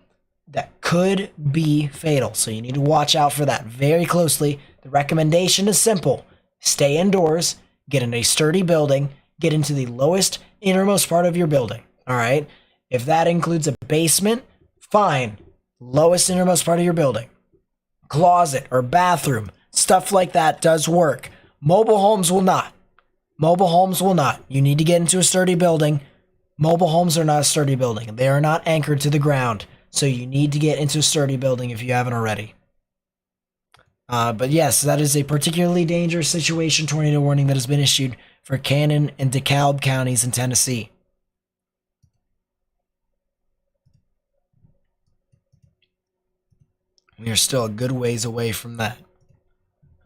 that could be fatal. So you need to watch out for that very closely. The recommendation is simple. Stay indoors, get in a sturdy building, get into the lowest, innermost part of your building. All right? If that includes a basement, fine. Lowest, innermost part of your building. Closet or bathroom, stuff like that does work. Mobile homes will not. Mobile homes will not. You need to get into a sturdy building. Mobile homes are not a sturdy building. They are not anchored to the ground. So you need to get into a sturdy building if you haven't already. But yes, that is a particularly dangerous situation tornado warning that has been issued for Cannon and DeKalb counties in Tennessee. We are still a good ways away from that.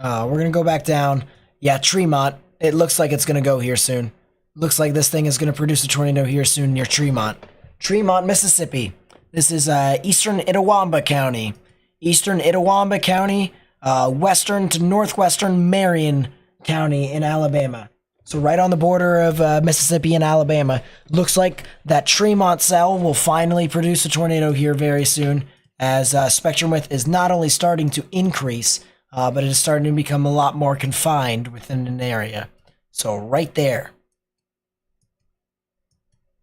We're going to go back down. Yeah, Tremont. It looks like it's going to go here soon. Looks like this thing is going to produce a tornado here soon near Tremont. Tremont, Mississippi. This is eastern Itawamba County. Eastern Itawamba County, western to northwestern Marion County in Alabama. So right on the border of Mississippi and Alabama. Looks like that Tremont cell will finally produce a tornado here very soon, as spectrum width is not only starting to increase, but it is starting to become a lot more confined within an area. So right there.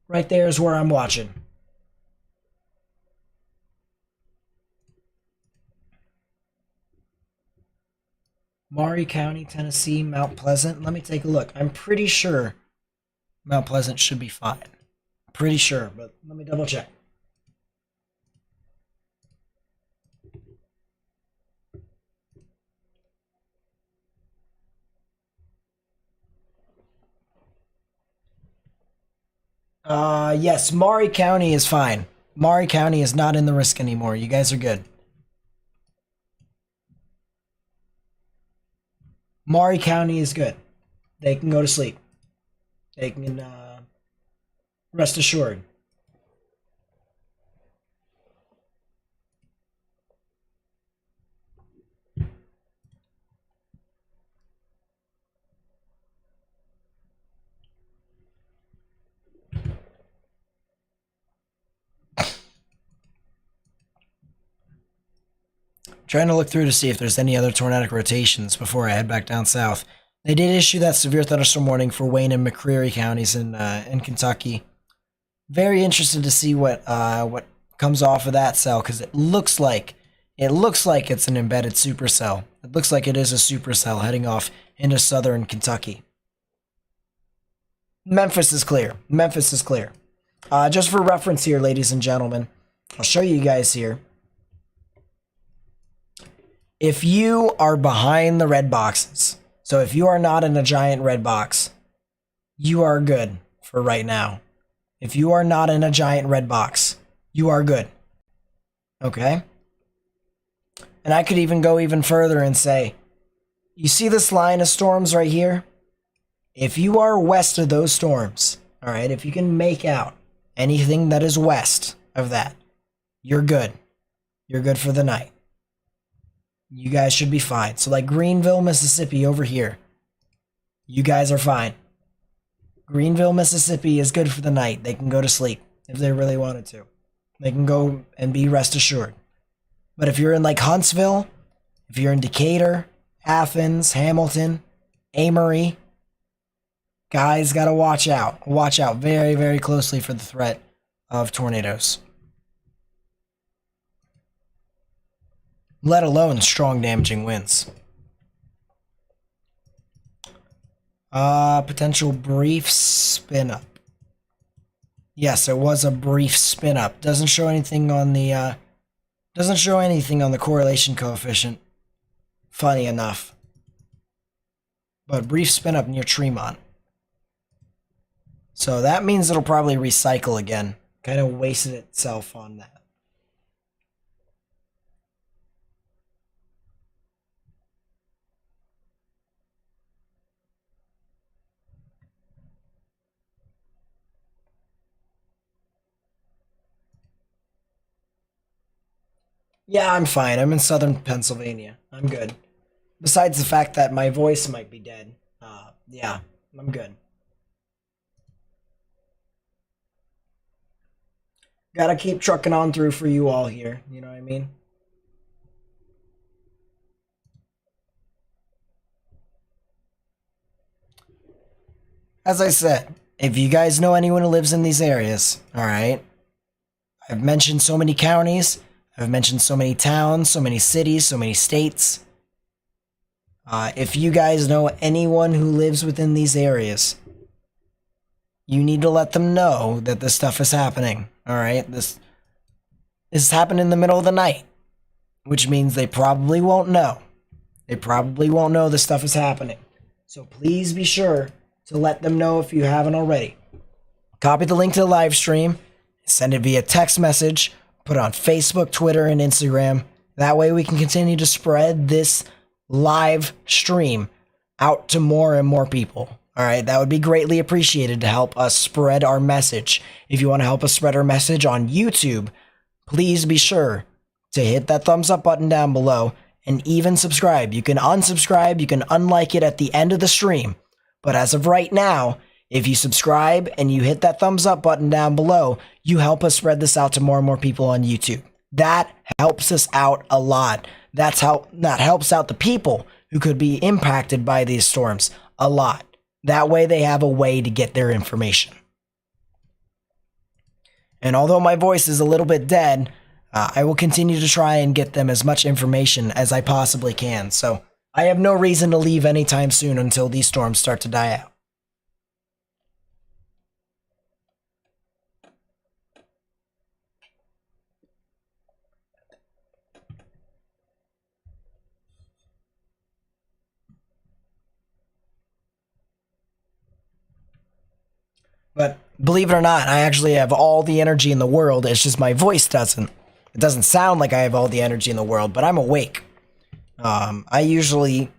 Right there is where I'm watching. Maury County, Tennessee, Mount Pleasant. Let me take a look. I'm pretty sure Mount Pleasant should be fine. Pretty sure, but let me double check. Yes, Maury County is fine. Maury County is not in the risk anymore. You guys are good. Maury County is good. They can go to sleep. They can rest assured. Trying to look through to see if there's any other tornadic rotations before I head back down south. They did issue that severe thunderstorm warning for Wayne and McCreary counties in Kentucky. Very interested to see what comes off of that cell, because it looks like it's an embedded supercell. It looks like it is a supercell heading off into southern Kentucky. Memphis is clear. Memphis is clear. Just for reference here, ladies and gentlemen, I'll show you guys here. If you are behind the red boxes, so if you are not in a giant red box, you are good for right now. If you are not in a giant red box, you are good. Okay? And I could even go even further and say, you see this line of storms right here? If you are west of those storms, all right, if you can make out anything that is west of that, you're good. You're good for the night. You guys should be fine. So like Greenville, Mississippi over here, you guys are fine. Greenville, Mississippi is good for the night. They can go to sleep if they really wanted to. They can go and be rest assured. But if you're in like Huntsville, if you're in Decatur, Athens, Hamilton, Amory, guys gotta watch out. Watch out very, very closely for the threat of tornadoes. Let alone strong damaging winds. Potential brief spin up. Yes, it was a brief spin up. Doesn't show anything on the correlation coefficient. Funny enough. But brief spin up near Tremont. So that means it'll probably recycle again. Kind of wasted itself on that. Yeah, I'm fine. I'm in southern Pennsylvania. I'm good. Besides the fact that my voice might be dead. Yeah, I'm good. Gotta keep trucking on through for you all here. You know what I mean? As I said, if you guys know anyone who lives in these areas, all right? I've mentioned so many counties. I've mentioned so many towns, so many cities, so many states. If you guys know anyone who lives within these areas, you need to let them know that this stuff is happening. All right? This happened in the middle of the night, which means they probably won't know. They probably won't know this stuff is happening. So please be sure to let them know if you haven't already. Copy the link to the live stream, send it via text message, put it on Facebook, Twitter, and Instagram. That way we can continue to spread this live stream out to more and more people. All right, that would be greatly appreciated to help us spread our message. If you want to help us spread our message on YouTube, please be sure to hit that thumbs up button down below and even subscribe. You can unsubscribe, you can unlike it at the end of the stream. But as of right now, if you subscribe and you hit that thumbs up button down below, you help us spread this out to more and more people on YouTube. That helps us out a lot. That helps out the people who could be impacted by these storms a lot. That way they have a way to get their information. And although my voice is a little bit dead, I will continue to try and get them as much information as I possibly can. So I have no reason to leave anytime soon until these storms start to die out. But believe it or not, I actually have all the energy in the world. It's just my voice doesn't. It doesn't sound like I have all the energy in the world, but I'm awake. I usually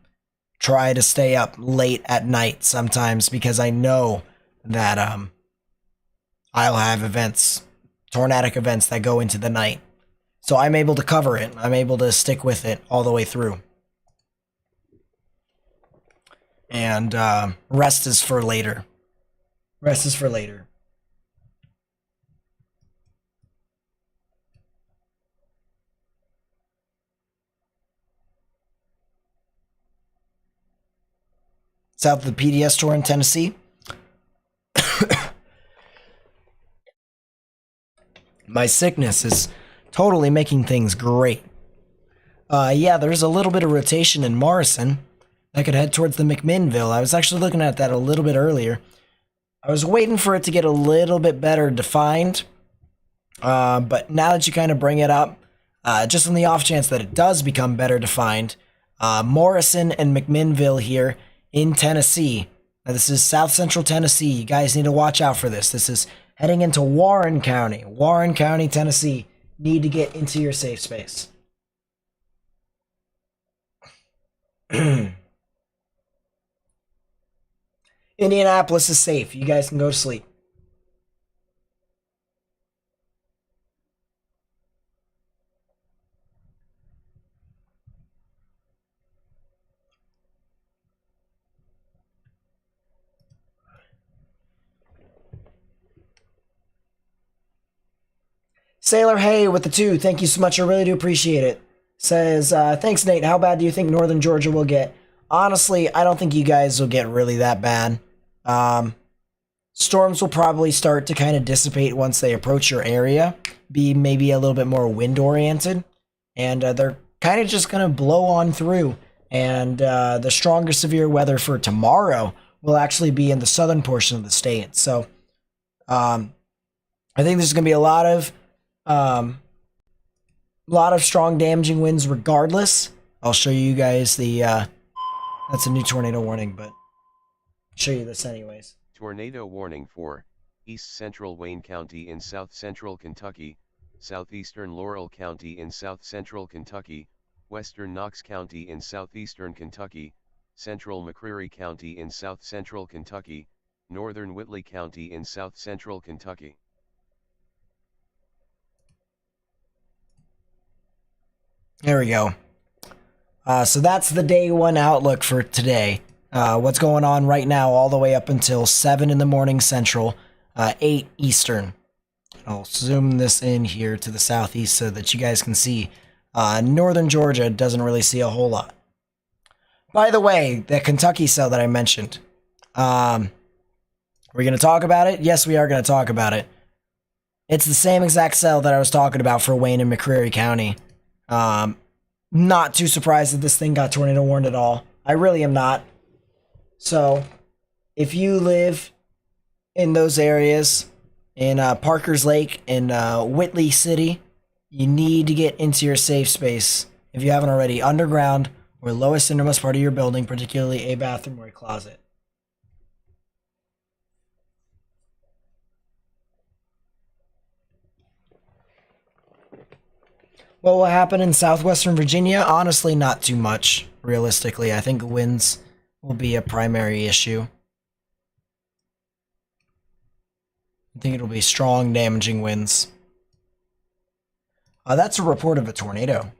try to stay up late at night sometimes because I know that I'll have events, tornadic events that go into the night. So I'm able to cover it. I'm able to stick with it all the way through. And rest is for later. Rest is for later. South of the PDS store in Tennessee. My sickness is totally making things great. Yeah, there's a little bit of rotation in Morrison that could head towards the McMinnville. I was actually looking at that a little bit earlier. I was waiting for it to get a little bit better defined, but now that you kind of bring it up, just on the off chance that it does become better defined, Morrison and McMinnville here in Tennessee. Now, this is South Central Tennessee. You guys need to watch out for this. This is heading into Warren County. Warren County, Tennessee. Need to get into your safe space. Indianapolis is safe. You guys can go to sleep. Sailor Hay with the 2. Thank you so much. I really do appreciate it. Says, thanks, Nate. How bad do you think Northern Georgia will get? Honestly, I don't think you guys will get really that bad. Storms will probably start to kind of dissipate once they approach your area, be maybe a little bit more wind oriented, and they're kind of just going to blow on through. And the stronger severe weather for tomorrow will actually be in the southern portion of the state. So I think there's going to be a lot of strong damaging winds regardless. I'll show you guys the that's a new tornado warning, but I'll show you this anyways.
Tornado warning for East Central Wayne County in South Central Kentucky, Southeastern Laurel County in South Central Kentucky, Western Knox County in Southeastern Kentucky, Central McCreary County in South Central Kentucky, Northern Whitley County in South Central Kentucky.
There we go. So that's the day one outlook for today. What's going on right now all the way up until 7 in the morning Central, 8 Eastern. I'll zoom this in here to the southeast so that you guys can see. Northern Georgia doesn't really see a whole lot. By the way, that Kentucky cell that I mentioned, we're going to talk about it? Yes, we are going to talk about it. It's the same exact cell that I was talking about for Wayne and McCreary County. Not too surprised that this thing got tornado warned at all. I really am not. So, if you live in those areas, in Parker's Lake, in Whitley City, you need to get into your safe space. If you haven't already, underground or lowest innermost part of your building, particularly a bathroom or a closet. What will happen in southwestern Virginia? Honestly, not too much, realistically. I think winds will be a primary issue. I think it'll be strong, damaging winds. That's a report of a tornado.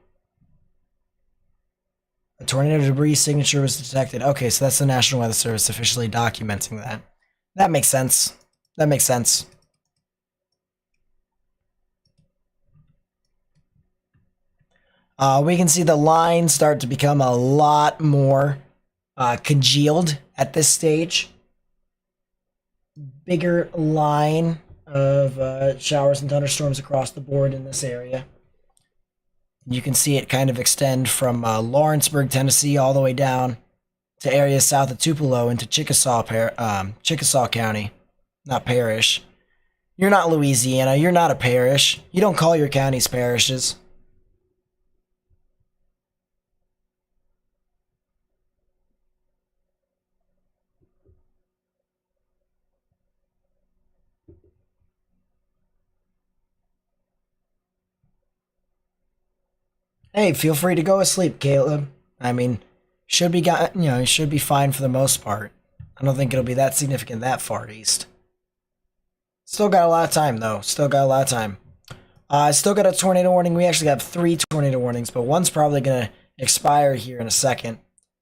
A tornado debris signature was detected. Okay, so that's the National Weather Service officially documenting that. That makes sense. That makes sense. We can see the line start to become a lot more congealed at this stage. Bigger line of showers and thunderstorms across the board in this area. You can see it kind of extend from Lawrenceburg, Tennessee, all the way down to areas south of Tupelo into Chickasaw County, not parish. You're not Louisiana. You're not a parish. You don't call your counties parishes. Hey, feel free to go asleep, Caleb. I mean, should be fine for the most part. I don't think it'll be that significant that far east. Still got a lot of time though. Still got a lot of time. Still got a tornado warning. We actually have 3 tornado warnings, but one's probably gonna expire here in a second.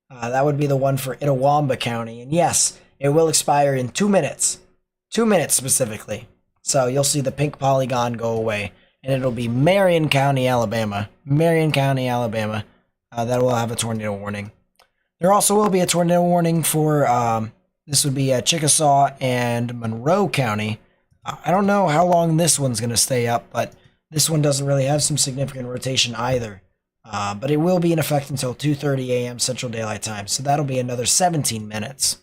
That would be the one for Itawamba County, and yes, it will expire in 2 minutes. 2 minutes specifically. So you'll see the pink polygon go away. And it'll be Marion County, Alabama. Marion County, Alabama. That will have a tornado warning. There also will be a tornado warning for, this would be Chickasaw and Monroe County. I don't know how long this one's going to stay up, but this one doesn't really have some significant rotation either. But it will be in effect until 2:30 a.m. Central Daylight Time, so that'll be another 17 minutes.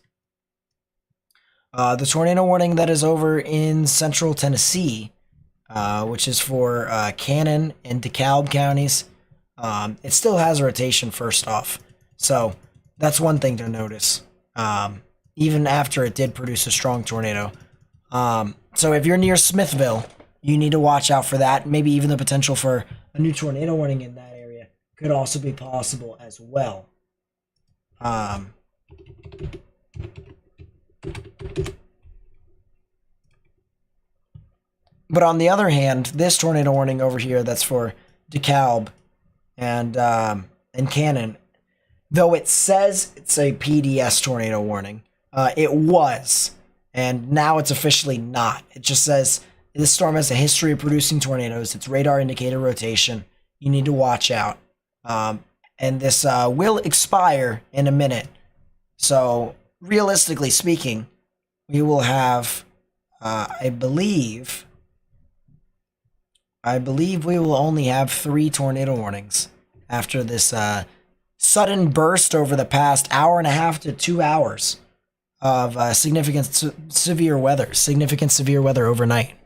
The tornado warning that is over in Central Tennessee, which is for Cannon and DeKalb counties. It still has a rotation first off. So that's one thing to notice. Even after it did produce a strong tornado. So if you're near Smithville, you need to watch out for that. Maybe even the potential for a new tornado warning in that area could also be possible as well. But on the other hand, this tornado warning over here that's for DeKalb and Cannon, though it says it's a PDS tornado warning, it was, and now it's officially not. It just says this storm has a history of producing tornadoes. It's radar indicator rotation. You need to watch out. And this will expire in a minute. So realistically speaking, we will have, I believe we will only have 3 tornado warnings after this sudden burst over the past hour and a half to 2 hours of significant severe weather overnight.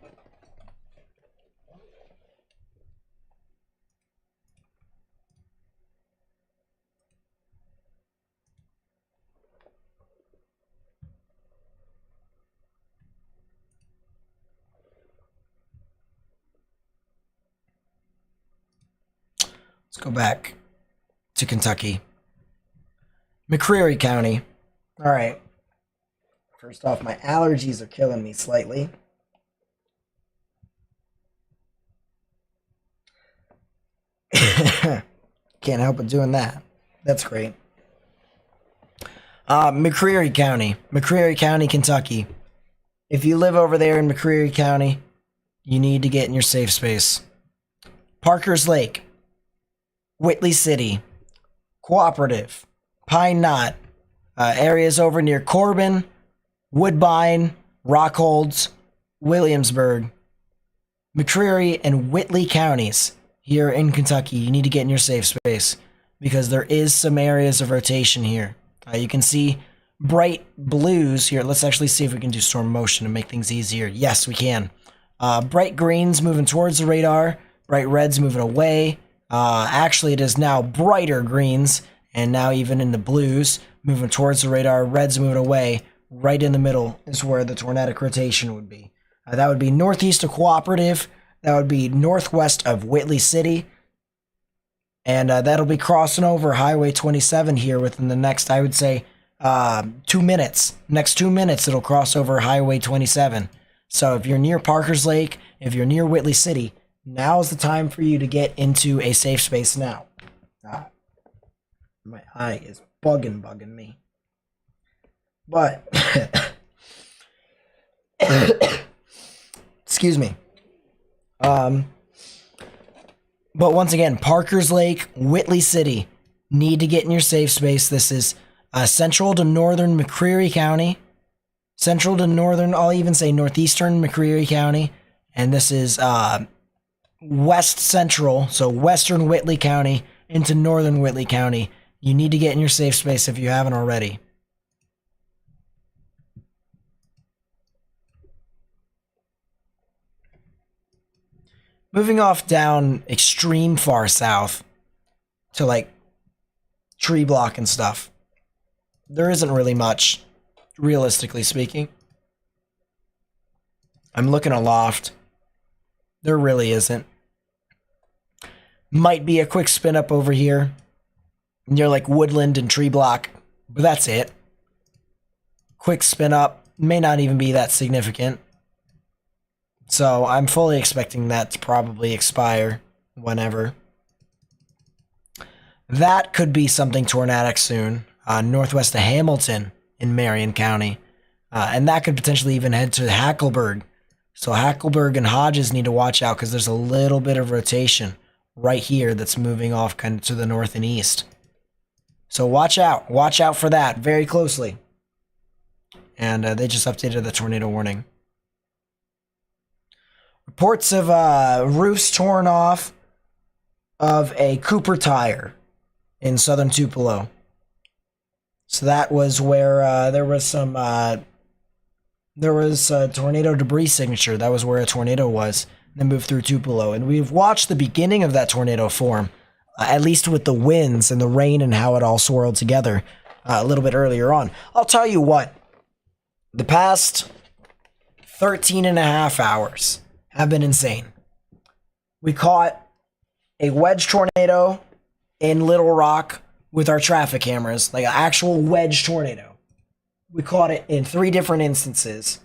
Let's go back to Kentucky. McCreary County. All right. First off, my allergies are killing me slightly. Can't help but doing that. That's great. McCreary County, Kentucky. If you live over there in McCreary County, you need to get in your safe space. Parker's Lake, Whitley City, Cooperative, Pine Knot, areas over near Corbin, Woodbine, Rockholds, Williamsburg, McCreary, and Whitley counties here in Kentucky. You need to get in your safe space because there is some areas of rotation here. You can see bright blues here. Let's actually see if we can do storm motion to make things easier. Yes, we can. Bright greens moving towards the radar, bright reds moving away. Actually, it is now brighter greens, and now even in the blues, moving towards the radar, reds moving away. Right in the middle is where the tornadic rotation would be. That would be northeast of Cooperative. That would be northwest of Whitley City. And that'll be crossing over Highway 27 here within the next, I would say, 2 minutes. Next 2 minutes, it'll cross over Highway 27. So if you're near Parker's Lake, if you're near Whitley City, now is the time for you to get into a safe space now. My eye is bugging me. But, excuse me. But once again, Parker's Lake, Whitley City, need to get in your safe space. This is central to northern McCreary County. Central to northern, I'll even say northeastern McCreary County. And this is west central, so western Whitley County into northern Whitley County. You need to get in your safe space if you haven't already. Moving off down extreme far south to like tree block and stuff. There isn't really much, realistically speaking. I'm looking aloft. There really isn't. Might be a quick spin up over here near like woodland and tree block, but that's it. Quick spin up, may not even be that significant. So I'm fully expecting that to probably expire whenever. That could be something tornadic soon, northwest of Hamilton in Marion County. And that could potentially even head to Hackleburg. So Hackleburg and Hodges need to watch out because there's a little bit of rotation right here that's moving off kind of to the north and east. So watch out for that very closely. And they just updated the tornado warning. Reports of roofs torn off of a Cooper tire in southern Tupelo. So that was where there was tornado debris signature. That was where a tornado was. Then moved through Tupelo. And we've watched the beginning of that tornado form, at least with the winds and the rain and how it all swirled together a little bit earlier on. I'll tell you what, the past 13 and a half hours have been insane. We caught a wedge tornado in Little Rock with our traffic cameras, like an actual wedge tornado. We caught it in 3 different instances.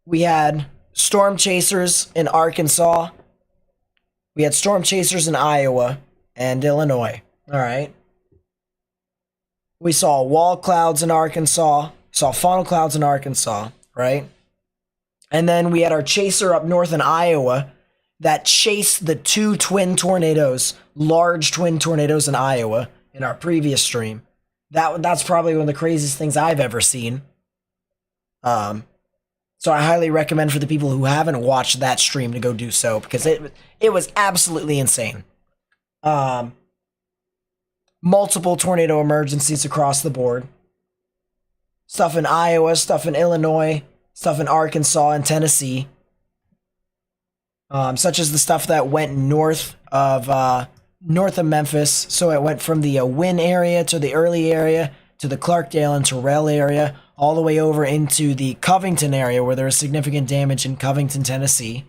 We had storm chasers in Arkansas. We had storm chasers in Iowa and Illinois. All right. We saw wall clouds in Arkansas, saw funnel clouds in Arkansas, right? And then we had our chaser up north in Iowa that chased the 2 twin tornadoes, large twin tornadoes in Iowa in our previous stream. That's probably one of the craziest things I've ever seen. So I highly recommend for the people who haven't watched that stream to go do so because it was absolutely insane. Multiple tornado emergencies across the board. Stuff in Iowa, stuff in Illinois, stuff in Arkansas and Tennessee. Such as the stuff that went north of Memphis. So it went from the Wynn area to the Early area to the Clarkdale and Terrell area, all the way over into the Covington area where there was significant damage in Covington, Tennessee.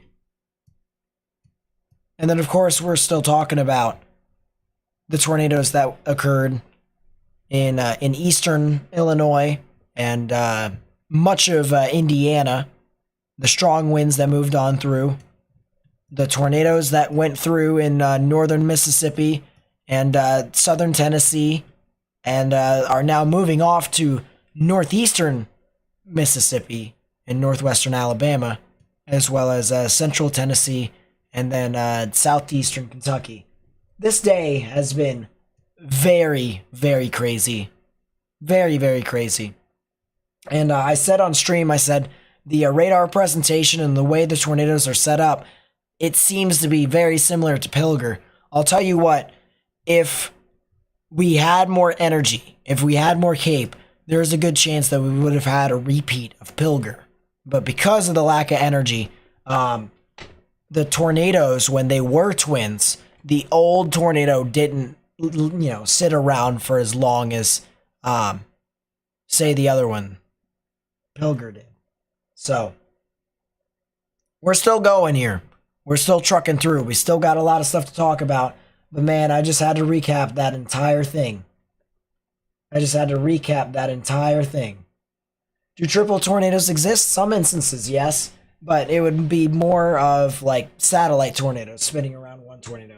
And then, of course, we're still talking about the tornadoes that occurred in eastern Illinois and much of Indiana, the strong winds that moved on through, the tornadoes that went through in northern Mississippi and southern Tennessee, and are now moving off to northeastern Mississippi and northwestern Alabama, as well as central Tennessee and then southeastern Kentucky. This day has been very, very crazy. Very, very crazy. And I said on stream, I said, the radar presentation and the way the tornadoes are set up, it seems to be very similar to Pilger. I'll tell you what, if we had more energy, if we had more cape, there's a good chance that we would have had a repeat of Pilger. But because of the lack of energy, the tornadoes, when they were twins, the old tornado didn't, sit around for as long as, say, the other one, Pilger did. So, we're still going here. We're still trucking through. We still got a lot of stuff to talk about. But man, I just had to recap that entire thing. I just had to recap that entire thing. Do triple tornadoes exist? Some instances, yes, but it would be more of like satellite tornadoes spinning around one tornado.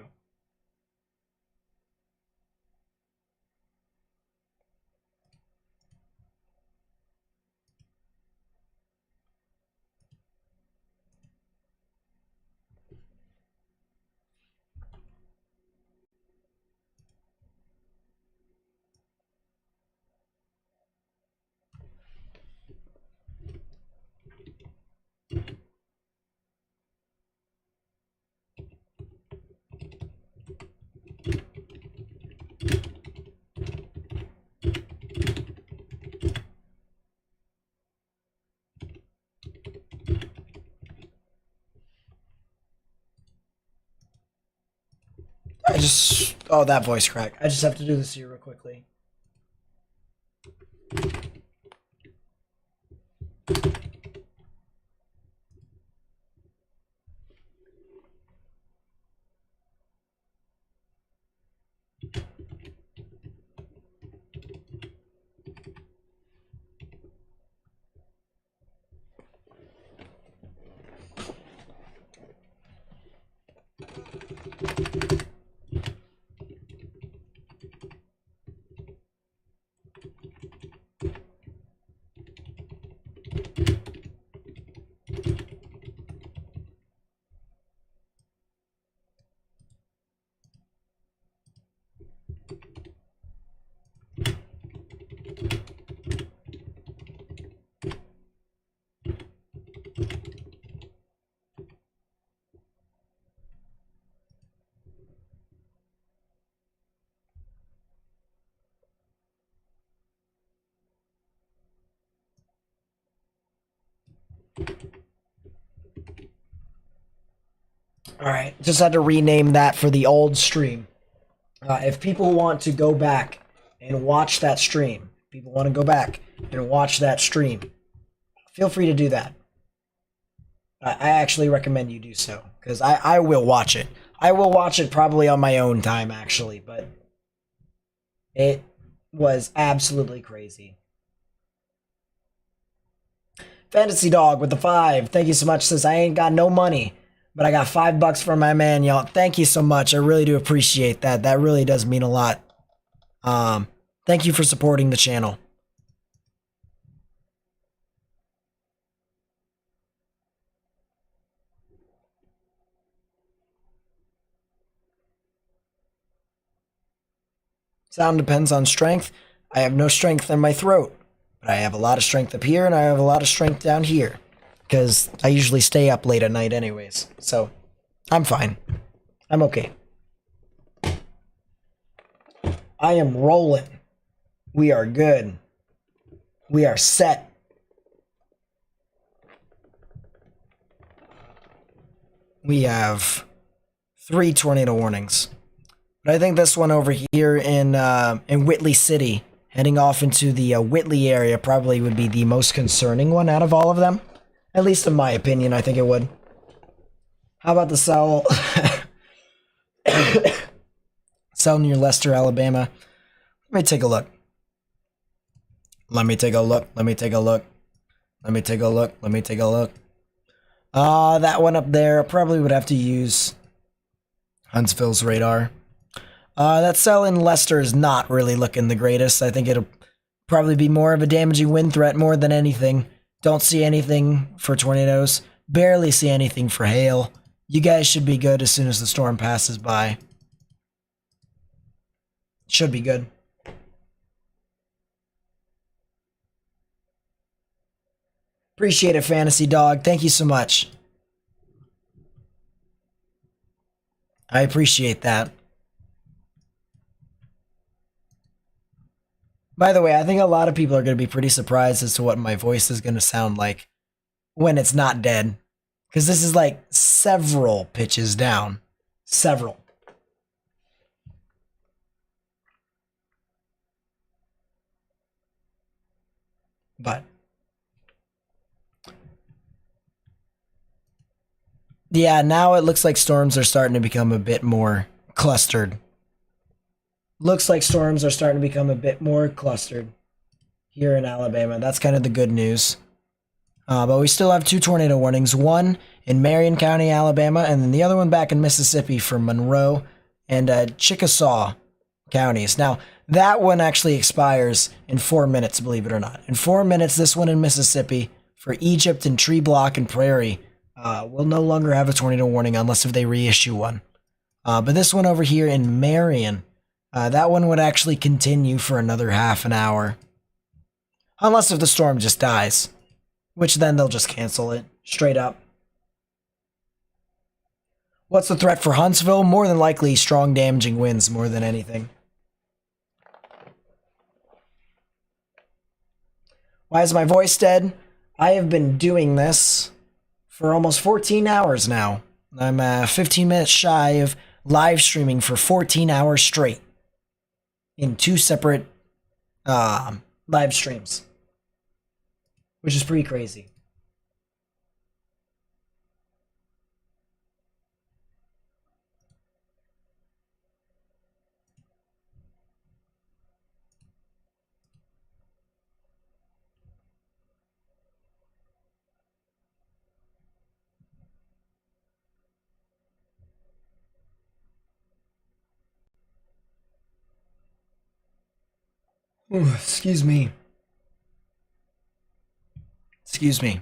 Oh, that voice crack. I just have to do this here real quickly. All right, just had to rename that for the old stream. If people want to go back and watch that stream, people want to go back and watch that stream, feel free to do that. I actually recommend you do so, because I will watch it. I will watch it probably on my own time, actually, but it was absolutely crazy. Fantasy Dog with the 5. Thank you so much. Says, I ain't got no money, but I got $5 for my man, y'all. Thank you so much. I really do appreciate that. That really does mean a lot. Thank you for supporting the channel. Sound depends on strength. I have no strength in my throat, but I have a lot of strength up here and I have a lot of strength down here, because I usually stay up late at night anyways. So I'm fine. I'm okay. I am rolling. We are good. We are set. We have 3 tornado warnings. But I think this one over here in Whitley City, heading off into the Whitley area, probably would be the most concerning one out of all of them. At least in my opinion, I think it would. How about the cell? Cell near Lester, Alabama. Let me take a look. Let me take a look. Let me take a look. Let me take a look. Let me take a look. That one up there, I probably would have to use Huntsville's radar. That cell in Leicester is not really looking the greatest. I think it'll probably be more of a damaging wind threat more than anything. Don't see anything for tornadoes. Barely see anything for hail. You guys should be good as soon as the storm passes by. Should be good. Appreciate it, Fantasy Dog. Thank you so much. I appreciate that. By the way, I think a lot of people are going to be pretty surprised as to what my voice is going to sound like when it's not dead. Because this is like several pitches down. Several. But yeah, now it looks like storms are starting to become a bit more clustered. looks like storms are starting to become a bit more clustered here in Alabama. That's kind of the good news. But we still have 2 tornado warnings. One in Marion County, Alabama, and then the other one back in Mississippi for Monroe and Chickasaw counties. Now, that one actually expires in 4 minutes, believe it or not. In 4 minutes, this one in Mississippi for Egypt and Tree Block and Prairie will no longer have a tornado warning unless if they reissue one. But this one over here in Marion, that one would actually continue for another half an hour. Unless if the storm just dies, which then they'll just cancel it straight up. What's the threat for Huntsville? More than likely strong damaging winds more than anything. Why is my voice dead? I have been doing this for almost 14 hours now. I'm 15 minutes shy of live streaming for 14 hours straight in 2 separate live streams, which is pretty crazy. Ooh, excuse me. Excuse me.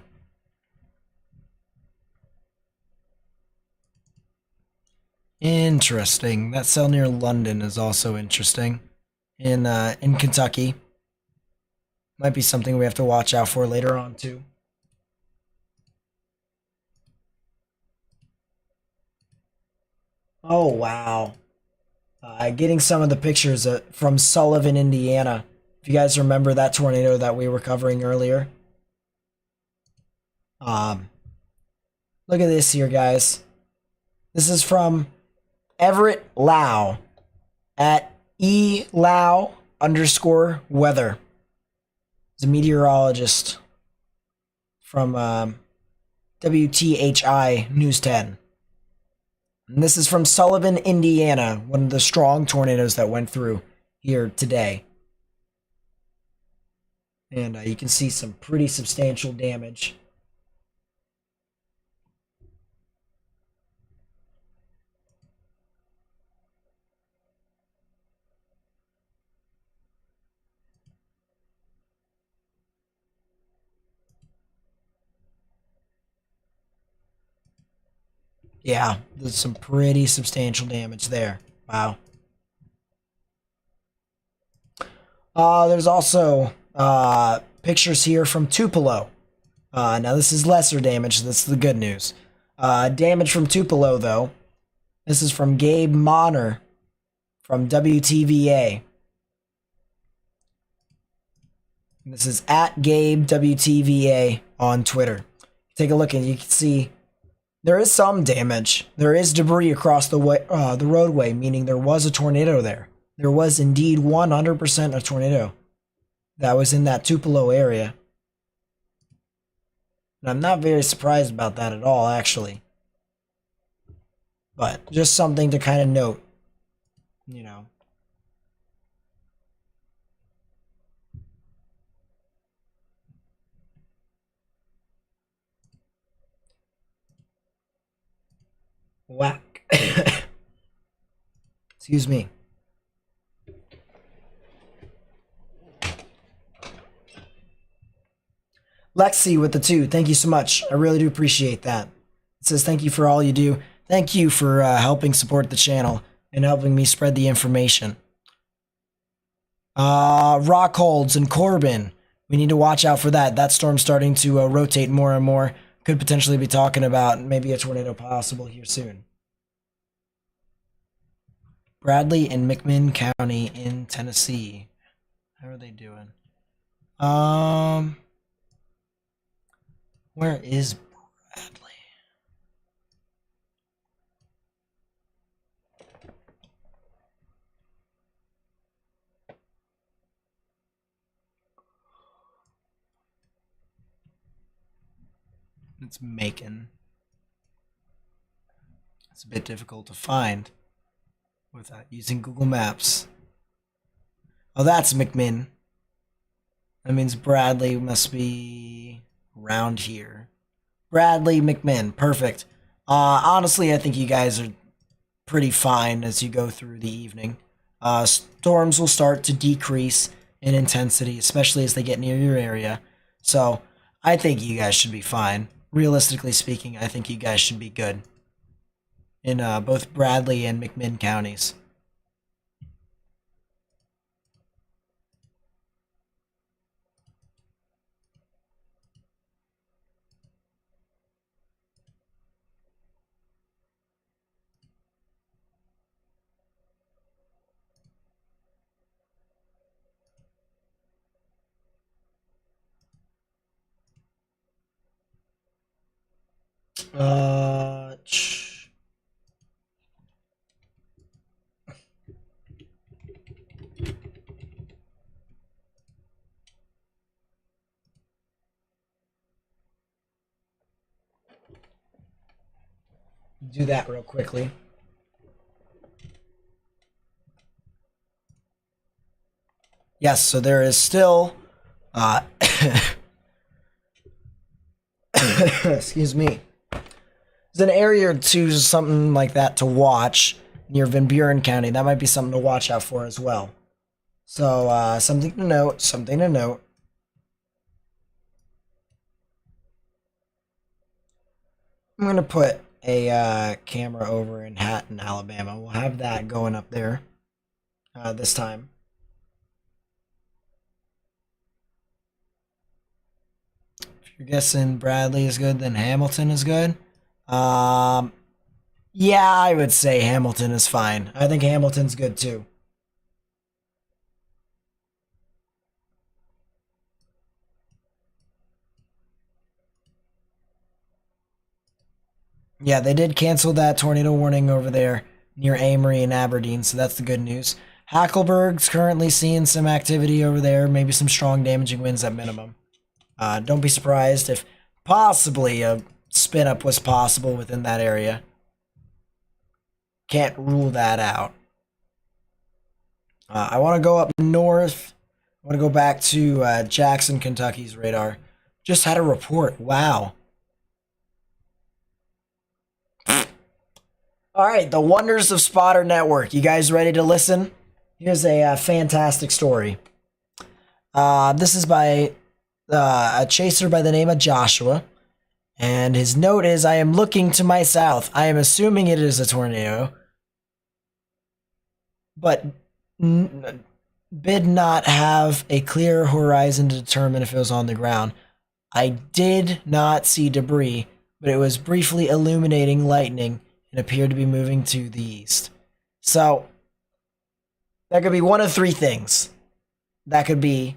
Interesting. That cell near London is also interesting. In Kentucky. Might be something we have to watch out for later on too. Oh wow. Getting some of the pictures from Sullivan, Indiana. If you guys remember that tornado that we were covering earlier. Look at this here, guys. This is from Everett Lau at elau_weather. He's a meteorologist from WTHI News 10. And this is from Sullivan, Indiana, one of the strong tornadoes that went through here today. And you can see some pretty substantial damage. Yeah, there's some pretty substantial damage there. Wow. There's also pictures here from Tupelo. Now this is lesser damage. That's the good news. Damage from Tupelo, though. This is from Gabe Monner from WTVA. This is at Gabe WTVA on Twitter. Take a look and you can see there is some damage. There is debris across the roadway, meaning there was a tornado there. There was indeed 100% a tornado that was in that Tupelo area. And I'm not very surprised about that at all, actually. But just something to kind of note, you know. Whack. Excuse me. Lexi with the 2. Thank you so much. I really do appreciate that. It says thank you for all you do. Thank you for helping support the channel and helping me spread the information. Rockholds and Corbin. We need to watch out for that. That storm's starting to rotate more and more. Could potentially be talking about maybe a tornado possible here soon. Bradley and McMinn County in Tennessee. How are they doing? Where is Bradley? It's Macon. It's a bit difficult to find without using Google Maps. Oh, that's McMinn. That means Bradley must be around here. Bradley, McMinn. Perfect. Honestly, I think you guys are pretty fine as you go through the evening. Storms will start to decrease in intensity, especially as they get near your area. So I think you guys should be fine. Realistically speaking, I think you guys should be good in both Bradley and McMinn counties. Uh, do that real quickly. Yes, so there is still, excuse me. There's an area or two, something like that to watch near Van Buren County. That might be something to watch out for as well. So, something to note, something to note. I'm going to put a camera over in Hatton, Alabama. We'll have that going up there this time. If you're guessing Bradley is good, then Hamilton is good. Yeah, I would say Hamilton is fine. I think Hamilton's good too. Yeah, they did cancel that tornado warning over there near Amory and Aberdeen, so that's the good news. Hackleburg's currently seeing some activity over there, maybe some strong damaging winds at minimum. Don't be surprised if possibly a spin up was possible within that area. Can't rule that out. I want to go up north. I want to go back to Jackson, Kentucky's radar. Just had a report. Wow. All right, the wonders of Spotter Network. You guys ready to listen? Here's a fantastic story. This is by a chaser by the name of Joshua. And his note is, I am looking to my south. I am assuming it is a tornado. But did not have a clear horizon to determine if it was on the ground. I did not see debris, but it was briefly illuminating lightning and appeared to be moving to the east. So, that could be one of three things. That could be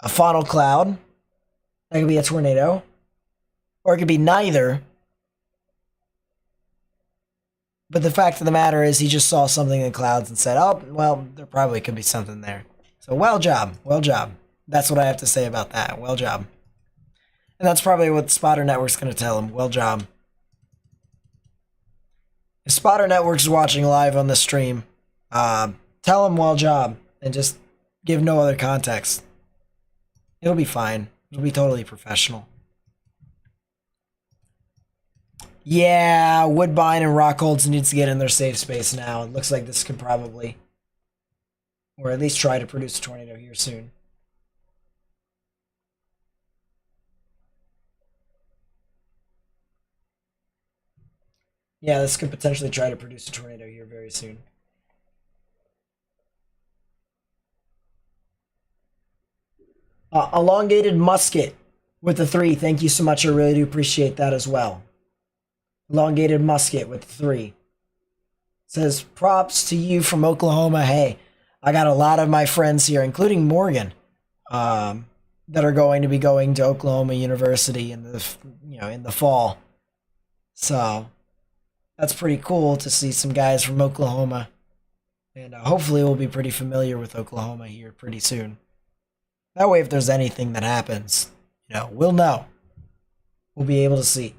a funnel cloud. That could be a tornado. Or it could be neither. But the fact of the matter is he just saw something in the clouds and said, oh, well, there probably could be something there. So, well job. Well job. That's what I have to say about that. Well job. And that's probably what Spotter Network's going to tell him. Well job. If Spotter Network's watching live on the stream, tell him well job and just give no other context. It'll be fine. It'll be totally professional. Yeah, Woodbine and Rockholds needs to get in their safe space now. It looks like this could probably, or at least try to produce a tornado here soon. Yeah, this could potentially try to produce a tornado here very soon. Elongated musket with the 3. Thank you so much. I really do appreciate that as well. Elongated musket with the 3. Says, props to you from Oklahoma. Hey, I got a lot of my friends here, including Morgan, that are going to be going to Oklahoma University in the fall. So that's pretty cool to see some guys from Oklahoma. And hopefully we'll be pretty familiar with Oklahoma here pretty soon. That way, if there's anything that happens, we'll know. We'll be able to see.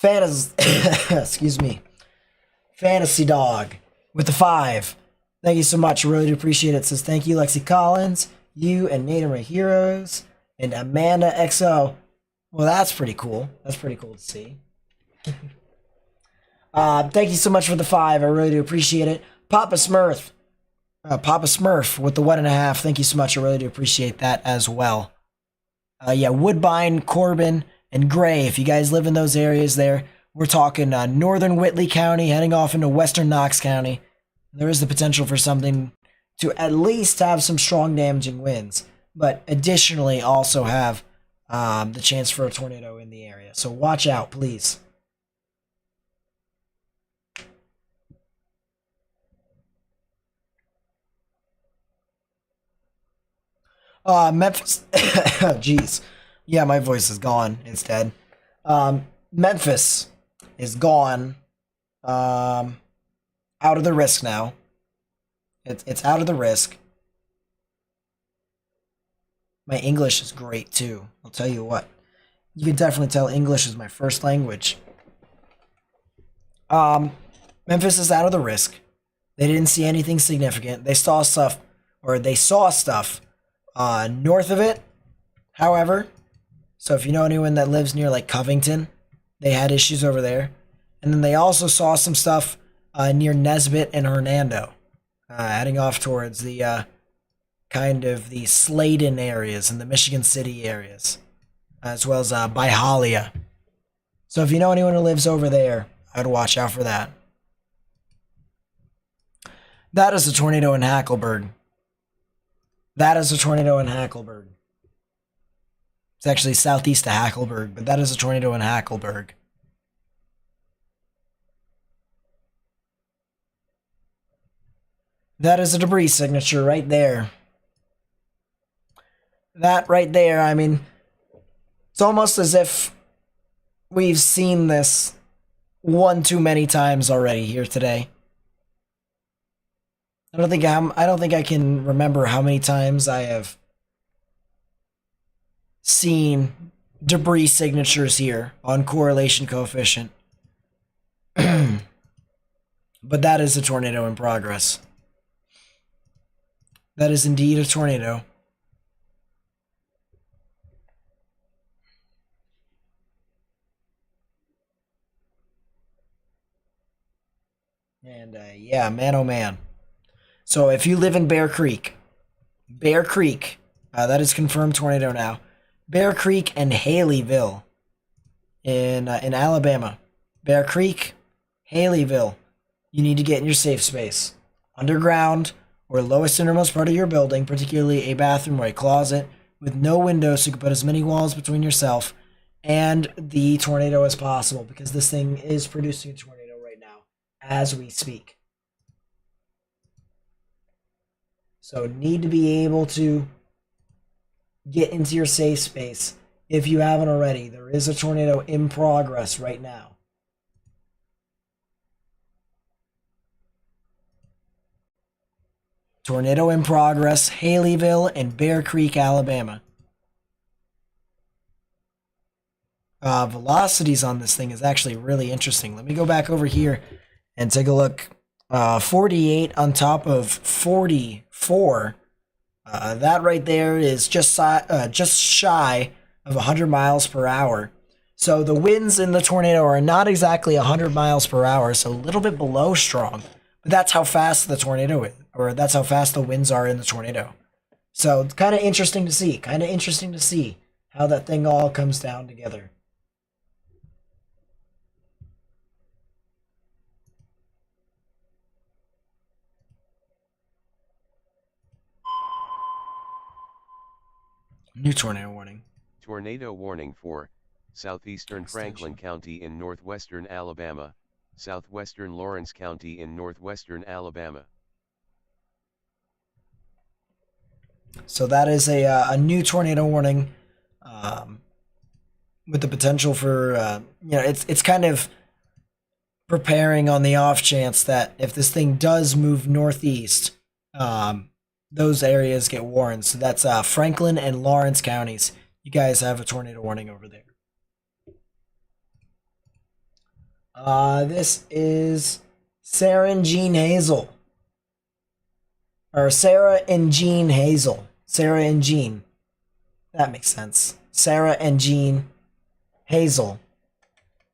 Excuse me. Fantasy Dog with the 5. Thank you so much. I really do appreciate it. Says thank you, Lexi Collins, you and Nate are my heroes, and Amanda XO. Well, that's pretty cool. That's pretty cool to see. Thank you so much for the 5. I really do appreciate it. Papa Smurf. Papa Smurf with the 1.5. Thank you so much. I really do appreciate that as well. Yeah, Woodbine, Corbin, and Gray. If you guys live in those areas there, we're talking northern Whitley County heading off into western Knox County. There is the potential for something to at least have some strong damaging winds, but additionally also have the chance for a tornado in the area. So watch out, please. Memphis. Jeez. Yeah, my voice is gone. It's dead. Memphis is gone. Out of the risk now. It's out of the risk. My English is great too. I'll tell you what. You can definitely tell English is my first language. Memphis is out of the risk. They didn't see anything significant. They saw stuff north of it. However, so if you know anyone that lives near like Covington, they had issues over there. And then they also saw some stuff near Nesbitt and Hernando, heading off towards the kind of the Sladen areas and the Michigan City areas, as well as Byhalia. So if you know anyone who lives over there, I'd watch out for that. That is a tornado in Hackleburg. That is a tornado in Hackleburg. It's actually southeast of Hackleburg, but that is a tornado in Hackleburg. That is a debris signature right there. That right there, I mean, it's almost as if we've seen this one too many times already here today. I don't think I can remember how many times I have seen debris signatures here on correlation coefficient. But that is a tornado in progress. That is indeed a tornado. And yeah, man, oh man. So if you live in Bear Creek, that is confirmed tornado now. Bear Creek and Haleyville in Alabama. Bear Creek, Haleyville. You need to get in your safe space. Underground or lowest innermost part of your building, particularly a bathroom or a closet with no windows so you can put as many walls between yourself and the tornado as possible, because this thing is producing a tornado right now as we speak. So need to be able to get into your safe space if you haven't already. There is a tornado in progress right now. Tornado in progress, Haleyville and Bear Creek, Alabama. Velocities on this thing is actually really interesting. Let me go back over here and take a look. 48 on top of 44. That right there is just shy of 100 miles per hour. So the winds in the tornado are not exactly 100 miles per hour, so a little bit below strong. But that's how fast the tornado is, or that's how fast the winds are in the tornado. So it's kind of interesting to see. How that thing all comes down together. New tornado warning.
Tornado warning for southeastern Franklin County in northwestern Alabama, southwestern Lawrence County in northwestern Alabama.
So that is a new tornado warning, with the potential for it's kind of preparing on the off chance that if this thing does move northeast, those areas get warned. So that's Franklin and Lawrence counties. You guys have a tornado warning over there. This is Sarah Jean Hazel. Or Sarah and Jean Hazel. Sarah and Jean. That makes sense. Sarah and Jean Hazel.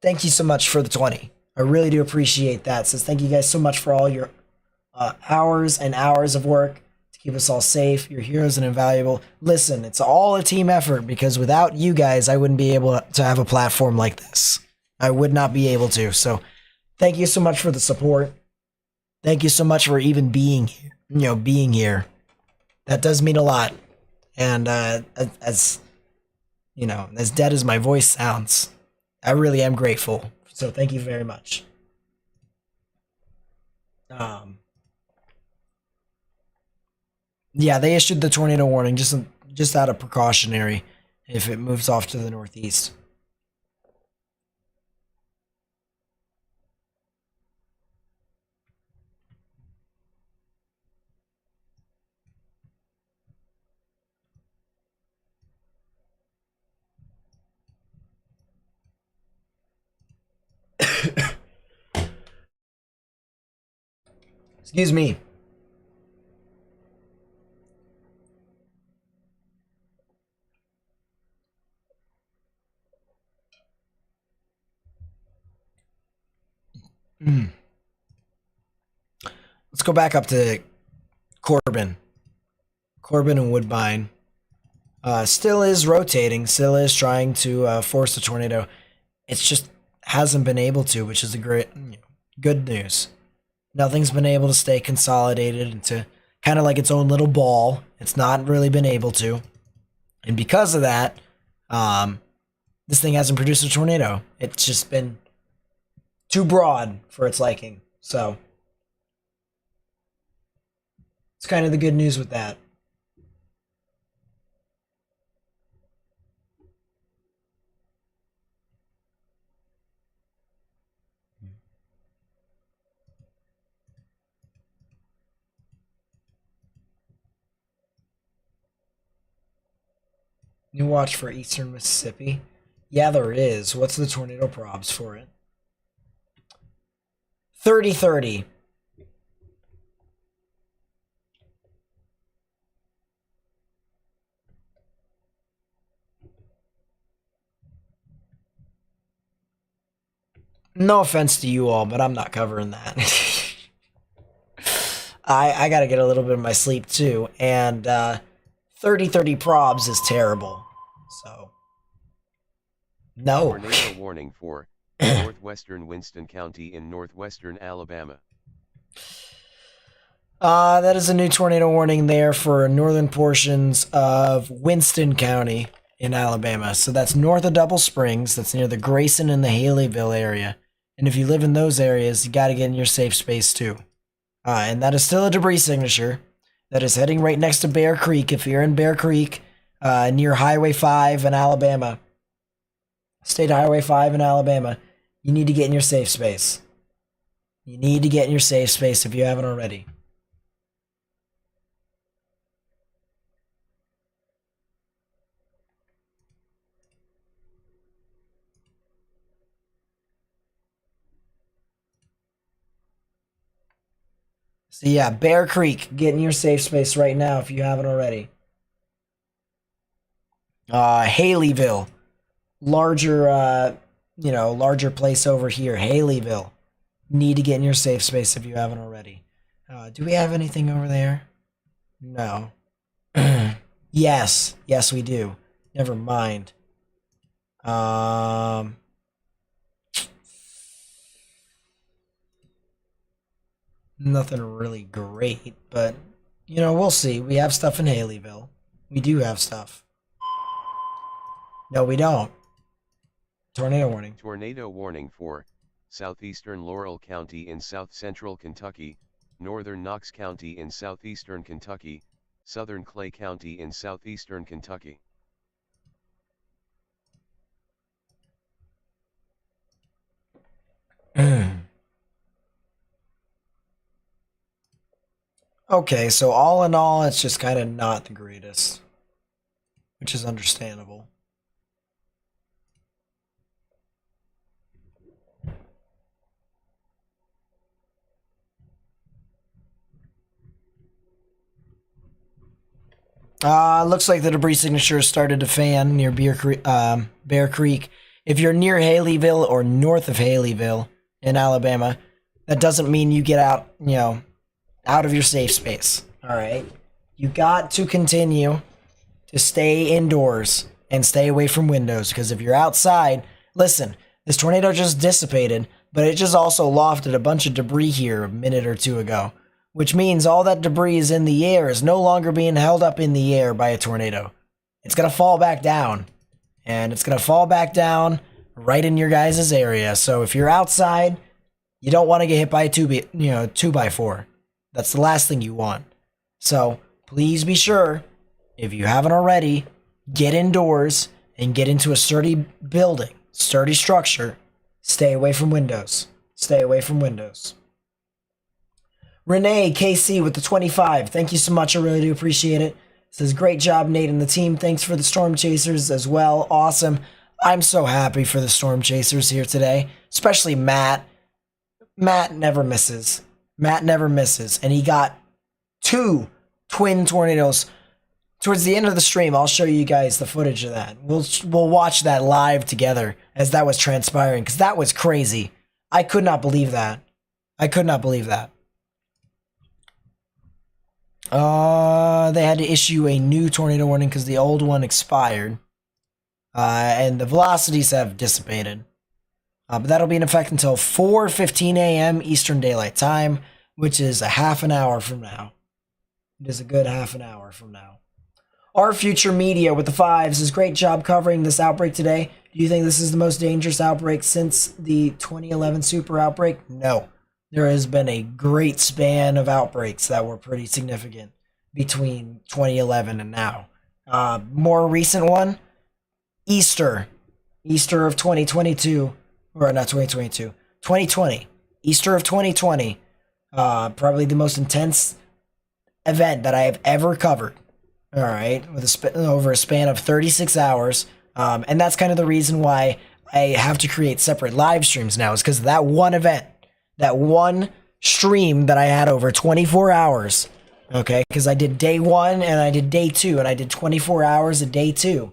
Thank you so much for the 20. I really do appreciate that. Says thank you guys so much for all your hours and hours of work to keep us all safe. You're heroes and invaluable. Listen, it's all a team effort because without you guys, I wouldn't be able to have a platform like this. I would not be able to. So thank you so much for the support. Thank you so much for even being here. Being here. That does mean a lot. And as dead as my voice sounds, I really am grateful. So thank you very much. Yeah, they issued the tornado warning just out of precautionary if it moves off to the northeast. Excuse me. Let's go back up to Corbin. Corbin and Woodbine. Still is rotating, still is trying to force a tornado. It's just hasn't been able to, which is a great, good news. Nothing's been able to stay consolidated into kind of like its own little ball. It's not really been able to. And because of that, this thing hasn't produced a tornado. It's just been too broad for its liking. So it's kind of the good news with that. New watch for eastern Mississippi. Yeah, there is. What's the tornado probs for it? 30-30. No offense to you all, but I'm not covering that. I gotta get a little bit of my sleep too, and 30-30 probs is terrible. So no.
Tornado warning for northwestern Winston County in northwestern Alabama.
That is a new tornado warning there for northern portions of Winston County in Alabama. So that's north of Double Springs. That's near the Grayson and the Haleyville area. And if you live in those areas, you got to get in your safe space too. And that is still a debris signature that is heading right next to Bear Creek. If you're in Bear Creek, near Highway 5 in Alabama, State Highway 5 in Alabama, you need to get in your safe space. You need to get in your safe space if you haven't already. So yeah, Bear Creek, get in your safe space right now if you haven't already. Haleyville, larger place over here. Haleyville, need to get in your safe space if you haven't already. Do we have anything over there? No. Yes, we do. Never mind. Nothing really great, but we'll see. We have stuff in Haleyville. We do have stuff. No, we don't. Tornado warning.
Tornado warning for southeastern Laurel County in south-central Kentucky, northern Knox County in southeastern Kentucky, southern Clay County in southeastern Kentucky.
Okay, so all in all, it's just kind of not the greatest, which is understandable. Looks like the debris signature started to fan near Bear Creek. If you're near Haleyville or north of Haleyville in Alabama, that doesn't mean you get out, out of your safe space. All right. You got to continue to stay indoors and stay away from windows, because if you're outside, listen, this tornado just dissipated, but it just also lofted a bunch of debris here a minute or two ago, which means all that debris is in the air is no longer being held up in the air by a tornado. It's going to fall back down, and it's going to fall back down right in your guys' area. So if you're outside, you don't want to get hit by a 2x4. That's the last thing you want. So please be sure, if you haven't already, get indoors and get into a sturdy building, sturdy structure. Stay away from windows. Stay away from windows. Renee KC with the 25. Thank you so much. I really do appreciate it. Says, great job, Nate and the team. Thanks for the Storm Chasers as well. Awesome. I'm so happy for the Storm Chasers here today, especially Matt. Matt never misses. Matt never misses. And he got 2 twin tornadoes. Towards the end of the stream, I'll show you guys the footage of that. We'll watch that live together as that was transpiring, because that was crazy. I could not believe that. I could not believe that. They had to issue a new tornado warning because the old one expired. And the velocities have dissipated. But that'll be in effect until 4:15 a.m. Eastern Daylight Time, which is a half an hour from now. It is a good half an hour from now. Our Future Media with the 5s says, great job covering this outbreak today. Do you think this is the most dangerous outbreak since the 2011 super outbreak? No. There has been a great span of outbreaks that were pretty significant between 2011 and now. More recent one, Easter of 2022, or not 2022, 2020, Easter of 2020, probably the most intense event that I have ever covered. All right, with over a span of 36 hours, and that's kind of the reason why I have to create separate live streams now, is because of that one event, that one stream that I had over 24 hours. Okay, because I did day 1 and I did day 2, and I did 24 hours of day 2.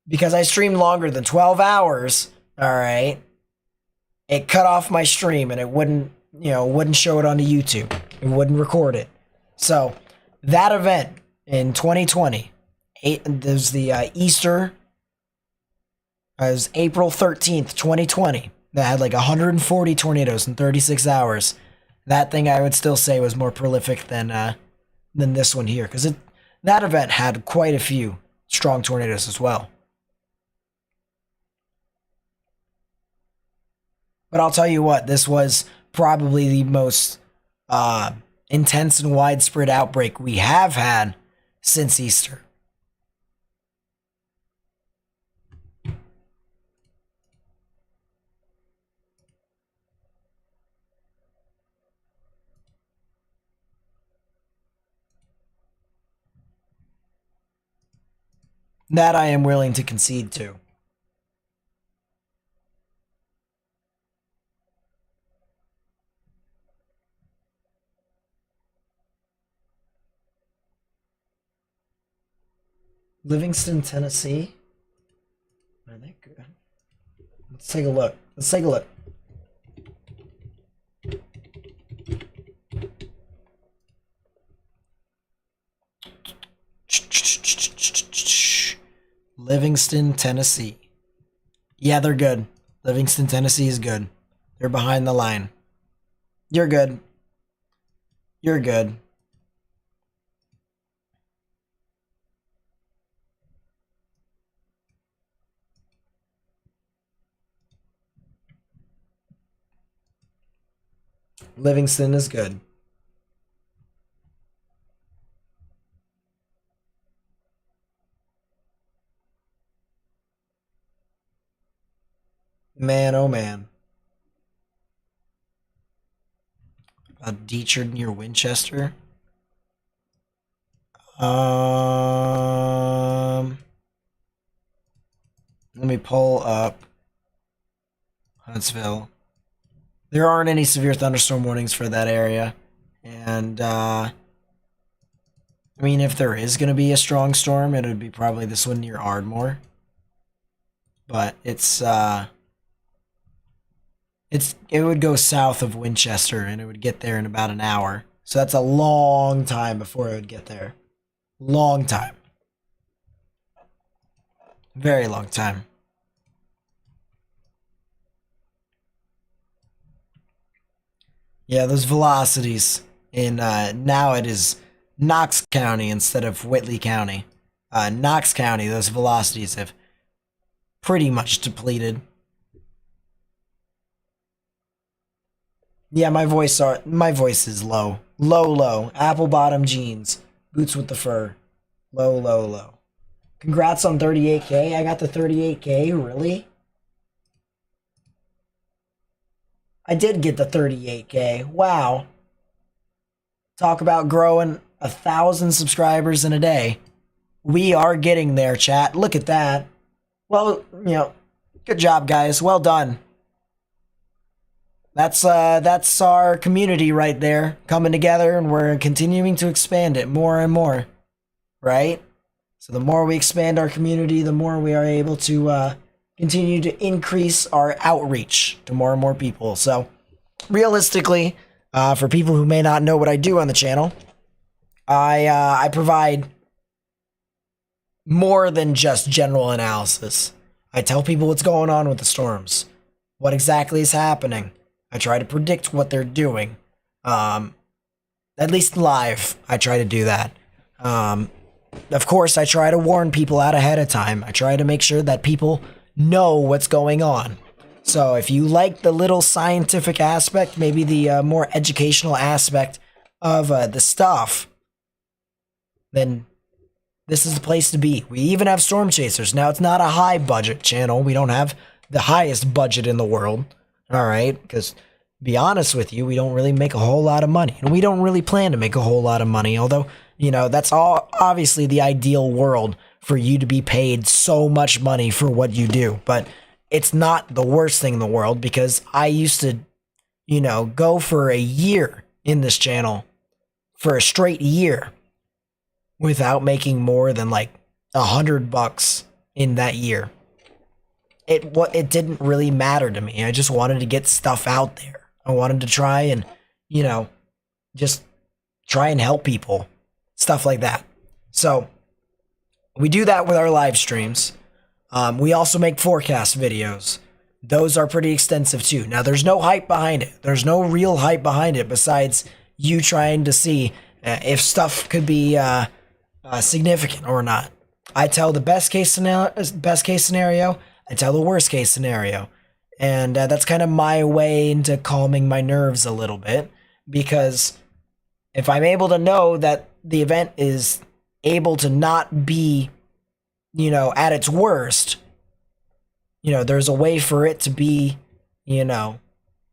Because I streamed longer than 12 hours. All right, it cut off my stream and it wouldn't show it onto YouTube. It wouldn't record it. So that event in 2020, there's the Easter. It was April 13th, 2020. That had like 140 tornadoes in 36 hours. That thing I would still say was more prolific than this one here, because that event had quite a few strong tornadoes as well. But I'll tell you what, this was probably the most intense and widespread outbreak we have had since Easter. That I am willing to concede to. Livingston, Tennessee. Are they good? Let's take a look. Let's take a look. Livingston, Tennessee. Yeah, they're good. Livingston, Tennessee is good. They're behind the line. You're good. You're good. Livingston is good. Man, oh man. Dietrich near Winchester. Let me pull up Huntsville. There aren't any severe thunderstorm warnings for that area. And I mean, if there is going to be a strong storm, it would be probably this one near Ardmore. But it would go south of Winchester, and it would get there in about an hour. So that's a long time before it would get there. Long time. Very long time. Yeah, those velocities in now it is Knox County instead of Whitley County. Knox County, those velocities have pretty much depleted. Yeah, my voice is low. Low. Apple bottom jeans. Boots with the fur. Low. Congrats on 38K. I got the 38K, really? I did get the 38K. Wow. Talk about growing 1,000 subscribers in a day. We are getting there, chat. Look at that. Well, good job, guys. Well done. That's our community right there, coming together, and we're continuing to expand it more and more, right? So the more we expand our community, the more we are able to continue to increase our outreach to more and more people. So realistically, for people who may not know what I do on the channel, I provide more than just general analysis. I tell people what's going on with the storms, what exactly is happening. I try to predict what they're doing. At least live, I try to do that. Of course, I try to warn people out ahead of time. I try to make sure that people know what's going on. So if you like the little scientific aspect, maybe the more educational aspect of the stuff, then this is the place to be. We even have storm chasers. Now, it's not a high budget channel. We don't have the highest budget in the world. All right, because to be honest with you, we don't really make a whole lot of money, and we don't really plan to make a whole lot of money. Although, that's all obviously the ideal world for you to be paid so much money for what you do. But it's not the worst thing in the world, because I used to, go for a year in this channel, for a straight year, without making more than like $100 in that year. It didn't really matter to me. I just wanted to get stuff out there. I wanted to try and, just try and help people. Stuff like that. So we do that with our live streams. We also make forecast videos. Those are pretty extensive too. Now, there's no hype behind it. There's no real hype behind it besides you trying to see if stuff could be significant or not. I tell the best case scenario. I tell the worst case scenario. And that's kind of my way into calming my nerves a little bit, because if I'm able to know that the event is able to not be, at its worst, there's a way for it to be,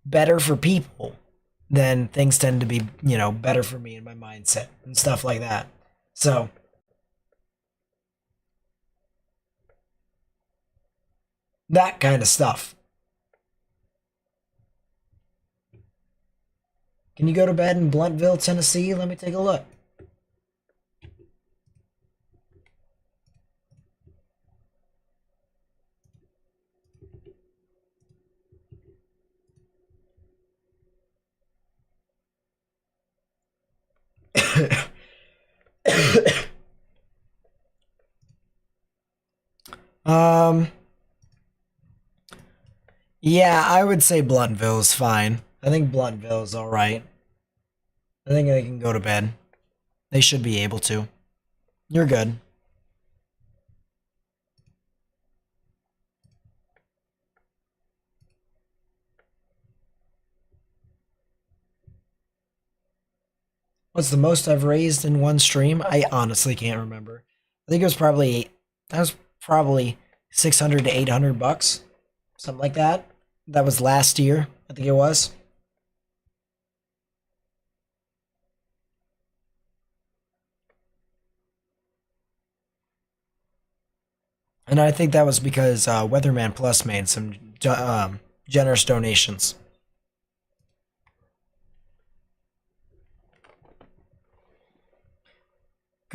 better for people, then things tend to be, better for me and my mindset and stuff like that. So that kind of stuff. Can you go to bed in Bluntville, Tennessee? Let me take a look. Yeah, I would say Bluntville is fine. I think Bluntville is all right. I think they can go to bed. They should be able to. You're good. What's the most I've raised in one stream? I honestly can't remember. I think it was probably 600 to 800 bucks, something like that. That was last year, I think it was. And I think that was because Weatherman Plus made some generous donations.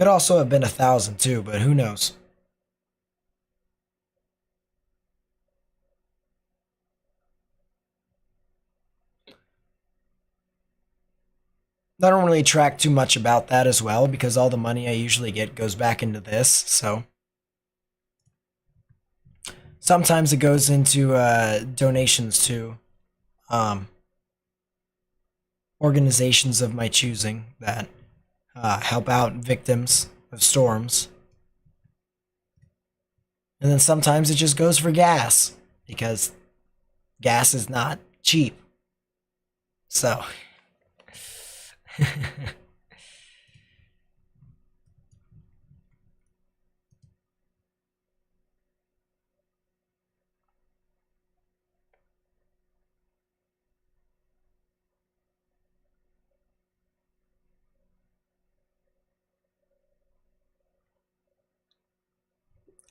Could also have been 1,000 too, but who knows? I don't really track too much about that as well because all the money I usually get goes back into this. So sometimes it goes into donations to organizations of my choosing that help out victims of storms. And then sometimes it just goes for gas because gas is not cheap. So.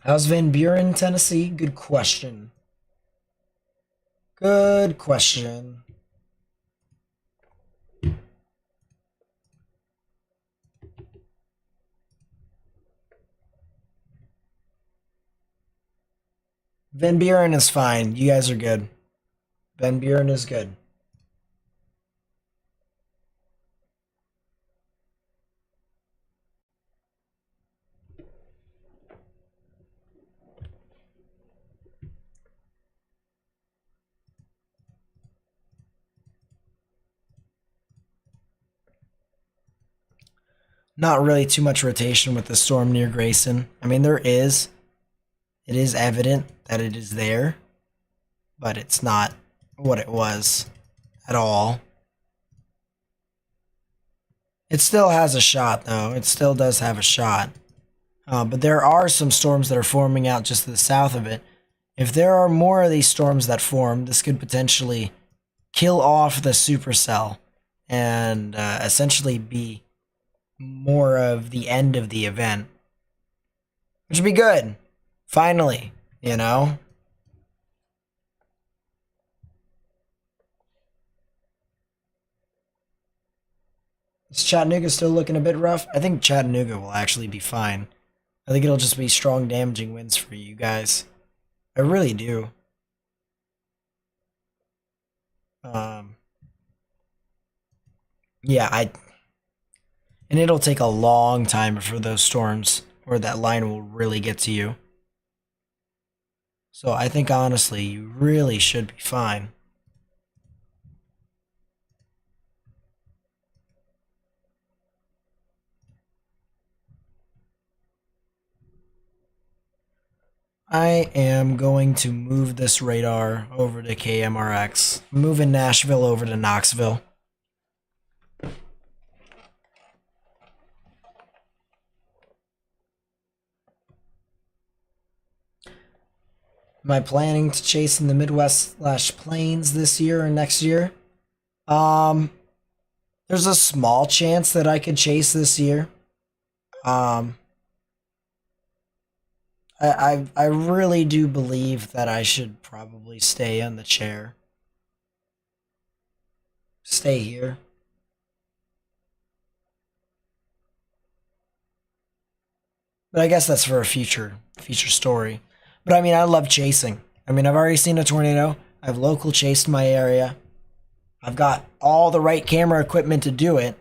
How's Van Buren, Tennessee? Good question. Good question. Van Buren is fine. You guys are good. Van Buren is good. Not really too much rotation with the storm near Grayson. I mean, there is. It is evident that it is there, but it's not what it was at all. It still has a shot, though. It still does have a shot. But there are some storms that are forming out just to the south of it. If there are more of these storms that form, this could potentially kill off the supercell and essentially be more of the end of the event. Which would be good. Finally, you know? Is Chattanooga still looking a bit rough? I think Chattanooga will actually be fine. I think it'll just be strong damaging winds for you guys. I really do. Yeah, and it'll take a long time for those storms where that line will really get to you. So I think honestly, you really should be fine. I am going to move this radar over to KMRX. Moving Nashville over to Knoxville. Am I planning to chase in the Midwest/Plains this year or next year? There's a small chance that I could chase this year. I really do believe that I should probably stay on the chair. Stay here. But I guess that's for a future story. But I mean, I love chasing. I mean, I've already seen a tornado. I've local chased my area. I've got all the right camera equipment to do it.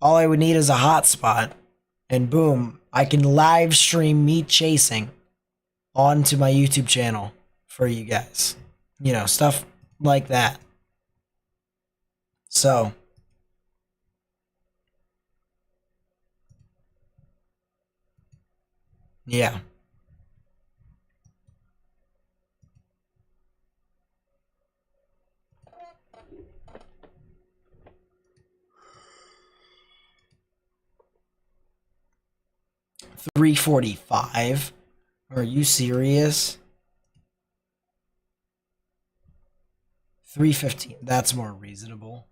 All I would need is a hotspot. And boom, I can live stream me chasing onto my YouTube channel for you guys. You know, stuff like that. So. Yeah. $345? Are you serious? $315. That's more reasonable.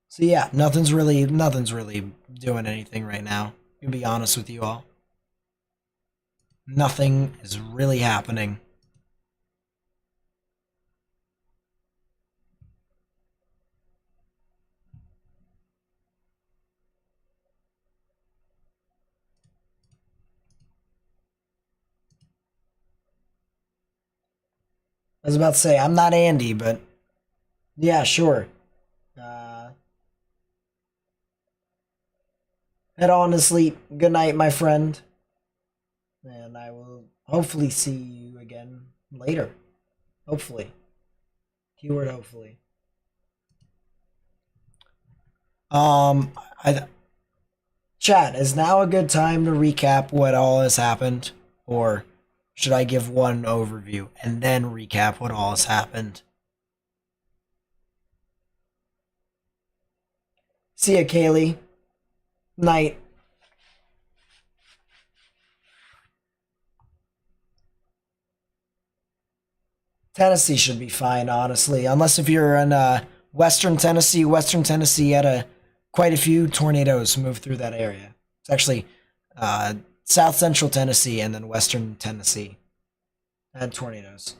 So yeah, nothing's really doing anything right now. To be honest with you all. Nothing is really happening. I was about to say, I'm not Andy, but yeah, sure. Uh, Head on to sleep. Good night, my friend. And I will hopefully see you again later. Hopefully. Keyword hopefully. Um, I Chat, is now a good time to recap what all has happened? Or should I give one overview and then recap what all has happened? See ya, Kaylee. Night. Tennessee should be fine, honestly. Unless if you're in Western Tennessee. Western Tennessee had quite a few tornadoes move through that area. It's actually South Central Tennessee and then Western Tennessee had tornadoes.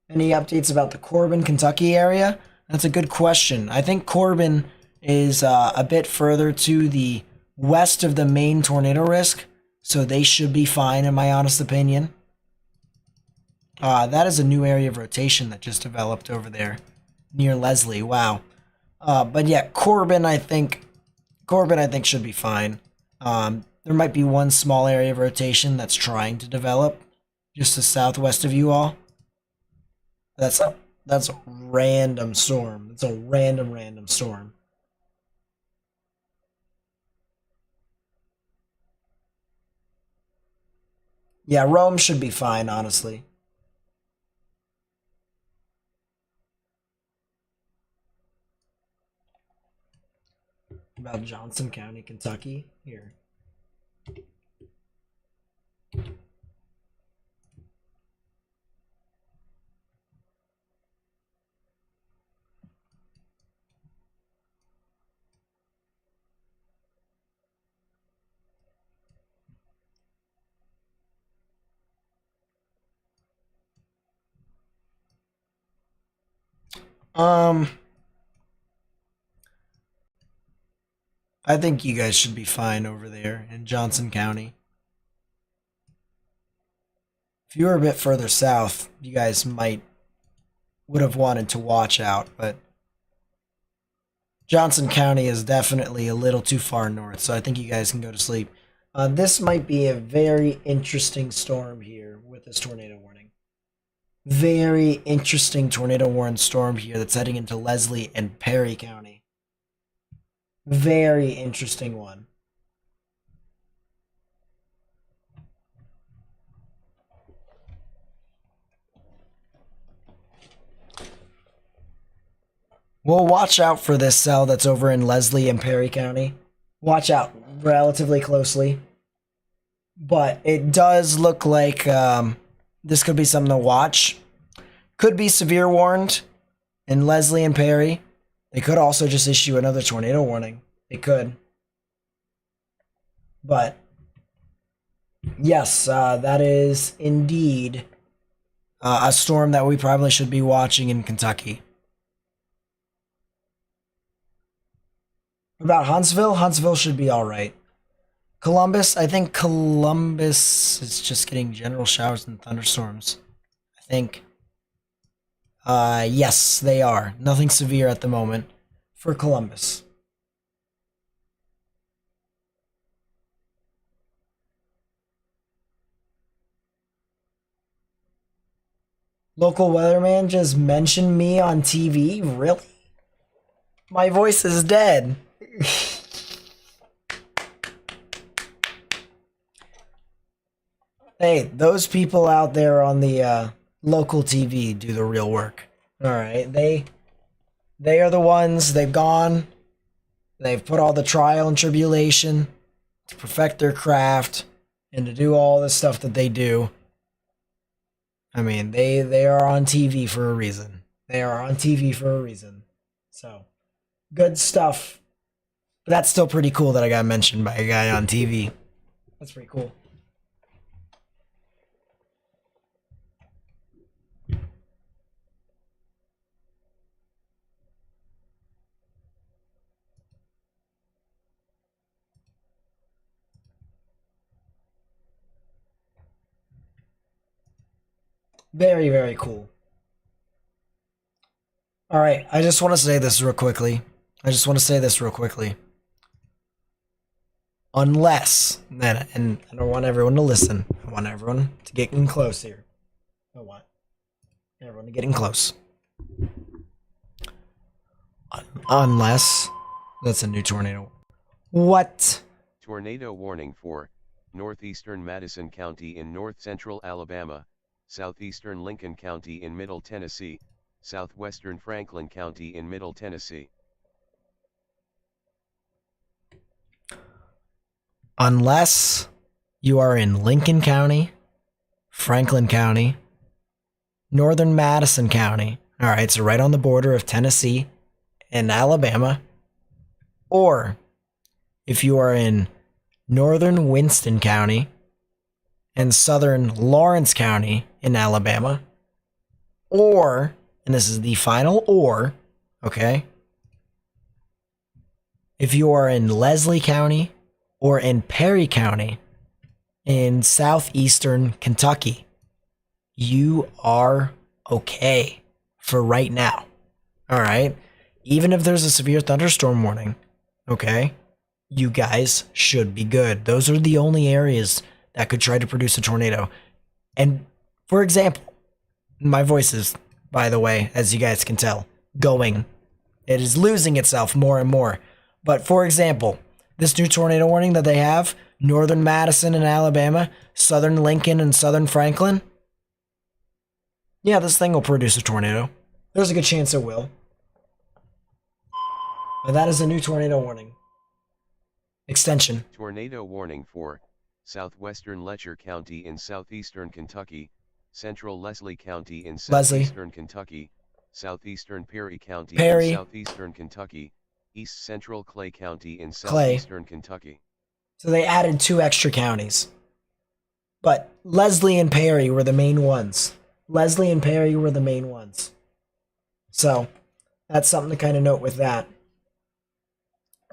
Any updates about the Corbin, Kentucky area? That's a good question. I think Corbin is a bit further to the west of the main tornado risk, so they should be fine, in my honest opinion. That is a new area of rotation that just developed over there near Leslie. Wow. But yeah, Corbin, I think should be fine. There might be one small area of rotation that's trying to develop just to southwest of you all. That's a random storm. It's a random storm. Yeah, Rome should be fine, honestly. About Johnson County, Kentucky. Here. I think you guys should be fine over there in Johnson County. If you were a bit further south, you guys would have wanted to watch out, but Johnson County is definitely a little too far north, so I think you guys can go to sleep. This might be a very interesting storm here with this tornado warning. Very interesting tornado warning storm here that's heading into Leslie and Perry County. Very interesting one. We'll watch out for this cell that's over in Leslie and Perry County. Watch out relatively closely. But it does look like this could be something to watch. Could be severe warned in Leslie and Perry. They could also just issue another tornado warning. They could. But yes, that is indeed a storm that we probably should be watching in Kentucky. About Huntsville? Huntsville should be alright. Columbus? I think Columbus is just getting general showers and thunderstorms. I think. Yes, they are. Nothing severe at the moment for Columbus. Local weatherman just mentioned me on TV? Really? My voice is dead. Hey, those people out there on the local TV do the real work. All right, they are the ones. They've gone. They've put all the trial and tribulation to perfect their craft and to do all the stuff that they do. I mean, they are on TV for a reason. They are on TV for a reason. So, good stuff. But that's still pretty cool that I got mentioned by a guy on TV. That's pretty cool. Very, very cool. All right, I just want to say this real quickly. Unless, and I don't want everyone to listen. I want everyone to get in close here. I want everyone to get in close. Unless, that's a new tornado. What?
Tornado warning for northeastern Madison County in north-central Alabama, southeastern Lincoln County in middle Tennessee, southwestern Franklin County in middle Tennessee.
Unless you are in Lincoln County, Franklin County, northern Madison County. All right, so right on the border of Tennessee and Alabama. Or if you are in northern Winston County and southern Lawrence County in Alabama. Or, and this is the final or, okay? If you are in Leslie County or in Perry County in southeastern Kentucky, you are okay for right now. All right? Even if there's a severe thunderstorm warning, okay, you guys should be good. Those are the only areas that could try to produce a tornado. And for example, my voice is, by the way, as you guys can tell, going. It is losing itself more and more. But for example, this new tornado warning that they have, northern Madison and Alabama, southern Lincoln and southern Franklin, yeah, this thing will produce a tornado. There's a good chance it will. But that is a new tornado warning. Extension.
Tornado warning for southwestern Letcher County in southeastern Kentucky, central Leslie County in southeastern Kentucky, southeastern Perry County in southeastern Kentucky, east central Clay County in southeastern Kentucky.
So they added 2 extra counties. But Leslie and Perry were the main ones. So that's something to kind of note with that.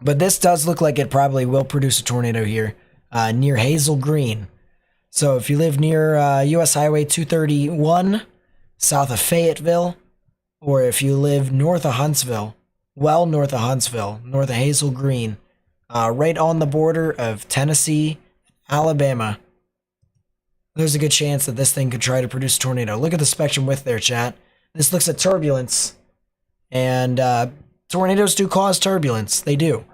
But this does look like it probably will produce a tornado here near Hazel Green. So if you live near US Highway 231, south of Fayetteville, or if you live north of Huntsville, north of Hazel Green, right on the border of Tennessee, Alabama, there's a good chance that this thing could try to produce a tornado. Look at the spectrum width there, chat. This looks at turbulence. And tornadoes do cause turbulence. They do.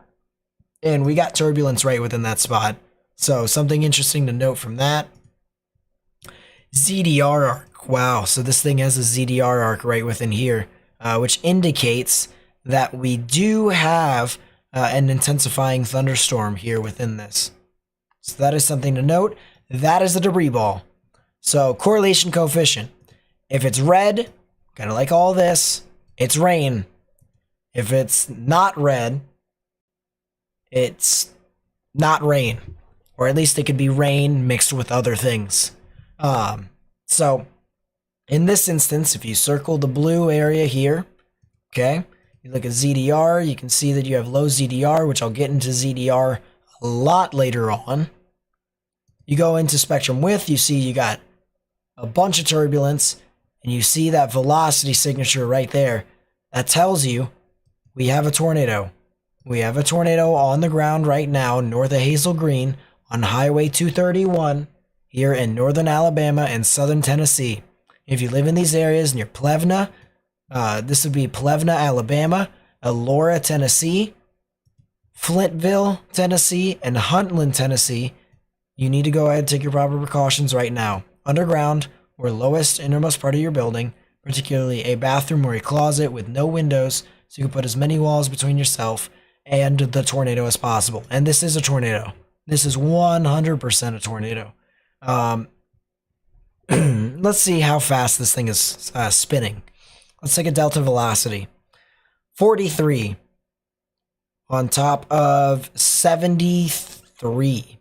And we got turbulence right within that spot. So something interesting to note from that. ZDR arc. Wow. So this thing has a ZDR arc right within here, which indicates that we do have an intensifying thunderstorm here within this. So that is something to note. That is the debris ball. So correlation coefficient. If it's red, kind of like all this, it's rain. If it's not red, it's not rain. Or at least it could be rain mixed with other things. So in this instance, if you circle the blue area here, okay, you look at ZDR, you can see that you have low ZDR, which I'll get into ZDR a lot later on. You go into spectrum width, you see you got a bunch of turbulence, and you see that velocity signature right there. That tells you we have a tornado. We have a tornado on the ground right now, north of Hazel Green, on Highway 231, here in northern Alabama and southern Tennessee. If you live in these areas near Plevna, this would be Plevna, Alabama, Elora, Tennessee, Flintville, Tennessee, and Huntland, Tennessee, you need to go ahead and take your proper precautions right now. Underground, or lowest innermost part of your building, particularly a bathroom or a closet with no windows, so you can put as many walls between yourself and the tornado as possible. And this is a tornado. This is 100% a tornado. Let's see how fast this thing is spinning. Let's take a delta velocity. 43 on top of 73.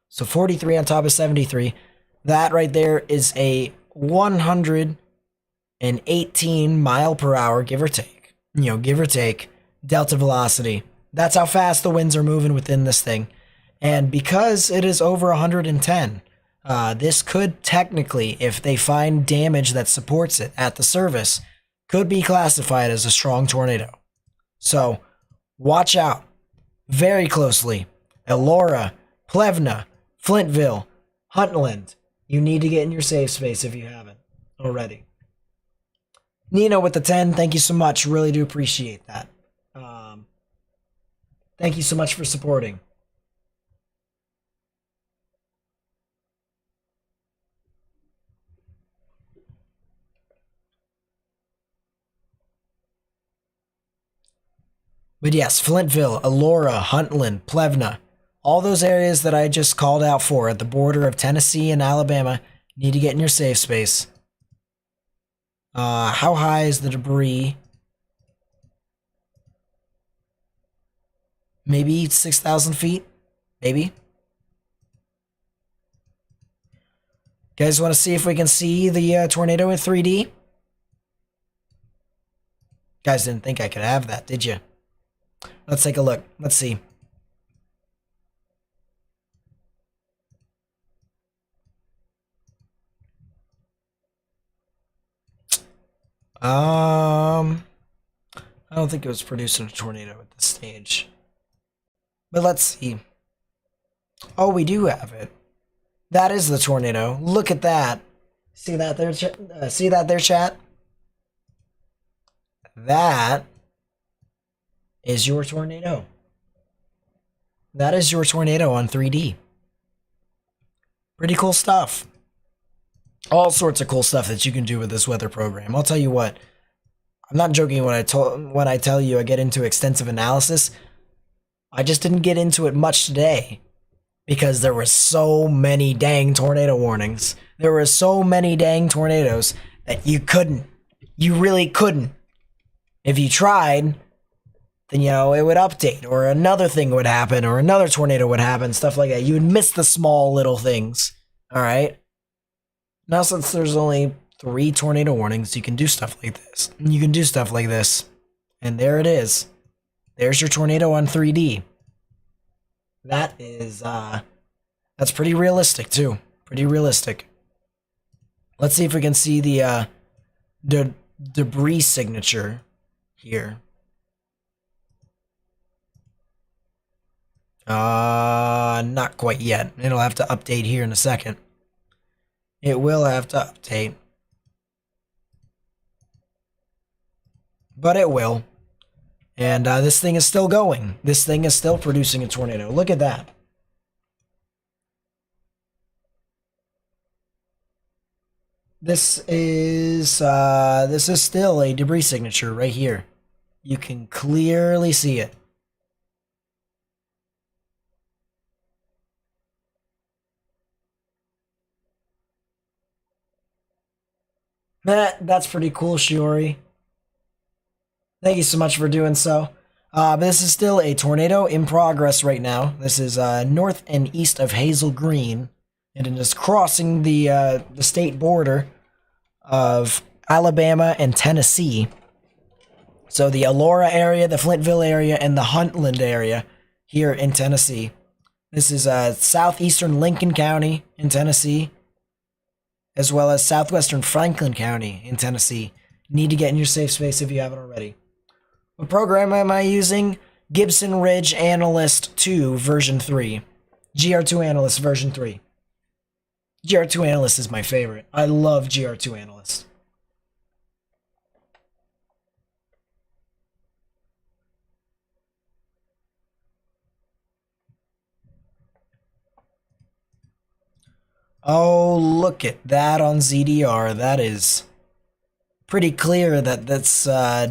So 43 on top of 73. That right there is a 118 mile per hour, give or take. Give or take, delta velocity. That's how fast the winds are moving within this thing. And because it is over 110, This could technically, if they find damage that supports it at the surface, could be classified as a strong tornado. So watch out very closely. Elora, Plevna, Flintville, Huntland. You need to get in your safe space if you haven't already. Nina with the 10, thank you so much. Really do appreciate that. Thank you so much for supporting. But yes, Flintville, Elora, Huntland, Plevna, all those areas that I just called out for at the border of Tennessee and Alabama need to get in your safe space. How high is the debris? Maybe 6,000 feet? Maybe. Guys want to see if we can see the tornado in 3D? Guys didn't think I could have that, did you? Let's take a look. Let's see. I don't think it was producing a tornado at this stage. But let's see. Oh, we do have it. That is the tornado. Look at that. See that there, see that there, chat? That is your tornado. That is your tornado on 3D. Pretty cool stuff. All sorts of cool stuff that you can do with this weather program. I'll tell you what. I'm not joking when I tell you I get into extensive analysis. I just didn't get into it much today because there were so many dang tornado warnings. There were so many dang tornadoes that you really couldn't. If you tried, then, you know, it would update or another thing would happen or another tornado would happen, stuff like that. You would miss the small little things. All right. Now, since there's only 3 tornado warnings, you can do stuff like this. You can do stuff like this. And there it is. There's your tornado on 3D. That is, that's pretty realistic too. Pretty realistic. Let's see if we can see the debris signature here. Not quite yet. It'll have to update here in a second. It will have to update. But it will. And this thing is still going. This thing is still producing a tornado. Look at that. This is still a debris signature right here. You can clearly see it. That's pretty cool, Shiori. Thank you so much for doing so. But this is still a tornado in progress right now. This is north and east of Hazel Green, and it is crossing the state border of Alabama and Tennessee. So the Elora area, the Flintville area, and the Huntland area here in Tennessee. This is southeastern Lincoln County in Tennessee, as well as southwestern Franklin County in Tennessee. Need to get in your safe space if you haven't already. What program am I using? Gibson Ridge Analyst 2 version 3. GR2 Analyst version 3. GR2 Analyst is my favorite. I love GR2 Analyst. Oh, look at that on ZDR. That is pretty clear that that's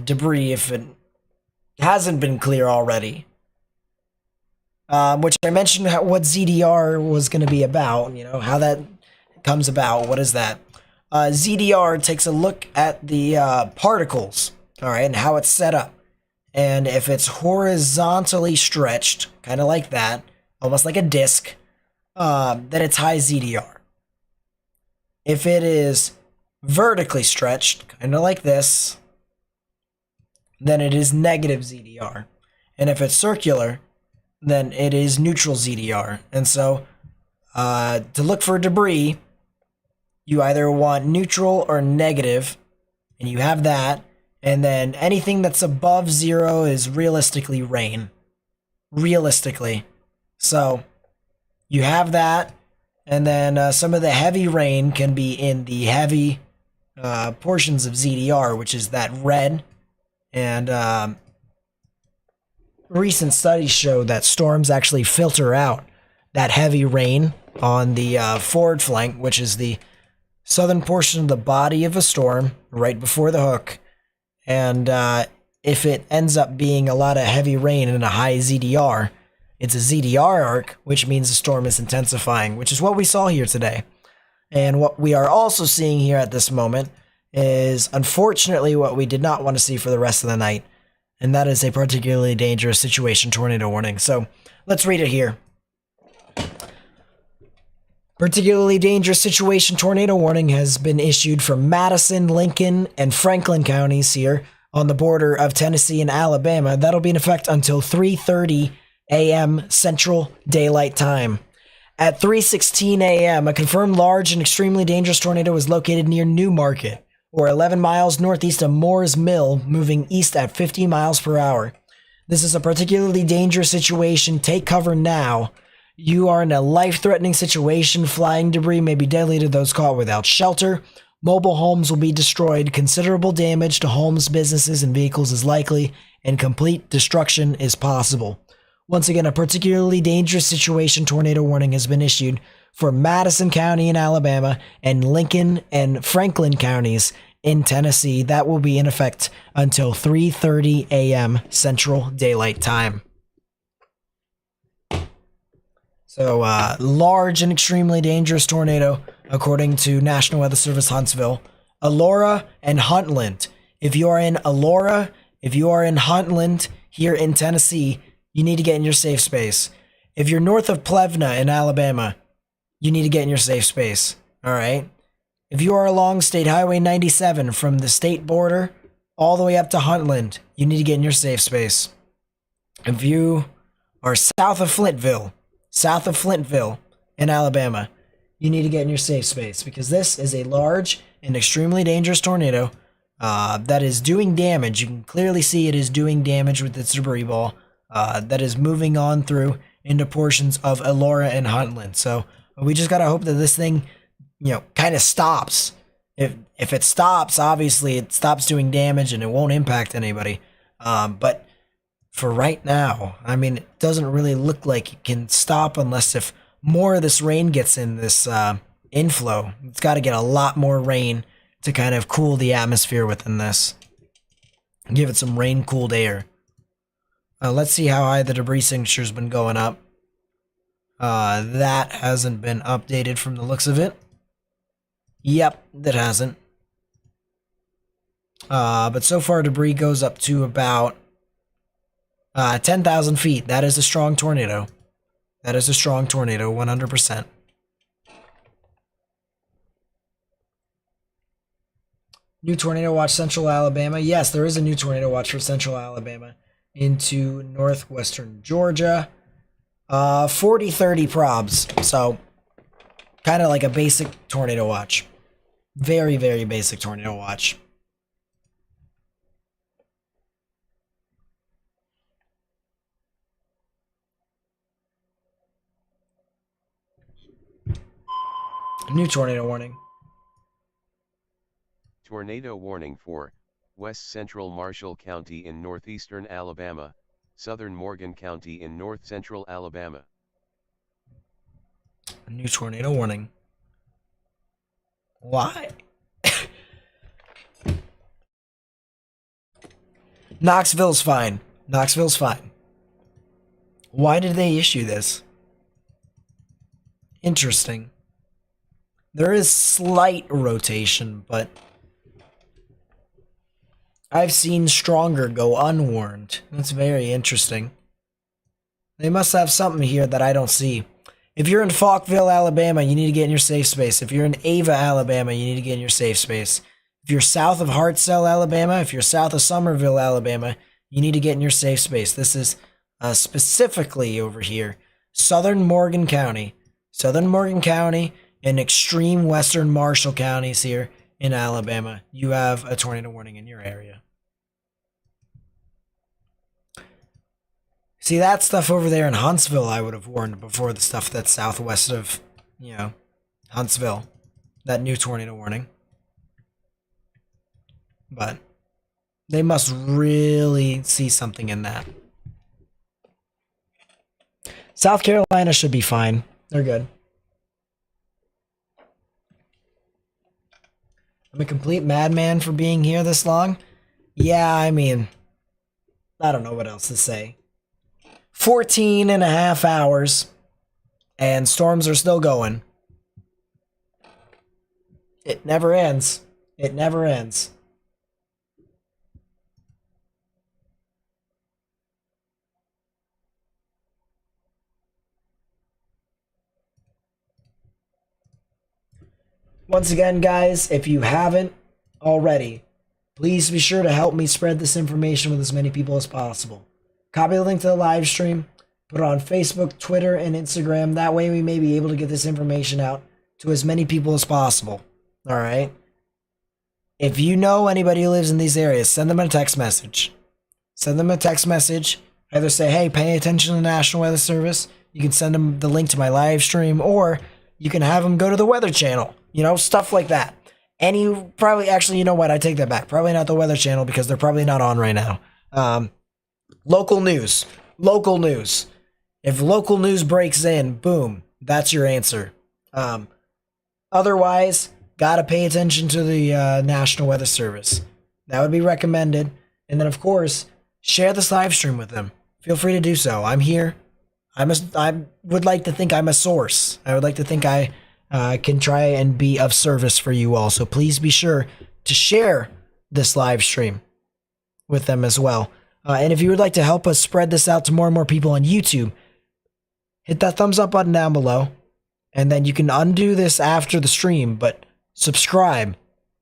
debris if it hasn't been clear already. Which I mentioned what ZDR was going to be about, you know, how that comes about. What is that? ZDR takes a look at the particles, all right, and how it's set up. And if it's horizontally stretched, kind of like that, almost like a disc, then it's high ZDR. If it is vertically stretched, kind of like this, then it is negative ZDR. And if it's circular, then it is neutral ZDR. And so to look for debris, you either want neutral or negative, and you have that. And then anything that's above 0 is realistically rain. Realistically. So you have that. And then some of the heavy rain can be in the heavy portions of ZDR, which is that red. And recent studies show that storms actually filter out that heavy rain on the forward flank, which is the southern portion of the body of a storm right before the hook. And if it ends up being a lot of heavy rain and a high ZDR, it's a ZDR arc, which means the storm is intensifying, which is what we saw here today. And what we are also seeing here at this moment is, unfortunately, what we did not want to see for the rest of the night, and that is a particularly dangerous situation tornado warning. So let's read it here. Particularly dangerous situation tornado warning has been issued for Madison, Lincoln, and Franklin counties here on the border of Tennessee and Alabama. That'll be in effect until 3:30 a.m. Central Daylight Time. At 3:16 a.m., a confirmed large and extremely dangerous tornado was located near Newmarket, or 11 miles northeast of Moore's Mill, moving east at 50 miles per hour. This is a particularly dangerous situation. Take cover now. You are in a life-threatening situation. Flying debris may be deadly to those caught without shelter. Mobile homes will be destroyed. Considerable damage to homes, businesses, and vehicles is likely, and complete destruction is possible. Once again, a particularly dangerous situation tornado warning has been issued for Madison County in Alabama and Lincoln and Franklin counties in Tennessee. That will be in effect until 3:30 a.m. Central Daylight Time. So, large and extremely dangerous tornado, according to National Weather Service Huntsville. Elora and Huntland. If you are in Elora, if you are in Huntland here in Tennessee, you need to get in your safe space. If you're north of Plevna in Alabama, you need to get in your safe space. All right? If you are along State Highway 97 from the state border all the way up to Huntland, you need to get in your safe space. If you are south of Flintville in Alabama, you need to get in your safe space, because this is a large and extremely dangerous tornado that is doing damage. You can clearly see it is doing damage with its debris ball. That is moving on through into portions of Elora and Huntland. So we just gotta hope that this thing, kind of stops. If it stops, obviously it stops doing damage and it won't impact anybody. But for right now, it doesn't really look like it can stop unless if more of this rain gets in this inflow. It's got to get a lot more rain to kind of cool the atmosphere within this. Give it some rain-cooled air. Let's see how high the debris signature's been going up. That hasn't been updated from the looks of it. Yep, that hasn't. But so far debris goes up to about 10,000 feet. That is a strong tornado. That is a strong tornado, 100%. New tornado watch Central Alabama. Yes, there is a new tornado watch for Central Alabama into northwestern Georgia. 40-30 probs. So, kind of like a basic tornado watch. Very, very basic tornado watch. New tornado warning.
Tornado warning for West Central Marshall County in northeastern Alabama, southern Morgan County in north central Alabama.
New tornado warning. Why? Knoxville's fine. Knoxville's fine. Why did they issue this? Interesting. There is slight rotation, but I've seen stronger go unwarned. That's very interesting. They must have something here that I don't see. If you're in Falkville, Alabama, you need to get in your safe space. If you're in Ava, Alabama, you need to get in your safe space. If you're south of Hartselle, Alabama, if you're south of Somerville, Alabama, you need to get in your safe space. This is specifically over here, southern Morgan County. Southern Morgan County, and extreme western Marshall counties here in Alabama, you have a tornado warning in your area. See, that stuff over there in Huntsville, I would have warned before the stuff that's southwest of, Huntsville. That new tornado warning. But they must really see something in that. South Carolina should be fine. They're good. I'm a complete madman for being here this long. Yeah, I mean, I don't know what else to say. 14 and a half hours, and storms are still going. It never ends. It never ends. Once again, guys, if you haven't already, please be sure to help me spread this information with as many people as possible. Copy the link to the live stream, put it on Facebook, Twitter, and Instagram. That way we may be able to get this information out to as many people as possible. All right? If you know anybody who lives in these areas, send them a text message. Send them a text message. Either say, hey, pay attention to the National Weather Service. You can send them the link to my live stream, or you can have them go to the Weather Channel. Stuff like that. Actually, you know what? I take that back. Probably not the Weather Channel because they're probably not on right now. Local news. Local news. If local news breaks in, boom, that's your answer. Otherwise, gotta pay attention to the National Weather Service. That would be recommended. And then, of course, share this live stream with them. Feel free to do so. I'm here. I would like to think I'm a source. I would like to think I can try and be of service for you all. So please be sure to share this live stream with them as well. And if you would like to help us spread this out to more and more people on YouTube, hit that thumbs up button down below. And then you can undo this after the stream, but subscribe.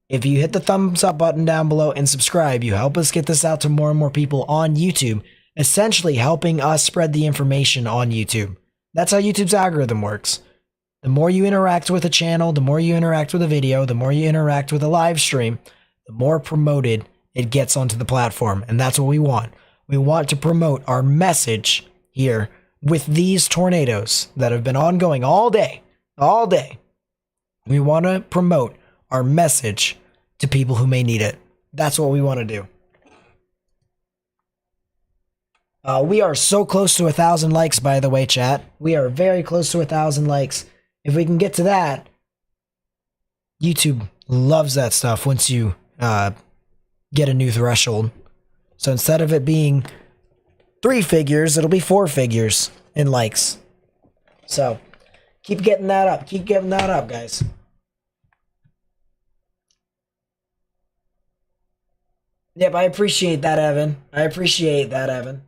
If you hit the thumbs up button down below and subscribe, you help us get this out to more and more people on YouTube, essentially helping us spread the information on YouTube. That's how YouTube's algorithm works. The more you interact with a channel, the more you interact with a video, the more you interact with a live stream, the more promoted it gets onto the platform. And that's what we want. We want to promote our message here with these tornadoes that have been ongoing all day. All day. We want to promote our message to people who may need it. That's what we want to do. We are so close to 1,000 likes, by the way, chat. We are very close to 1,000 likes. If we can get to that, YouTube loves that stuff once you get a new threshold. So instead of it being 3 figures, it'll be 4 figures in likes. So keep getting that up. Keep getting that up, guys. Yep, I appreciate that, Evan. I appreciate that, Evan.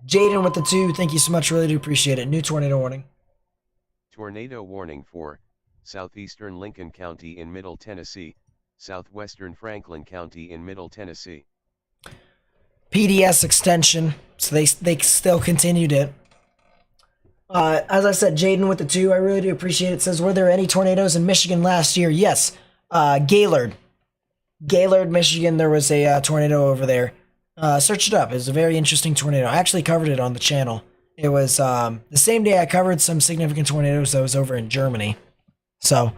Jaden with the 2, thank you so much. Really do appreciate it. New tornado warning.
Tornado warning for southeastern Lincoln County in Middle Tennessee, southwestern Franklin County in Middle Tennessee.
PDS extension, so they still continued it. As I said, Jaden with the 2, I really do appreciate it. It says, were there any tornadoes in Michigan last year? Yes. Gaylord, Michigan, there was a tornado over there. Search it up. It was a very interesting tornado. I actually covered it on the channel. It was the same day I covered some significant tornadoes that was over in Germany. So,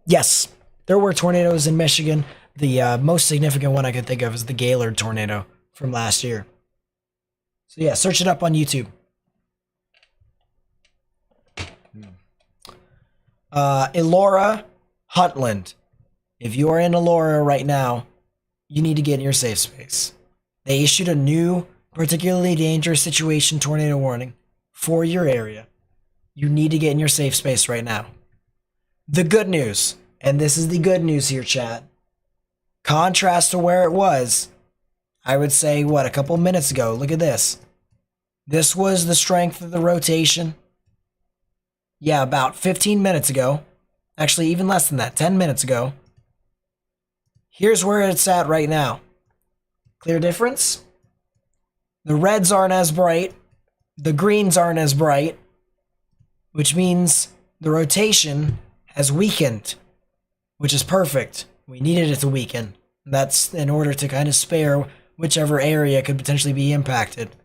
yes, there were tornadoes in Michigan. The most significant one I could think of is the Gaylord tornado from last year. So yeah, search it up on YouTube. Elora, Huntland. If you are in Elora right now, you need to get in your safe space. They issued a new particularly dangerous situation tornado warning for your area. You need to get in your safe space right now. The good news, and this is the good news here, chat. Contrast to where it was, I would say, a couple minutes ago. Look at this. This was the strength of the rotation. Yeah, about 15 minutes ago. Actually, even less than that, 10 minutes ago. Here's where it's at right now. Clear difference? The reds aren't as bright. The greens aren't as bright, which means the rotation has weakened, which is perfect. We needed it to weaken. That's in order to kind of spare whichever area could potentially be impacted.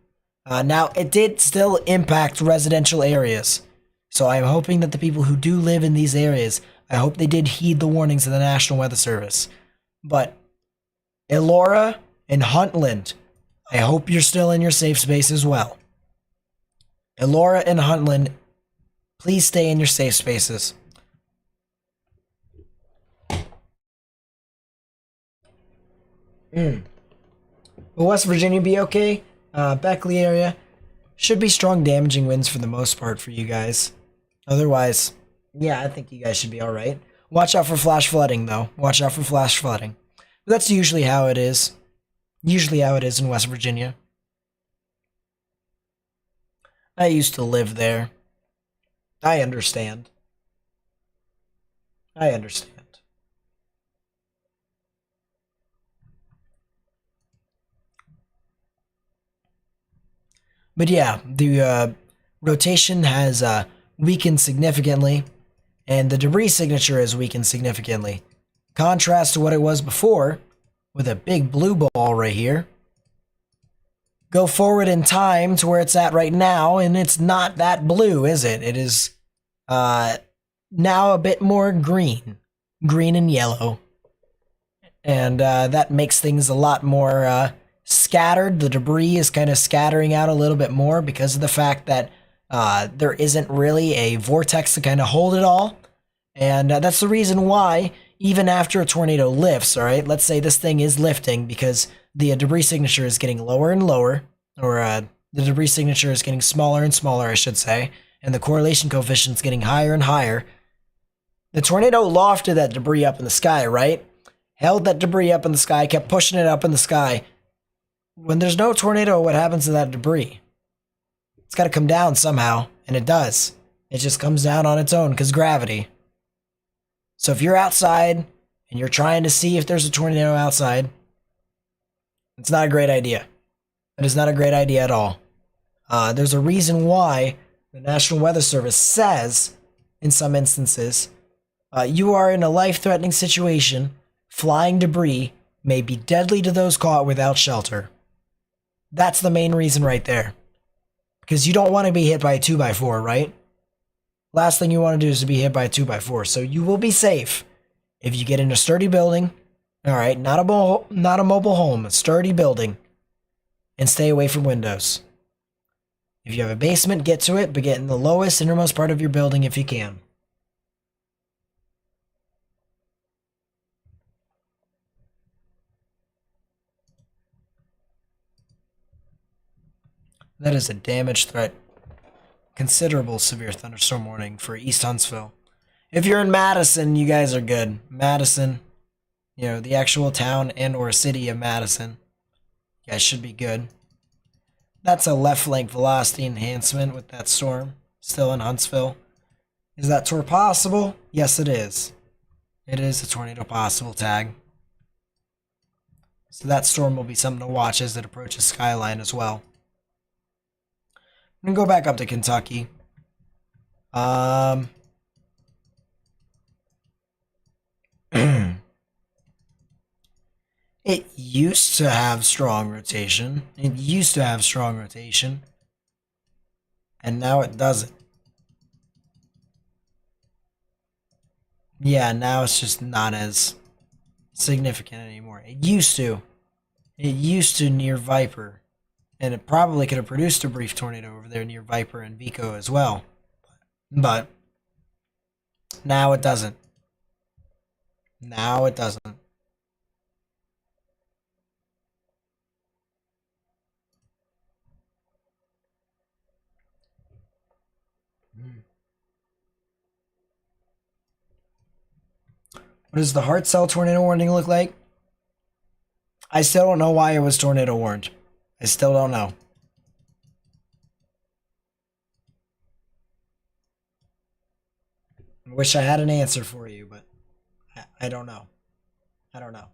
Now, it did still impact residential areas. So I'm hoping that the people who do live in these areas, I hope they did heed the warnings of the National Weather Service. But Elora and Huntland, I hope you're still in your safe space as well. Elora and Huntland, please stay in your safe spaces. Will West Virginia be okay? Beckley area. Should be strong damaging winds for the most part for you guys. Otherwise, yeah, I think you guys should be alright. Watch out for flash flooding, though. Watch out for flash flooding. But that's usually how it is. Usually how it is in West Virginia. I used to live there. I understand. I understand. But yeah, the rotation has weakened significantly, and the debris signature has weakened significantly. Contrast to what it was before, with a big blue ball right here. Go forward in time to where it's at right now, and it's not that blue, is it? It is now a bit more green. Green and yellow. And that makes things a lot more scattered. The debris is kind of scattering out a little bit more because of the fact that there isn't really a vortex to kind of hold it all. And that's the reason why, even after a tornado lifts, all right, let's say this thing is lifting because the debris signature is getting lower and lower, or the debris signature is getting smaller and smaller, I should say, and the correlation coefficient is getting higher and higher. The tornado lofted that debris up in the sky, right? Held that debris up in the sky, kept pushing it up in the sky. When there's no tornado, what happens to that debris? It's got to come down somehow, and it does. It just comes down on its own because gravity. So if you're outside and you're trying to see if there's a tornado outside, it's not a great idea. It is not a great idea at all. There's a reason why the National Weather Service says, in some instances, you are in a life-threatening situation. Flying debris may be deadly to those caught without shelter. That's the main reason right there. Because you don't want to be hit by a 2x4, right? Last thing you want to do is to be hit by a 2x4. So you will be safe if you get in a sturdy building. All right, not a mobile home, a sturdy building. And stay away from windows. If you have a basement, get to it, but get in the lowest, innermost part of your building if you can. That is a damage threat. Considerable severe thunderstorm warning for East Huntsville. If you're in Madison, you guys are good. Madison, you know, the actual town and or city of Madison. You guys should be good. That's a left flank velocity enhancement with that storm. Still in Huntsville. Is that tour possible? Yes, it is. It is a tornado possible tag. So that storm will be something to watch as it approaches Skyline as well. I'm gonna go back up to Kentucky. It used to have strong rotation. And now it doesn't. Yeah, now it's just not as significant anymore. It used to. It used to near Viper. And it probably could have produced a brief tornado over there near Viper and Vico as well. But now it doesn't. Now it doesn't. What does the Heart Cell tornado warning look like? I still don't know why it was tornado warned. I still don't know. I wish I had an answer for you, but I don't know. I don't know.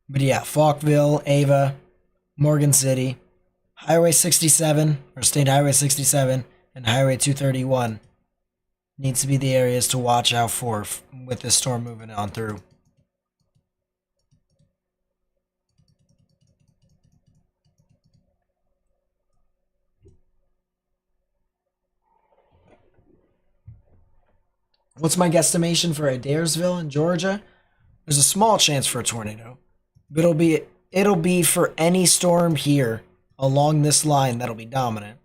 But yeah, Falkville, Ava, Morgan City, Highway 67, or State Highway 67, and Highway 231 needs to be the areas to watch out for with this storm moving on through. What's my guesstimation for Adairsville in Georgia? There's a small chance for a tornado, but it'll be for any storm here along this line that'll be dominant.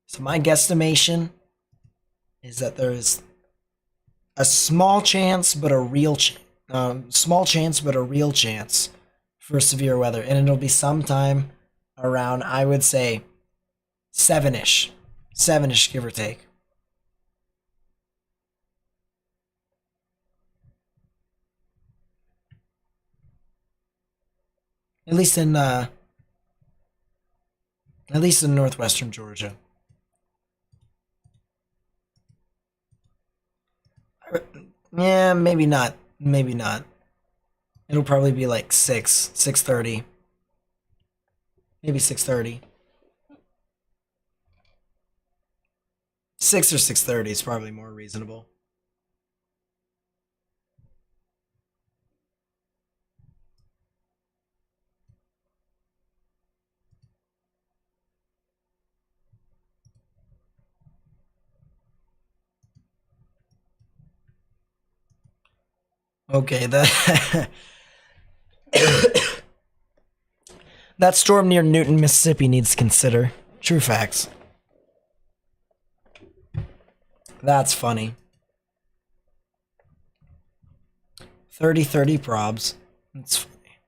So my guesstimation is that there is a small chance, but a real small chance, but a real chance for severe weather, and it'll be sometime around, I would say, 7-ish, give or take. At least in northwestern Georgia. Yeah, maybe not. Maybe not. It'll probably be like 6:30. Maybe 6:30. 6 or 6:30 is probably more reasonable. Okay, that that storm near Newton, Mississippi needs to consider. True facts. That's funny. 30-30 probs. That's funny.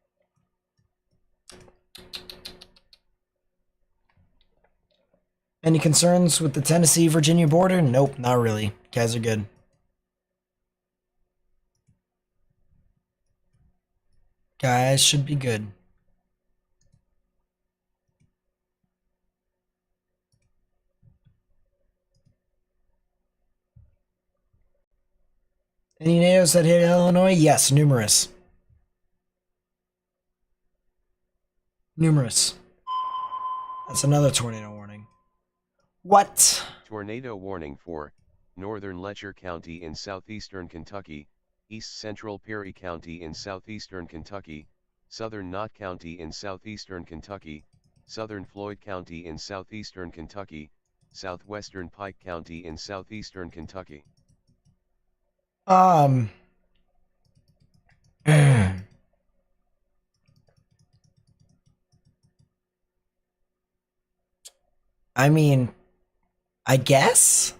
Any concerns with the Tennessee-Virginia border? Nope, not really. Guys are good. Guys should be good. Any tornadoes that hit Illinois? Yes, numerous. Numerous. That's another tornado warning. What?
Tornado warning for northern Letcher County in southeastern Kentucky, east central Perry County in southeastern Kentucky, southern Knott County in southeastern Kentucky, southern Floyd County in southeastern Kentucky, southwestern Pike County in southeastern Kentucky.
I mean, I guess?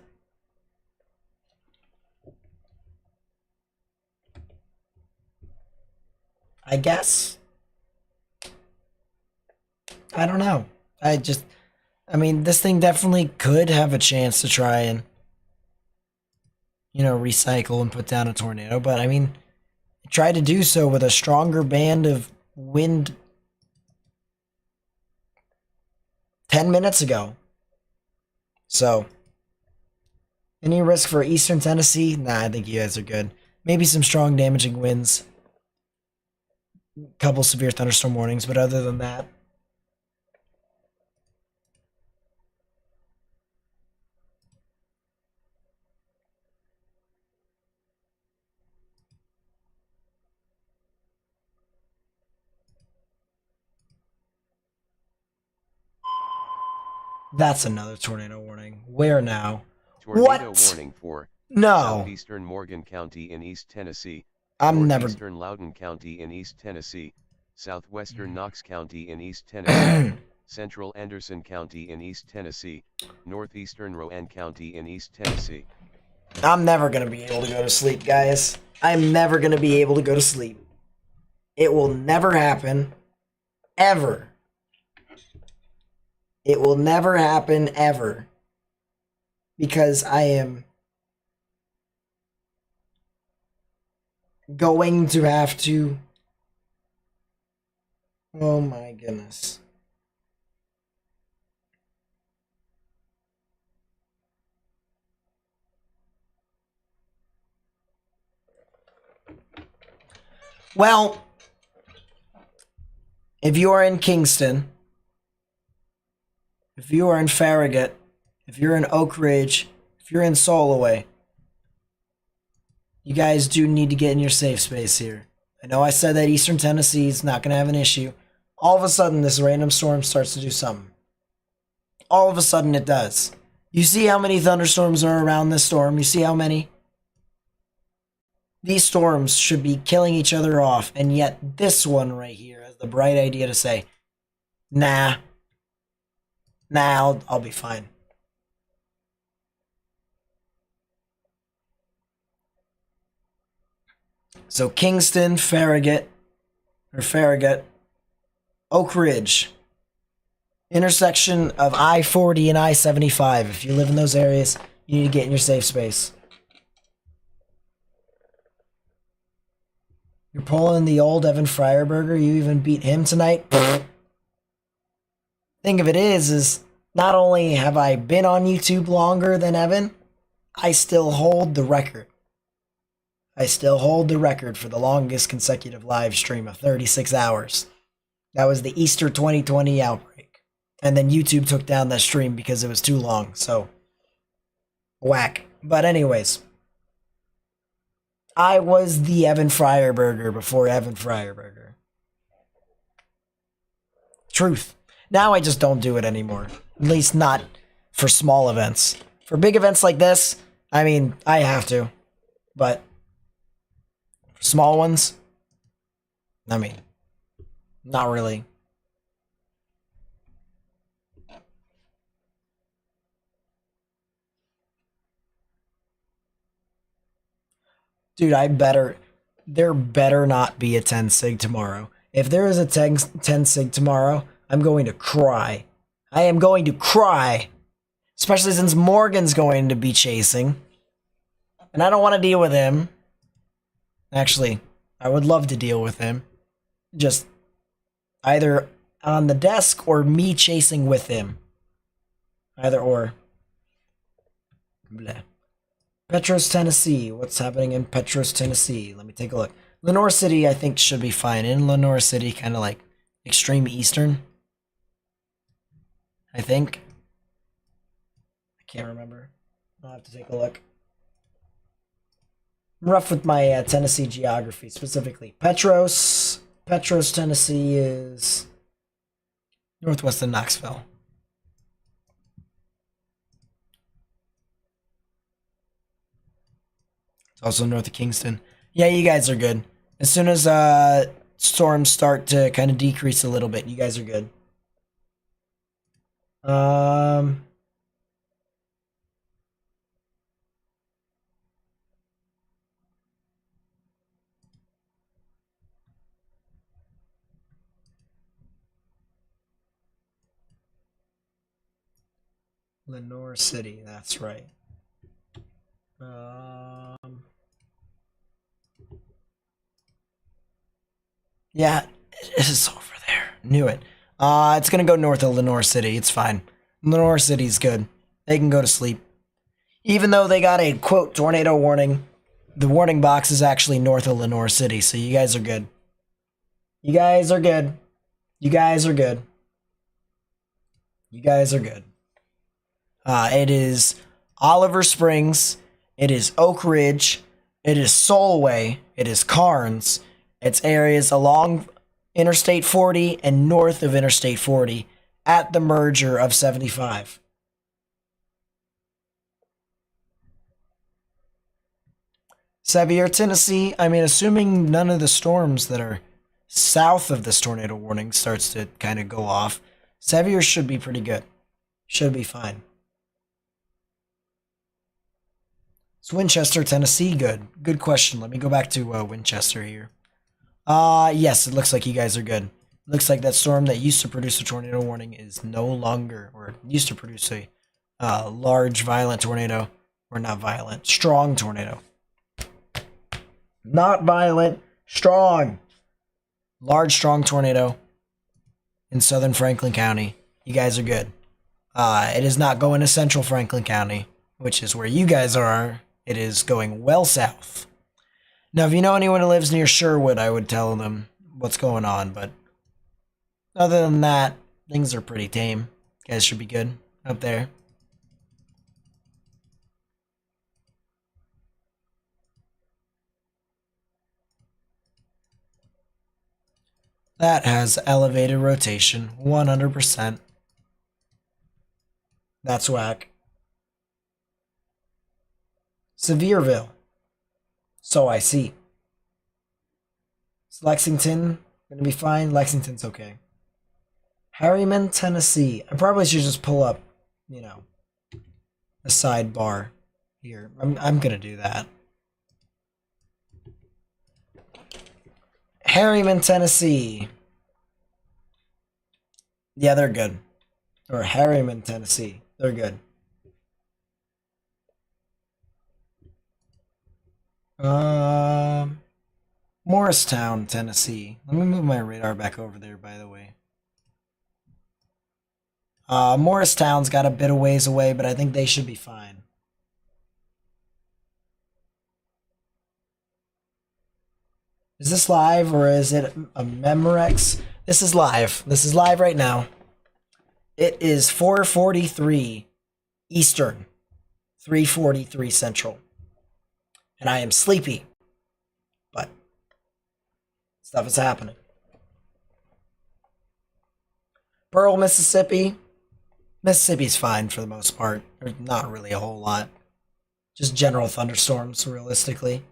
I guess? I don't know. I mean, this thing definitely could have a chance to try and, recycle and put down a tornado, but I mean, try to do so with a stronger band of wind 10 minutes ago. So, any risk for eastern Tennessee? Nah, I think you guys are good. Maybe some strong damaging winds. Couple severe thunderstorm warnings, but other than that, that's another tornado warning. Where now?
Tornado
What?
warning for
No.
southeastern Morgan County in East Tennessee,
I'm never.
northeastern Loudoun County in East Tennessee, southwestern Knox County in East Tennessee, central Anderson County in East Tennessee, northeastern Rowan County in East Tennessee.
I'm never going to be able to go to sleep, guys. I'm never going to be able to go to sleep. It will never happen. Ever. It will never happen, ever. Because I am going to have to. Oh my goodness. Well, if you are in Kingston, if you are in Farragut, if you're in Oak Ridge, if you're in Soloway, you guys do need to get in your safe space here. I know I said that Eastern Tennessee is not going to have an issue. All of a sudden, this random storm starts to do something. All of a sudden, it does. You see how many thunderstorms are around this storm? You see how many? These storms should be killing each other off, and yet this one right here has the bright idea to say, nah, I'll be fine. So Kingston, Farragut, Oak Ridge, intersection of I-40 and I-75. If you live in those areas, you need to get in your safe space. You're pulling the old Evan Fryerberger. You even beat him tonight. Thing of it is not only have I been on YouTube longer than Evan, I still hold the record. I still hold the record for the longest consecutive live stream of 36 hours. That was the Easter 2020 outbreak. And then YouTube took down that stream because it was too long. So, whack. But anyways, I was the Evan Fryerberger before Evan Fryerberger. Truth. Now I just don't do it anymore. At least not for small events. For big events like this, I mean, I have to. But for small ones, I mean, not really. Dude, there better not be a 10 sig tomorrow. If there is a 10 sig tomorrow, I'm going to cry. I am going to cry. Especially since Morgan's going to be chasing. And I don't want to deal with him. Actually, I would love to deal with him. Just either on the desk or me chasing with him. Either or. Blah. Petros, Tennessee. What's happening in Petros, Tennessee? Let me take a look. Lenore City, I think, should be fine. In Lenore City, kind of like extreme eastern. I think. I can't remember. I'll have to take a look. I'm rough with my Tennessee geography, specifically. Petros, Tennessee is northwest of Knoxville. Also north of Kingston. Yeah, you guys are good. As soon as storms start to kind of decrease a little bit, you guys are good. Lenore City, that's right. Yeah, it is over there. Knew it. It's gonna go north of Lenore City. It's fine. Lenore City's good. They can go to sleep. Even though they got a, quote, tornado warning, the warning box is actually north of Lenore City, so you guys are good. You guys are good. You guys are good. You guys are good. It is Oliver Springs. It is Oak Ridge. It is Solway. It is Carnes. It's areas along Interstate 40 and north of Interstate 40 at the merger of 75. Sevier, Tennessee, I mean, assuming none of the storms that are south of this tornado warning starts to kind of go off, Sevier should be pretty good. Should be fine. Is Winchester, Tennessee good? Good question. Let me go back to Winchester here. Yes, it looks like you guys are good. Looks like that storm that used to produce a tornado warning is no longer, or used to produce a large, violent tornado, or not violent, strong tornado. Not violent, strong. Large, strong tornado in southern Franklin County. You guys are good. It is not going to central Franklin County, which is where you guys are. It is going well south. Now, if you know anyone who lives near Sherwood, I would tell them what's going on, but Other than that, things are pretty tame. You guys should be good up there. That has elevated rotation, 100%. That's whack. Sevierville. So I see. Is Lexington gonna be fine? Lexington's okay. Harriman, Tennessee. I probably should just pull up, you know, a sidebar here. I'm gonna do that. Harriman, Tennessee. Yeah, they're good. Or Harriman, Tennessee. They're good. Morristown, Tennessee. Let me move my radar back over there, by the way. Morristown's got a bit of ways away, but I think they should be fine. Is this live or is it a Memorex? This is live. This is live right now. It is 4:43 Eastern, 3:43 Central. And I am sleepy. But stuff is happening. Pearl, Mississippi. Mississippi's fine for the most part. There's not really a whole lot. Just general thunderstorms, realistically.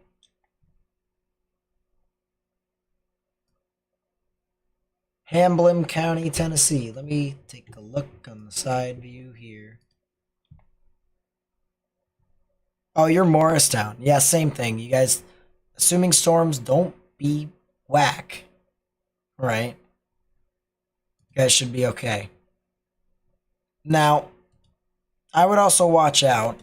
Hamblin County, Tennessee. Let me take a look on the side view here. Oh, you're Morristown. Yeah, same thing. You guys, assuming storms don't be whack, right? You guys should be okay. Now, I would also watch out.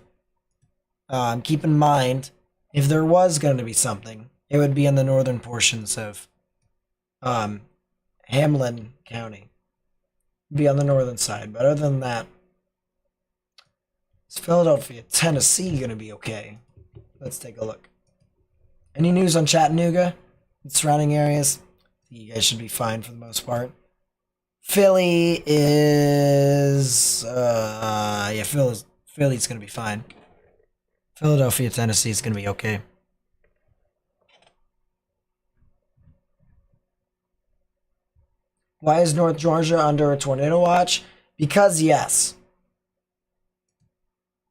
Keep in mind, if there was going to be something, it would be in the northern portions of Hamlin County. Be on the northern side. But other than that, is Philadelphia, Tennessee going to be okay? Let's take a look. Any news on Chattanooga and surrounding areas? You guys should be fine for the most part. Philly is yeah, Philly's going to be fine. Philadelphia, Tennessee is going to be okay. Why is North Georgia under a tornado watch? Because yes.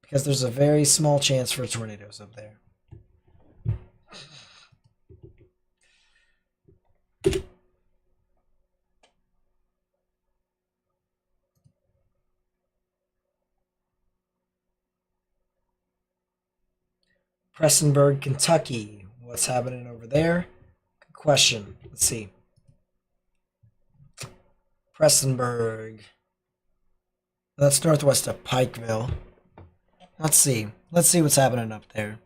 Because there's a very small chance for tornadoes up there. Prestonburg, Kentucky. What's happening over there? Good question. Let's see. Prestonburg. That's northwest of Pikeville. Let's see. Let's see what's happening up there.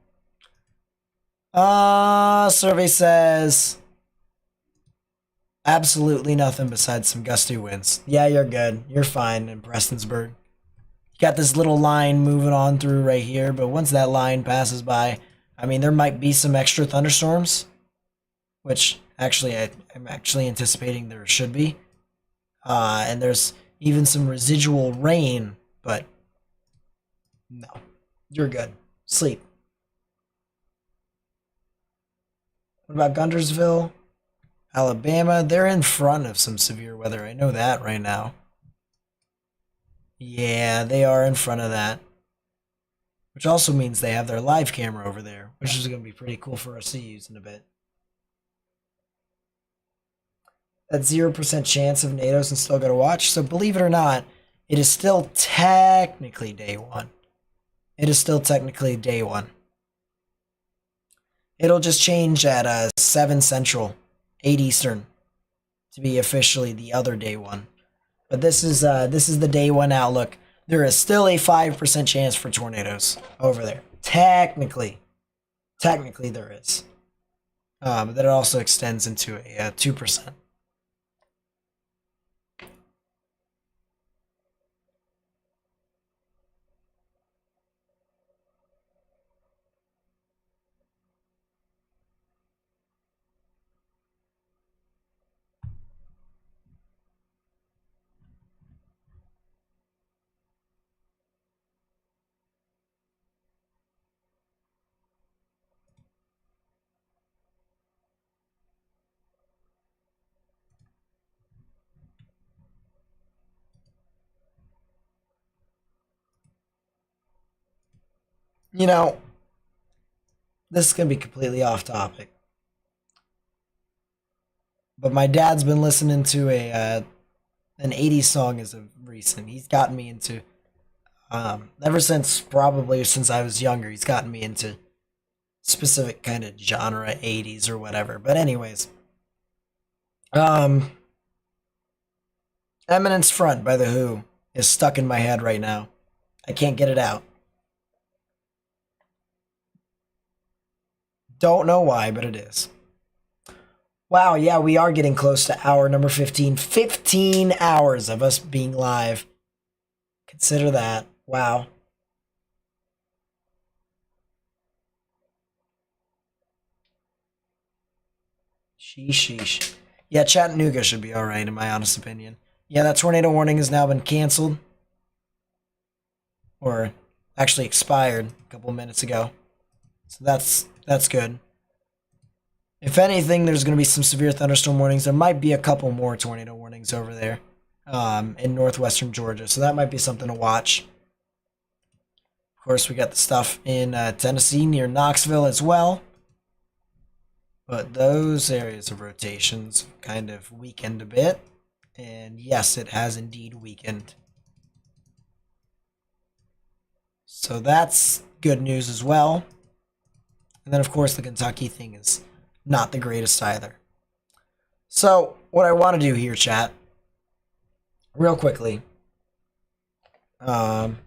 Survey says absolutely nothing besides some gusty winds. Yeah, you're good. You're fine in Prestonsburg. You got this little line moving on through right here, but once that line passes by, I mean, there might be some extra thunderstorms, which actually I'm actually anticipating there should be. And there's even some residual rain, but no, you're good. Sleep. What about Guntersville, Alabama? They're in front of some severe weather. I know that right now. Yeah, they are in front of that. Which also means they have their live camera over there, which is going to be pretty cool for us to use in a bit. That 0% chance of NATOs and still got to watch. So believe it or not, it is still technically day one. It is still technically day one. It'll just change at 7 Central, 8 Eastern, to be officially the other day one. But this is the day one outlook. There is still a 5% chance for tornadoes over there. Technically there is. But that also extends into a 2%. You know, this is going to be completely off topic. But my dad's been listening to an 80s song as of recent. He's gotten me into, ever since I was younger, he's gotten me into specific kind of genre 80s or whatever. But anyways, Eminence Front by The Who is stuck in my head right now. I can't get it out. Don't know why, but it is. Wow, yeah, we are getting close to hour number 15. 15 hours of us being live. Consider that. Wow. Sheesh. Yeah, Chattanooga should be alright, in my honest opinion. Yeah, that tornado warning has now been canceled. Or actually expired a couple minutes ago. So that's good. If anything, there's going to be some severe thunderstorm warnings. There might be a couple more tornado warnings over there in northwestern Georgia. So that might be something to watch. Of course, we got the stuff in Tennessee near Knoxville as well. But those areas of rotations kind of weakened a bit. And yes, it has indeed weakened. So that's good news as well. And then, of course, the Kentucky thing is not the greatest either. So, what I want to do here, chat, real quickly, I'm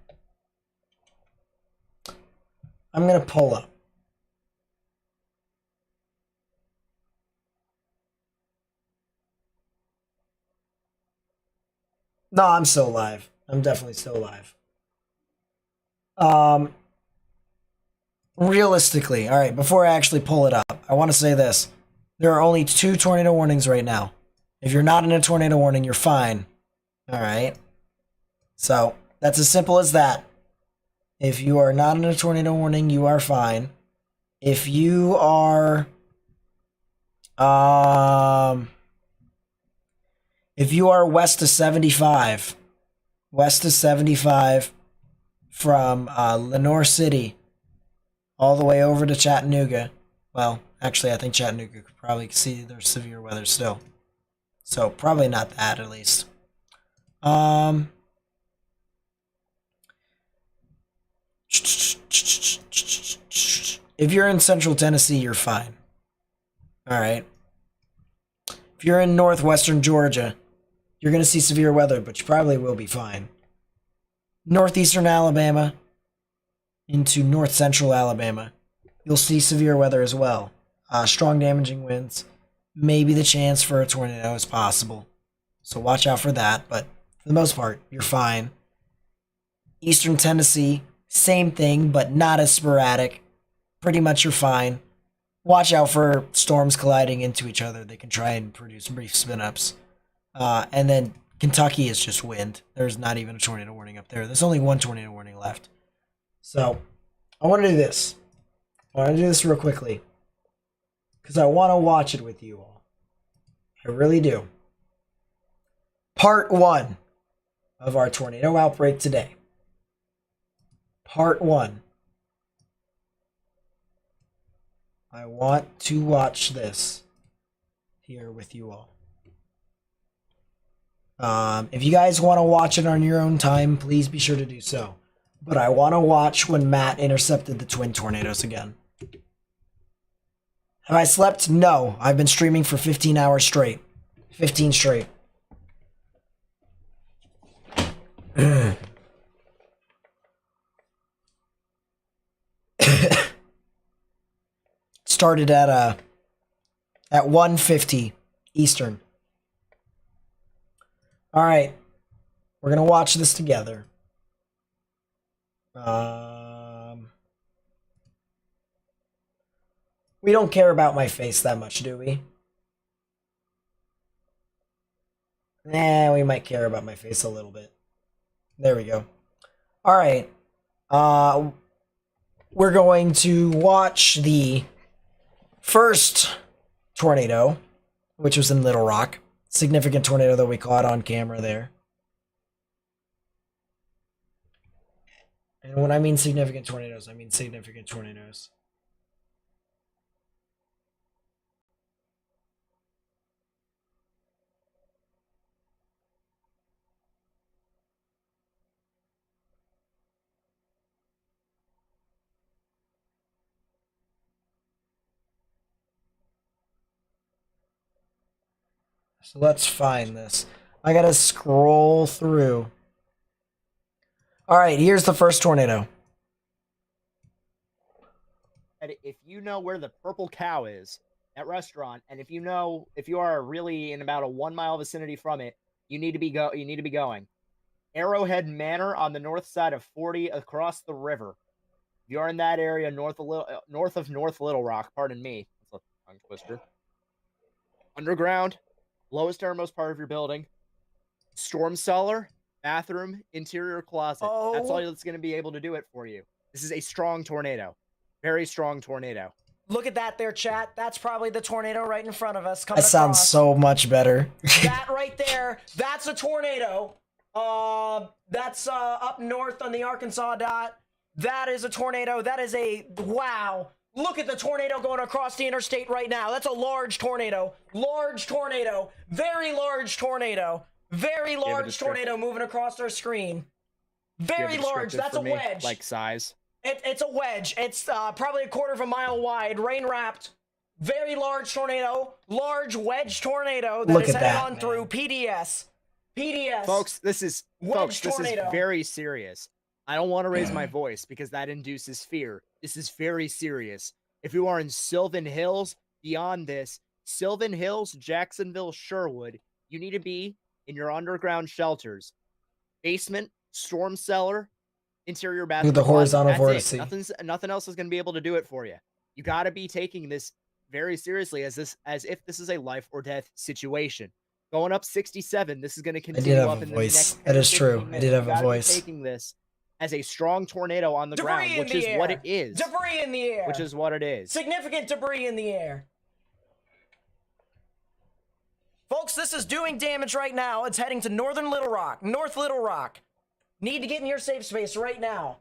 going to pull up. No, I'm still live. I'm definitely still live. Realistically, all right, before I actually pull it up, I want to say this. There are only 2 tornado warnings right now. If you're not in a tornado warning, you're fine. All right? So, that's as simple as that. If you are not in a tornado warning, you are fine. If you are west of 75 from Lenore City all the way over to Chattanooga. Well, actually, I think Chattanooga could probably see their severe weather still. So, probably not that, at least. If you're in central Tennessee, you're fine. All right. If you're in northwestern Georgia, you're going to see severe weather, but you probably will be fine. Northeastern Alabama into north central Alabama, you'll see severe weather as well. Strong damaging winds. Maybe the chance for a tornado is possible. So watch out for that, but for the most part, you're fine. Eastern Tennessee, same thing, but not as sporadic. Pretty much you're fine. Watch out for storms colliding into each other. They can try and produce brief spin-ups. And then Kentucky is just wind. There's not even a tornado warning up there. There's only 1 tornado warning left. So, I want to do this. I want to do this real quickly. Because I want to watch it with you all. I really do. Part 1 of our tornado outbreak today. Part 1. I want to watch this here with you all. If you guys want to watch it on your own time, please be sure to do so. But I want to watch when Matt intercepted the twin tornadoes again. Have I slept? No. I've been streaming for 15 hours straight. 15 straight. Started at 1:50 Eastern. All right. We're going to watch this together. We don't care about my face that much, do we? We might care about my face a little bit. There we go. All right. We're going to watch the first tornado, which was in Little Rock. Significant tornado that we caught on camera there. And when I mean significant tornadoes, I mean significant tornadoes. So let's find this. I gotta scroll through. All right, here's the first tornado.
And if you know where the Purple Cow is, that restaurant, and if you are really in about a 1 mile vicinity from it, you need to be going. Arrowhead Manor on the north side of 40 across the river. If you're in that area north of North Little Rock, pardon me, that's a tongue twister. Underground, lowest airmost part of your building, storm cellar, bathroom, interior closet. That's all that's going to be able to do it for you. This is a strong tornado. Very strong tornado.
Look at that there, chat. That's probably the tornado right in front of us. That sounds so much better. That right there, that's a tornado. That's up north on the Arkansas dot. That is a tornado. That is a, wow. Look at the tornado going across the interstate right now. That's a large tornado. Large tornado. Very large tornado. Very large tornado moving across our screen. Very large. That's a wedge.
Like size.
It's a wedge. It's probably 1/4 mile wide, rain wrapped. Very large tornado. Large wedge tornado that is heading on through PDS. PDS.
Folks, this is very serious. I don't want to raise my voice because that induces fear. This is very serious. If you are in Sylvan Hills, beyond this, Sylvan Hills, Jacksonville, Sherwood, you need to be in your underground shelters. Basement, storm cellar, interior bathroom.
The horizontal vortex.
Nothing else is going to be able to do it for you. You got to be taking this very seriously as if this is a life or death situation. Going up 67, this is going to continue up in the next.
That is true. I did have a voice.
Taking this as a strong tornado on the ground, which is what it is.
Debris in the air.
Which is what it is.
Significant debris in the air. Folks, this is doing damage right now. It's heading to northern Little Rock, North Little Rock. Need to get in your safe space right now.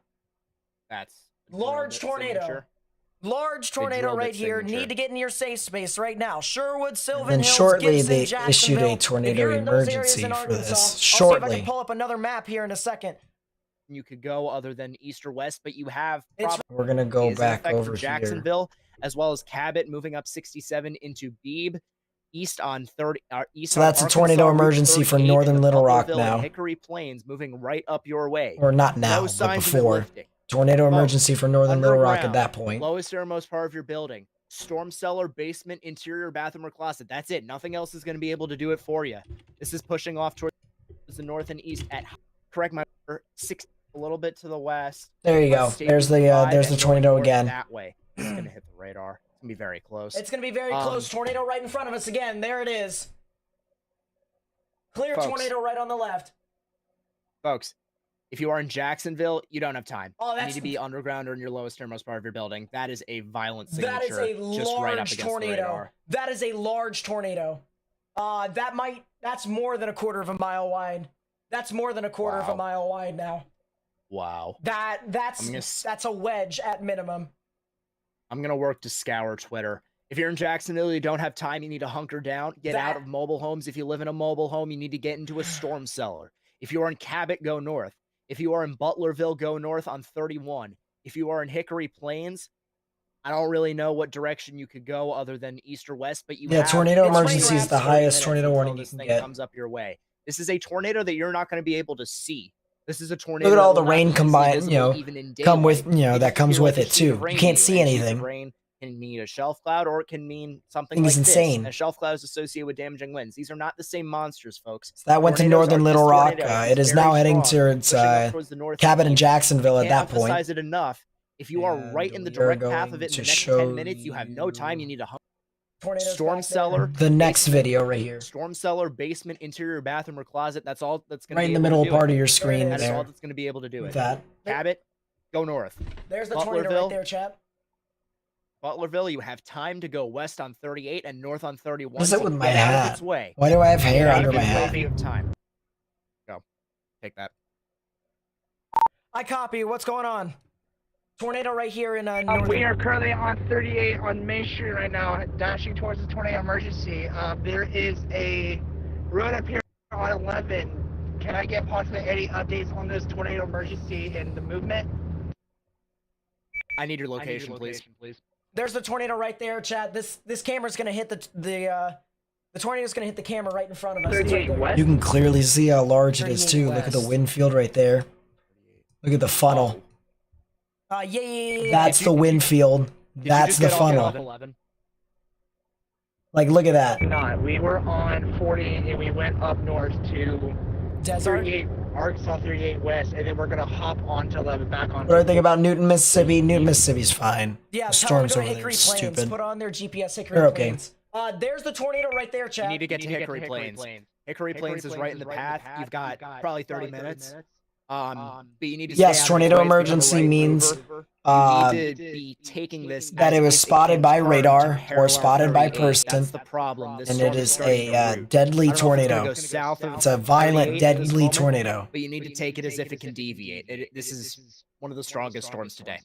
That's
large tornado.
Signature.
Large tornado right here.
Signature.
Need to get in your safe space right now. Sherwood, Sylvan
And
Hills,
shortly
Gibson,
they
Jacksonville.
issued a tornado emergency for this. Shortly.
I'll see if I can pull up another map here in a second.
You could go other than east or west, but you have
We're gonna go back over
Jacksonville, as well as Cabot moving up 67 into Beebe, east on 30. East
so that's a tornado emergency for northern Little Rock now.
Hickory Plains moving right up your way.
Or not now, but before. Tornado emergency for northern Little Rock at that point.
Lowest airmost part of your building. Storm cellar, basement, interior bathroom or closet. That's it. Nothing else is going to be able to do it for you. This is pushing off towards the north and east at, correct my number, 6, a little bit to the west.
There you go. There's the tornado again.
That way. It's going to hit the radar. It's going to be very close.
It's going to be very close. Tornado right in front of us again. There it is. Clear tornado right on the left.
Folks, if you are in Jacksonville, you don't have time. You need to be underground or in your lowest airmost part of your building. That is a violent signature.
That is a large tornado. That is a large tornado. That's more than 1/4 mile wide. That's more than 1/4 mile wide now.
Wow.
That's a wedge at minimum.
I'm gonna work to scour Twitter. If you're in Jacksonville, you don't have time, you need to hunker down, get out of mobile homes. If you live in a mobile home, you need to get into a storm cellar. If you are in Cabot, go north. If you are in Butlerville, go north on 31. If you are in Hickory Plains, I don't really know what direction you could go other than east or west, but
tornado emergency is the highest tornado warning you can get.
Comes up your way. This is a tornado that you're not going to be able to see. This is a tornado.
Look at all the rain combined, come with, that comes with it too. You can't see anything.
Rain can mean a shelf cloud, or it can mean something
like
this.
Insane.
A shelf cloud is associated with damaging winds. These are not the same monsters, folks.
So that went to northern Little Rock. It is now heading towards Cabot and Jacksonville at that point.
Emphasize it enough. If you are right in the direct path of it in the next 10 minutes, you have no time. You need to storm cellar.
The next video right here.
Storm cellar, basement, interior bathroom or closet. That's all that's going to be
right in the middle part of your screen.
That's all that's going to be able to do it.
That.
Cabot, go north.
There's the tornado right there, chat.
Butlerville, you have time to go west on 38 and north on 31.
What's it with my hat?
Why
do I have hair under my hat?
You have time. Go. Take that.
I copy. What's going on? Tornado right here in
we are currently on 38 on Main Street right now, dashing towards the tornado emergency. There is a road up here on 11. Can I get possibly any updates on this tornado emergency and the movement?
I need your location, please.
There's the tornado right there, chat. This camera's gonna hit the tornado's gonna hit the camera right in front of us.
38 west?
You can clearly see how large it is too. Look at the wind field right there. Look at the funnel.
Yeah.
That's the wind field. That's the funnel. Like, look at that.
Not. We were on 40 and we went up north to
Desert.
38, Arkansas 38 west, and then we're gonna hop onto 11 back on.
What do I think about Newton, Mississippi? Newton, Mississippi's fine.
Yeah,
The storms
tell them
over
to
there
Hickory
is
Plains.
stupid.
Put on their GPS Hickory
They're okay.
Plains. There's the tornado right there, chat.
You need to get to Hickory Plains. Hickory Plains is right in the path. You've got probably 30 minutes. But you need to
Yes,
stay out of
tornado
the way,
emergency
be on the right
means
rover.
uh,
You need to be taking this
that
as
it was
if
spotted
can
by
turn
radar
to
or
parallel
spotted by
38.
person,
That's the problem. This
and
storm
it is
starting to
a
route.
deadly
I don't know if it's gonna
tornado.
go south of
It's a violent,
38 at this
deadly
moment,
tornado.
But you need to take it as if it can deviate. This is one of the strongest storms today.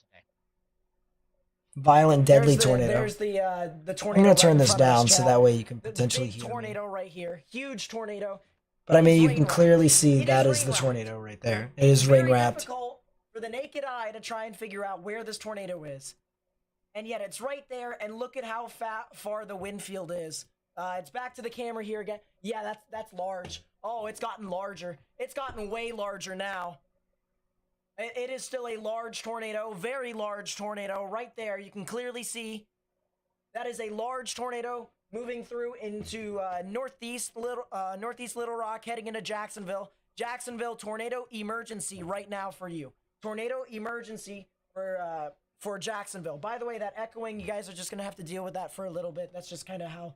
Violent, deadly
There's
tornado.
There's the
I'm
tornado.
gonna turn
right in
this
front of us,
down so
chat.
that way you can
The
potentially
big
hear me.
tornado right here. Huge tornado.
But I mean,
It's
you
rain
can
wrapped.
clearly see
It
that
is
is the
rain
tornado right there. It is rain
Very
wrapped.
difficult for the naked eye to try and figure out where this tornado is. And yet it's right there, and look at how far the wind field is. It's back to the camera here again. Yeah, that's large. Oh, it's gotten larger. It's gotten way larger now. It is still a large tornado, very large tornado right there. You can clearly see that is a large tornado moving through into northeast Little Rock, heading into Jacksonville. Jacksonville, tornado emergency right now for you. Tornado emergency for Jacksonville. By the way, that echoing, you guys are just gonna have to deal with that for a little bit. That's just kind of how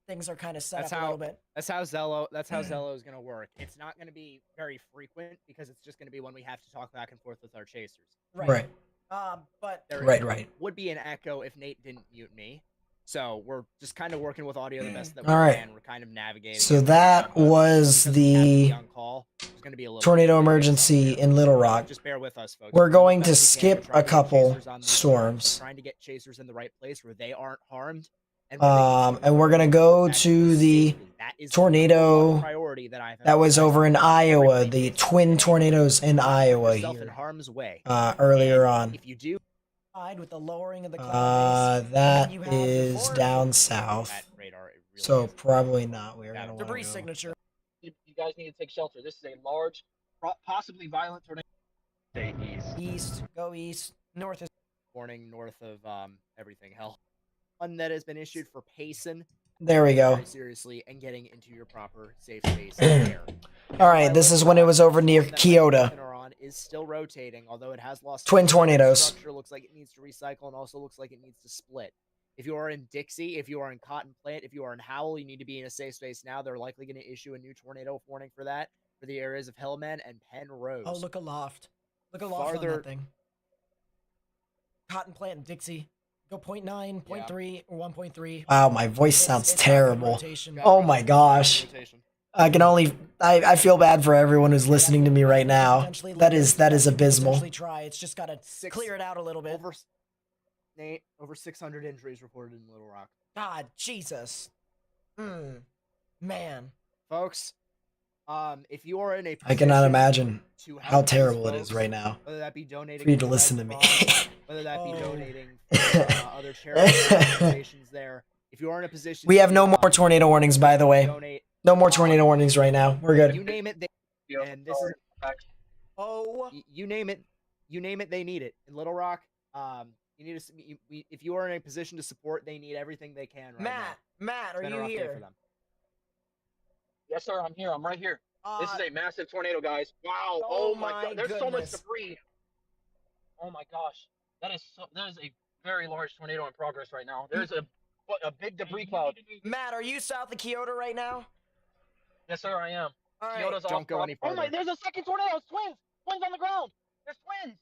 things are kind of set up a little bit.
That's how Zello is gonna work. It's not gonna be very frequent because it's just gonna be when we have to talk back and forth with our chasers.
Right.
But
There
Right.
would be an echo if Nate didn't mute me. So we're just kind of working with audio the best that we
All right.
can. We're kind of navigating.
So
it.
that was
Because we have to be
the
on call. There's gonna be a little
tornado
bit of
emergency in Little Rock.
Just bear with us, folks.
We're
We're doing
going
the
to
best we can
skip
try
a
to get
couple
chasers on the-
storms.
Trying to get chasers in the right place where they aren't harmed. And where they can
And we're gonna go
back
to the
safely. That is the
tornado
number one priority that I've
that was over in Iowa,
Everybody
the twin tornadoes in Iowa
yourself in
here,
harm's way.
earlier
And
on.
if you do
with the lowering of the cloud base,
That
you have
is
before
down
that
south,
radar, it really
so
is.
probably not. We're gonna
debris
want to go.
signature.
You guys need to take shelter. This is a large, possibly violent tornado. Stay east.
Go east. North is
warning north of everything hell. One that has been issued for Payson.
There we go.
Very seriously and getting into your proper safe space there.
All right, this is when it was over near Kyoto.
Is still rotating, although it has lost
Twin
some
tornadoes.
Structure looks like it needs to recycle and also looks like it needs to split. If you are in Dixie, if you are in Cotton Plant, if you are in Howell, you need to be in a safe space now. They're likely going to issue a new tornado warning for that for the areas of Hillman and Penrose.
Oh, look aloft. Look aloft on that thing. Cotton Plant and Dixie. Go 0.9, 0.3, or 1.3.
Wow, my voice
It's-
sounds
it's rapid
terrible.
rotation.
Oh my gosh. I can only. I feel bad for everyone who's listening to me right now.
Potentially
That
look
is
at-
abysmal.
potentially try. It's just got to clear it out a little bit.
Over 600 injuries reported in Little Rock.
God, Jesus. Man.
Folks, if you are in a
I cannot
position
imagine
to
how
help these
terrible it is
folks,
right now
whether that be donating
for you to
Red
listen to me.
Cross, whether that be
Oh.
donating for, other charity organizations there. If you are in a position,
We have
to,
no more tornado warnings, by the way.
donate,
No more tornado warnings right now. We're
you
good.
name it, and this is
Oh.
you name it, they need it. In Little Rock, you need to. If you are in a position to support, they need everything they can right now.
Matt, are
It's been a
you
rough day for
here?
them.
Yes, sir. I'm here. I'm right here. This is a massive tornado, guys. Wow. Oh my God. There's so much
goodness.
debris. Oh my gosh. That is a very large tornado in progress right now. There's a big debris cloud.
Matt, are you south of Kyoto right now?
Yes, sir. I am.
All right.
Kyoto's
Don't
off
go
top.
any
Oh my!
further.
There's a second tornado. It's twins. Twins on the ground. There's twins.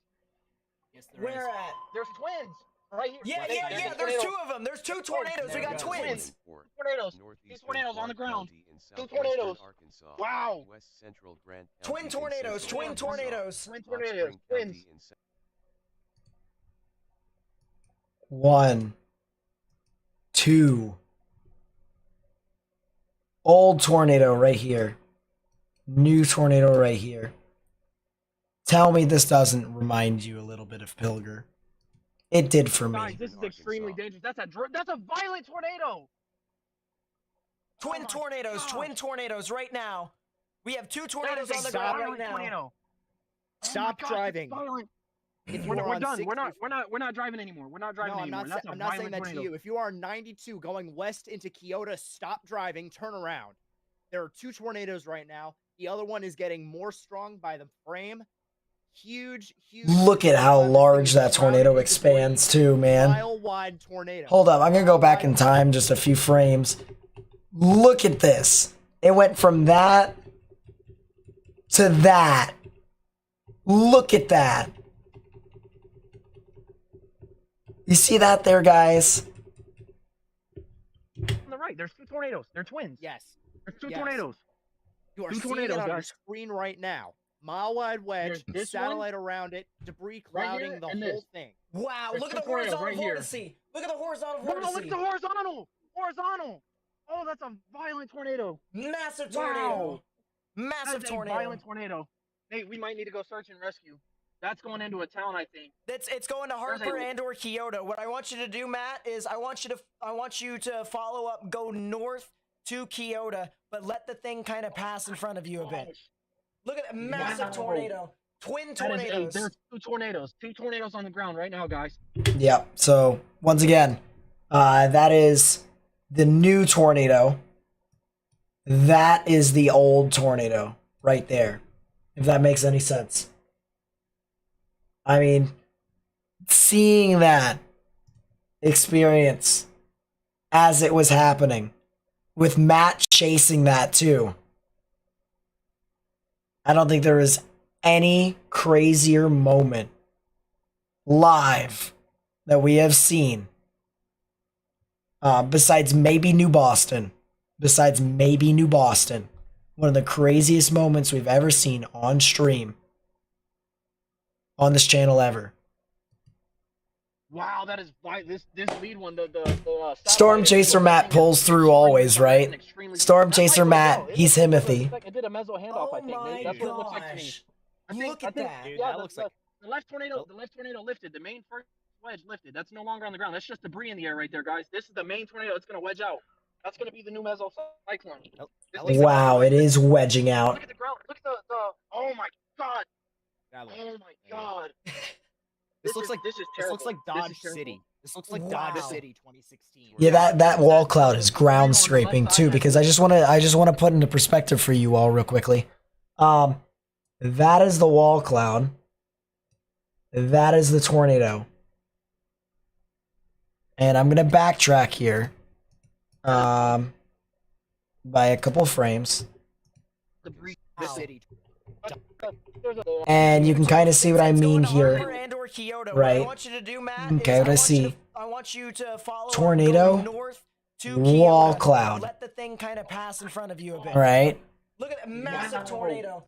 Yes, there is.
Where at?
There's twins right here.
Yeah.
There's
There's
tornado.
two of them. There's two tornadoes. We got twins.
Tornadoes. These tornadoes on the ground.
in
Two
southwestern
tornadoes.
Arkansas.
Wow.
West central Grant
Twin
County in
tornadoes,
central
twin
Arkansas.
tornadoes.
Twin
Hot
tornadoes.
Spring
Twins.
County in
1, 2. Old tornado right here. New tornado right here. Tell me this doesn't remind you a little bit of Pilger. It did for
Guys,
me.
this is extremely dangerous. That's a violent tornado.
Twin
my
tornadoes,
gosh.
twin tornadoes right now. We have 2
That
tornadoes
is
on the
a
ground
violent
right now.
tornado.
Stop
gosh,
driving.
It's violent.
If you
We're
are on
done.
60
We're not driving anymore. We're not driving
No, I'm
anymore.
not,
That's a
I'm not saying
violent
that
tornado.
to you. If you are 92 going west into Kyoto, stop driving, turn around. There are 2 tornadoes right now. The other one is getting more strong by the frame. Huge.
Look at how large that tornado expands too, man.
Mile-wide tornado.
Hold up, I'm gonna go back in time just a few frames. Look at this. It went from that to that. Look at that. You see that there, guys?
On the right, there's 2 tornadoes. They're twins.
Yes.
There's 2
Yes.
tornadoes.
You are
2
seeing
tornadoes,
it on your
guys.
screen right now. Mile-wide wedge,
There's this
satellite around it, debris
right
clouding
here,
the
and
whole
this.
thing.
Wow,
There's
look
two
at the
tornadoes
horizontal
right here.
vortice. Look at the horizontal
No, look at
vortice.
the horizontal. Horizontal. Oh, that's a violent tornado.
Massive tornado.
Wow.
Massive
That's
tornado.
a violent tornado. Hey, we might need to go search and rescue. That's going into a town, I think.
It's going to
There's
Harper
a-
and or Kyoto. What I want you to do, Matt, is I want you to follow up, go north to Kyoto, but let the thing kind of pass in front of you a bit. Look at that massive
Wow.
tornado. Twin
That is
tornadoes.
there's 2 tornadoes. 2 tornadoes on the ground right now, guys.
Yep. So once again, that is the new tornado. That is the old tornado right there. If that makes any sense. I mean, seeing that experience as it was happening, with Matt chasing that too. I don't think there is any crazier moment live that we have seen besides maybe New Boston. One of the craziest moments we've ever seen on stream on this channel ever.
Wow, that is this lead one. The
Storm Chaser Matt pulls through always, right? Storm Chaser Matt, he's Himothy.
It did a mezzo handoff, I think. That's what it looks like to me.
Look at that.
Dude,
Yeah,
that looks
the
like
left tornado lifted. The main first wedge lifted. That's no longer on the ground. That's just debris in the air right there, guys. This is the main tornado. It's gonna wedge out. That's gonna be the new meso cyclone.
Wow, it is wedging out.
Look at the ground. Look at the. Oh my god.
that looks-
Oh my god.
This looks like
terrible.
Dodge
This is terrible.
City. This looks like
Wow.
Dodge City 2016.
Yeah, that wall cloud is ground scraping too, because I just want to put into perspective for you all real quickly. That is the wall cloud. That is the tornado. And I'm gonna backtrack here, by a couple frames,
Debris.
The city.
and you can kind of see what I mean here. Right.
What I want you to do, Matt,
Okay, what I see.
I want you to follow
Tornado,
north to
wall
Kyoto.
cloud.
Let the thing kind of pass in front of you a bit.
Right.
Look at that massive
Wow.
tornado.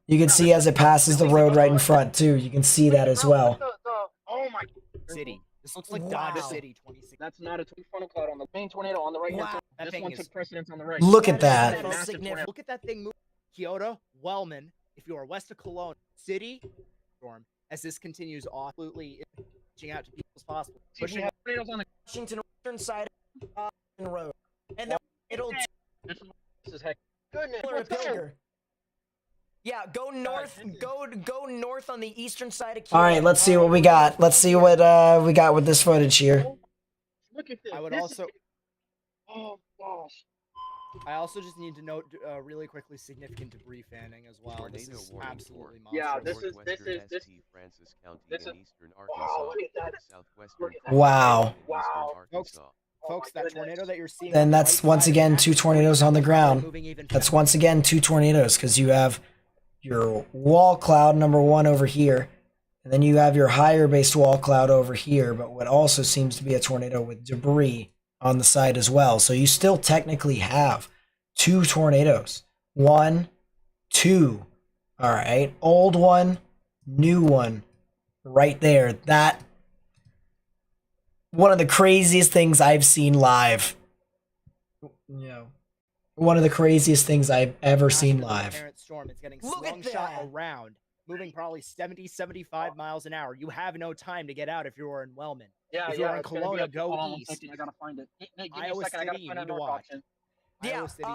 You can see as it passes the road right in front too. You can see that as well.
Oh my.
City. This looks like
Wow.
Dodge City 2016.
That's not a frontal cloud on the main tornado on the right hand
Wow.
side.
That
This
thing
one
is-
took precedence on the right.
Look at
That
that.
is
Massive
significant.
tornado.
Look at that thing move. Kyoto, Wellman, if you are west of Cologne, city, storm, as this continues absolutely reaching out to people as possible.
See, we have tornadoes on the.
Washington western side of the road. And then it'll
This is heck. Goodness.
Pillar
What's
to
that?
Pilger. Yeah, go north.
this is-
Go north on the eastern side of Kyoto. All
right, let's see what we got. Let's see what we got with this footage here.
Look at this.
I would
This
also,
Is... Oh gosh.
I also just need to note really quickly significant debris fanning as well. This
Tornado
is
warning
absolutely
for
Yeah,
monstrous.
this is-
Northwestern ST Francis County
this
in
is-
eastern
Wow,
Arkansas,
look at that.
southwestern
Look at that.
Wow.
in eastern
Wow.
Arkansas.
Folks,
my
that
goodness.
tornado that you're seeing.
Then
on the
that's
right
once
side is
again two
actually
tornadoes on the ground.
moving even
That's
faster.
once again two tornadoes because you have your wall cloud number one over here, and then you have your higher based wall cloud over here. But what also seems to be a tornado with debris
on the side as well. So you still technically have 2 tornadoes. 1, 2. All right. Old one, new one. Right there. That one of the craziest things I've seen live. You know, one of the craziest things I've ever seen live.
Parent storm. It's getting
Look at
slung shot
that.
around, moving probably 70, 75 miles an hour. You have no time to get out if you're in Wellman. If you're in Kelowna, go east.
I gotta find it. Hey, give me a
Iowa
second. I gotta
City,
find
you need to
another
watch.
option.
Yeah,
Iowa City,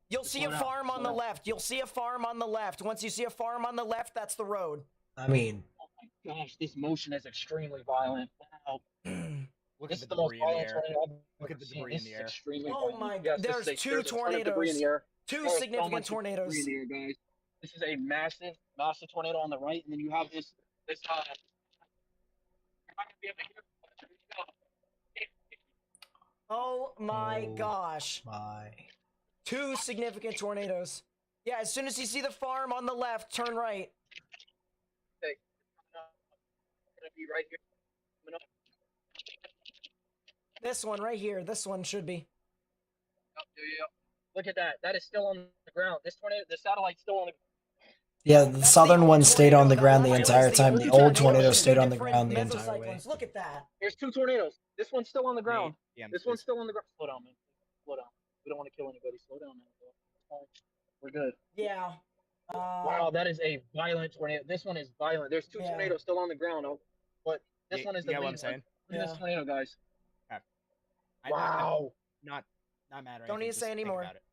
you'll see a farm on the left. You'll see a farm on the left. Once you see a farm on the left, that's the road. I mean,
Oh my gosh, this motion is extremely violent. Wow.
look
This
at
is
the
the most
debris in the
violent
air.
tornado I've
Look
ever
at the
seen.
debris
This
in the
is
air.
extremely
oh
violent.
my,
Yes,
there's 2
there's a ton of debris in
tornadoes.
the air.
2
There is so
significant
much debris
tornadoes.
in the air, guys. This is a massive, massive tornado on the right, and then you have this. You're not gonna be able to hear it.
Oh my
Oh
gosh.
My.
2 significant tornadoes. Yeah, as soon as you see the farm on the left, turn right.
Okay. It's gonna be right here. Coming up.
This one right here. This one should be.
Yeah. Look at that. That is still on the ground. This tornado, the satellite's still on the.
Yeah, the
That's
southern
the
one
old
stayed on the
tornado.
ground the
That
entire
was the
time.
old
The old
tornado.
tornado
Two
stayed on the
different
ground the entire way.
mesocyclones.
Look at that.
There's 2 tornadoes. This one's still on the ground.
Damn,
This one's still on the ground. Slow down, man. Slow down. We don't want to kill anybody. Slow down, man. We're good.
Yeah.
Wow, that is a violent tornado. This one is violent. There's 2
Yeah.
tornadoes still on the ground, but this one is the
Yeah,
main
what I'm
one.
saying.
Look at this
Yeah.
tornado, guys.
I'm
Wow.
not mad or
Don't
anything,
need to
just
say
think
anymore.
about it.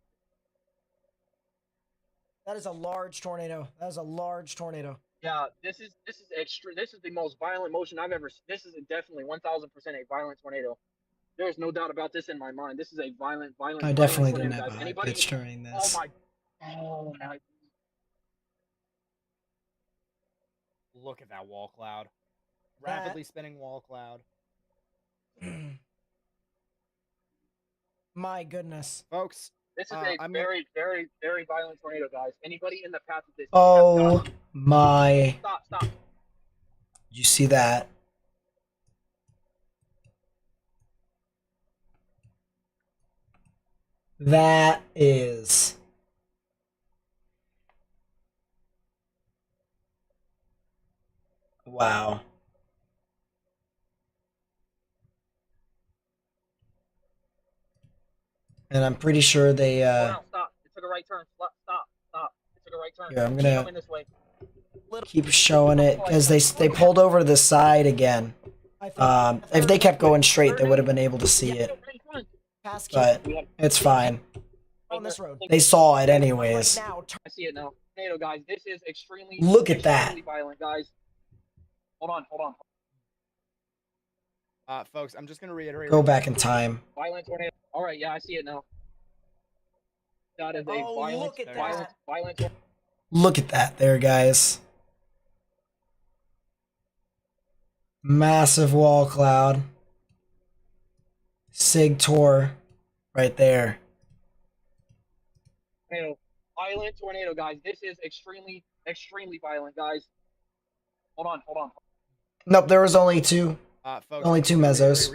That is a large tornado. That is a large tornado.
Yeah, this is extra. This is the most violent motion I've ever. This is definitely 1,000% a violent tornado. There is no doubt about this in my mind. This is a violent.
I definitely
violent
didn't have
tornado,
a
guys.
high
Anybody?
pitch during this.
Oh my.
Look at that wall cloud. Rapidly spinning wall cloud.
My goodness.
Folks,
This is
I'm
very, very, very violent tornado, guys. Anybody in the path of this?
Oh my.
Stop.
Did you see that? That is. Wow. And I'm pretty sure they
Stop. It took a right turn. Stop. It took a right turn.
Yeah, I'm
Keep
gonna
coming this way.
keep showing it because they pulled over to the side again. If they kept going straight, they would have been able to see it. But it's fine.
On this road.
They saw it anyways.
I see it now. Tornado, guys. This is extremely.
Look at that.
Extremely violent, guys. Hold on.
Folks, I'm just gonna reiterate.
Go back in time.
Violent tornado. All right, yeah, I see it now. That is a violent,
look at
violent.
that. Look at that there, guys. Massive wall cloud. Sig Tor right there.
Violent tornado, guys. This is extremely, extremely violent, guys. Hold on.
Nope, there was only 2.
Folks,
Only 2 mesos.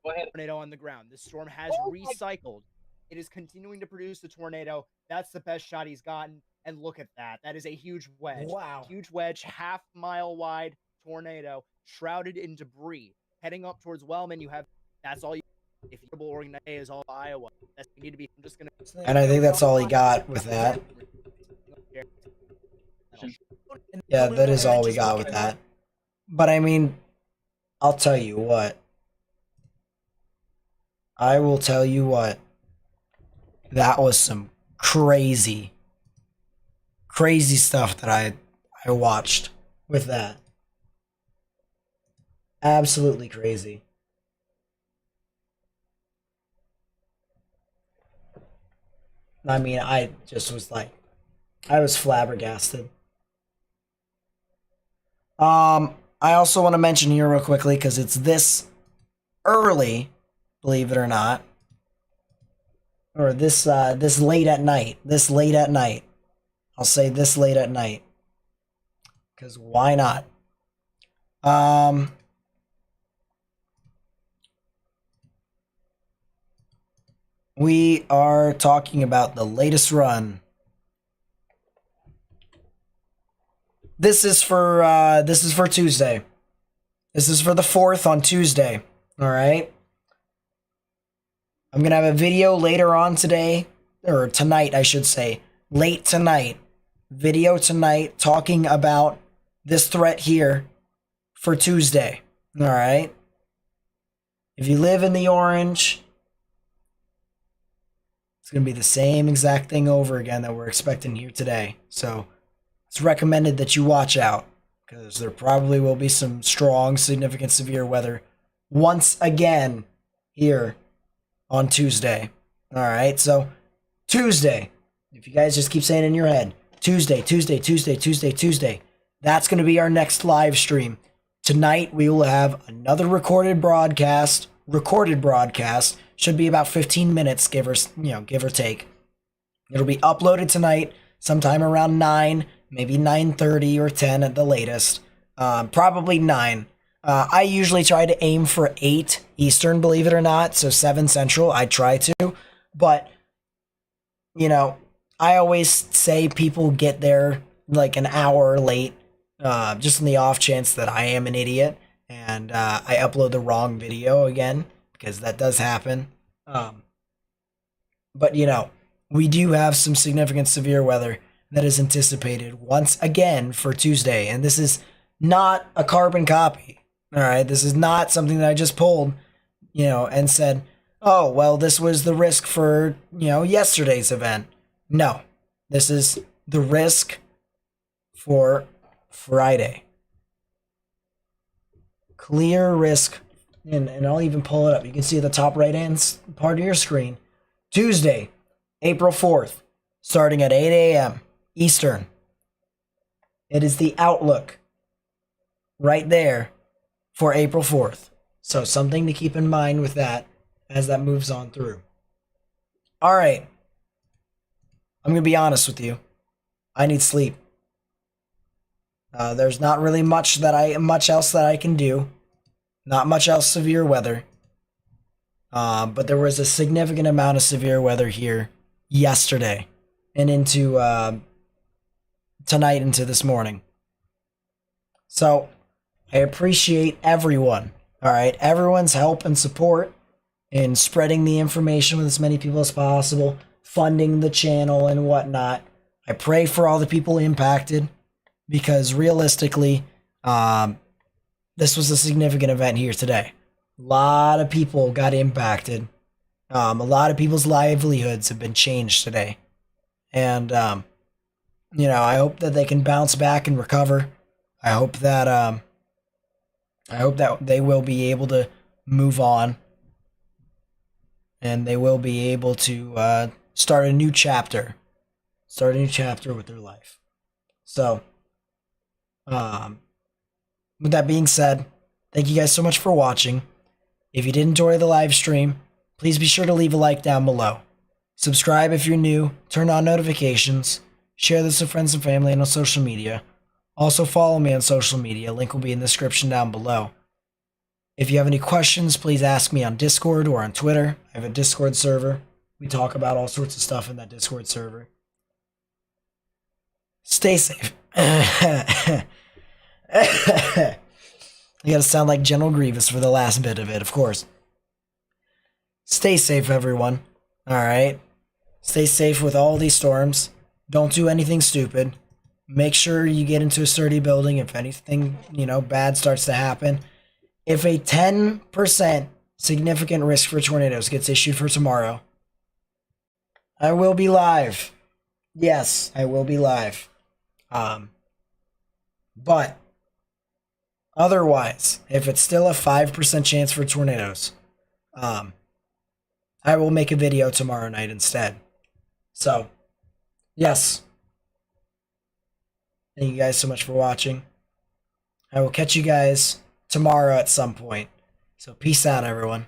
Go ahead.
Tornado on the ground. The storm has recycled. It is continuing to produce the tornado. That's the best shot he's gotten. And look at that. That is a huge wedge.
Wow.
Huge wedge, half-mile wide tornado, shrouded in debris. Heading up towards Wellman, you have. That's all you. If you're Oregon is all Iowa, that's you need to be. I'm just gonna.
And I think that's all he got with that. Yeah, that is all we got with that. But I mean, I'll tell you what. I will tell you what. That was some crazy stuff that I watched with that. Absolutely crazy. I mean, I just was like, I was flabbergasted. I also want to mention here real quickly, because it's this early, believe it or not, or this late at night. I'll say this late at night, because why not? we are talking about the latest run. This is for Tuesday. This is for the 4th on Tuesday. All right. I'm going to have a video later on today, or tonight, I should say. Late tonight. Video tonight talking about this threat here for Tuesday. All right. If you live in the orange, it's going to be the same exact thing over again that we're expecting here today. So it's recommended that you watch out, because there probably will be some strong, significant, severe weather once again here on Tuesday. All right, so Tuesday, if you guys just keep saying it in your head, Tuesday, that's going to be our next live stream. Tonight, we will have another recorded broadcast. Should be about 15 minutes, give or take. It'll be uploaded tonight, sometime around 9, maybe 9:30 or 10 at the latest. Probably 9. I usually try to aim for 8 Eastern, believe it or not, so 7 Central. I try to, but I always say people get there like an hour late, just in the off chance that I am an idiot and I upload the wrong video again, because that does happen. But we do have some significant severe weather that is anticipated once again for Tuesday, and this is not a carbon copy. All right, this is not something that I just pulled, and said, oh, well, this was the risk for, yesterday's event. No, this is the risk for Friday. Clear risk, and I'll even pull it up. You can see the top right-hand part of your screen. Tuesday, April 4th, starting at 8 a.m. Eastern. It is the outlook right there for April 4th. So something to keep in mind with that as that moves on through. All right. I'm going to be honest with you. I need sleep. There's not really much else that I can do. Not much else severe weather. But there was a significant amount of severe weather here yesterday and into tonight into this morning. So I appreciate everyone. All right, everyone's help and support in spreading the information with as many people as possible, funding the channel and whatnot. I pray for all the people impacted, because realistically, this was a significant event here today. A lot of people got impacted. A lot of people's livelihoods have been changed today. And, I hope that they can bounce back and recover. I hope that they will be able to move on. And they will be able to start a new chapter. Start a new chapter with their life. So, with that being said, thank you guys so much for watching. If you did enjoy the live stream, please be sure to leave a like down below. Subscribe if you're new, turn on notifications, share this with friends and family and on social media. Also follow me on social media, link will be in the description down below. If you have any questions, please ask me on Discord or on Twitter. I have a Discord server. We talk about all sorts of stuff in that Discord server. Stay safe. You gotta sound like General Grievous for the last bit of it, of course. Stay safe, everyone. Alright? Stay safe with all these storms. Don't do anything stupid. Make sure you get into a sturdy building if anything, bad starts to happen. If a 10% significant risk for tornadoes gets issued for tomorrow, I will be live. Yes, I will be live. But otherwise, if it's still a 5% chance for tornadoes, I will make a video tomorrow night instead. So, yes. Thank you guys so much for watching. I will catch you guys tomorrow at some point. So peace out, everyone.